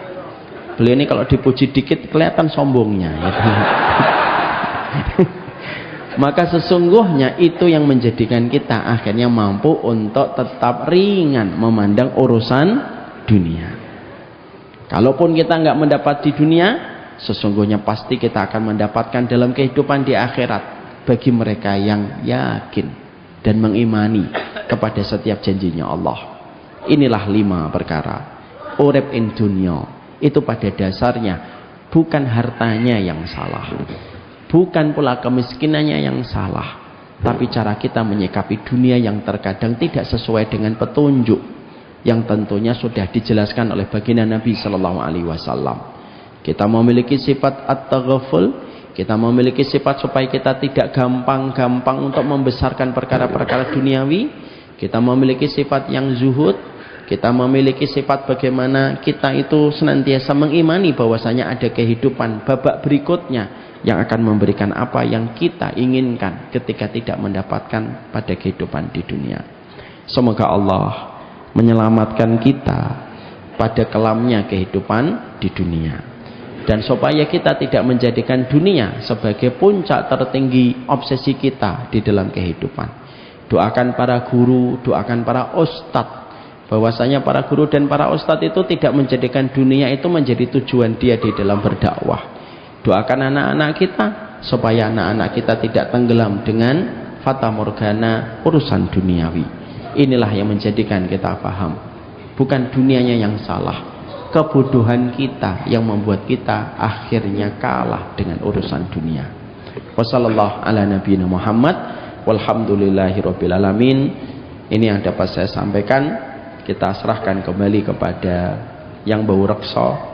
Beliau ini kalau dipuji dikit kelihatan sombongnya gitu. Maka sesungguhnya itu yang menjadikan kita akhirnya mampu untuk tetap ringan memandang urusan dunia. Kalaupun kita nggak mendapat di dunia, sesungguhnya pasti kita akan mendapatkan dalam kehidupan di akhirat. Bagi mereka yang yakin dan mengimani kepada setiap janjinya Allah. Inilah 5 perkara. Urip in dunya itu pada dasarnya bukan hartanya yang salah, bukan pula kemiskinannya yang salah, tapi cara kita menyikapi dunia yang terkadang tidak sesuai dengan petunjuk yang tentunya sudah dijelaskan oleh baginda Nabi Sallallahu Alaihi Wasallam. Kita memiliki sifat at-taghaful, kita memiliki sifat supaya kita tidak gampang-gampang untuk membesarkan perkara-perkara duniawi. Kita memiliki sifat yang zuhud. Kita memiliki sifat bagaimana kita itu senantiasa mengimani bahwasanya ada kehidupan babak berikutnya yang akan memberikan apa yang kita inginkan ketika tidak mendapatkan pada kehidupan di dunia. Semoga Allah menyelamatkan kita pada kelamnya kehidupan di dunia, dan supaya kita tidak menjadikan dunia sebagai puncak tertinggi obsesi kita di dalam kehidupan. Doakan para guru, doakan para ustadz, bahwasanya para guru dan para ustadz itu tidak menjadikan dunia itu menjadi tujuan dia di dalam berdakwah. Doakan anak-anak kita supaya anak-anak kita tidak tenggelam dengan fata morgana urusan duniawi. Inilah yang menjadikan kita paham, bukan dunianya yang salah, kebodohan kita yang membuat kita akhirnya kalah dengan urusan dunia. Wassallallahu ala nabiyina Muhammad walhamdulillahirabbil alamin. Ini yang dapat saya sampaikan. Kita serahkan kembali kepada yang bau reksa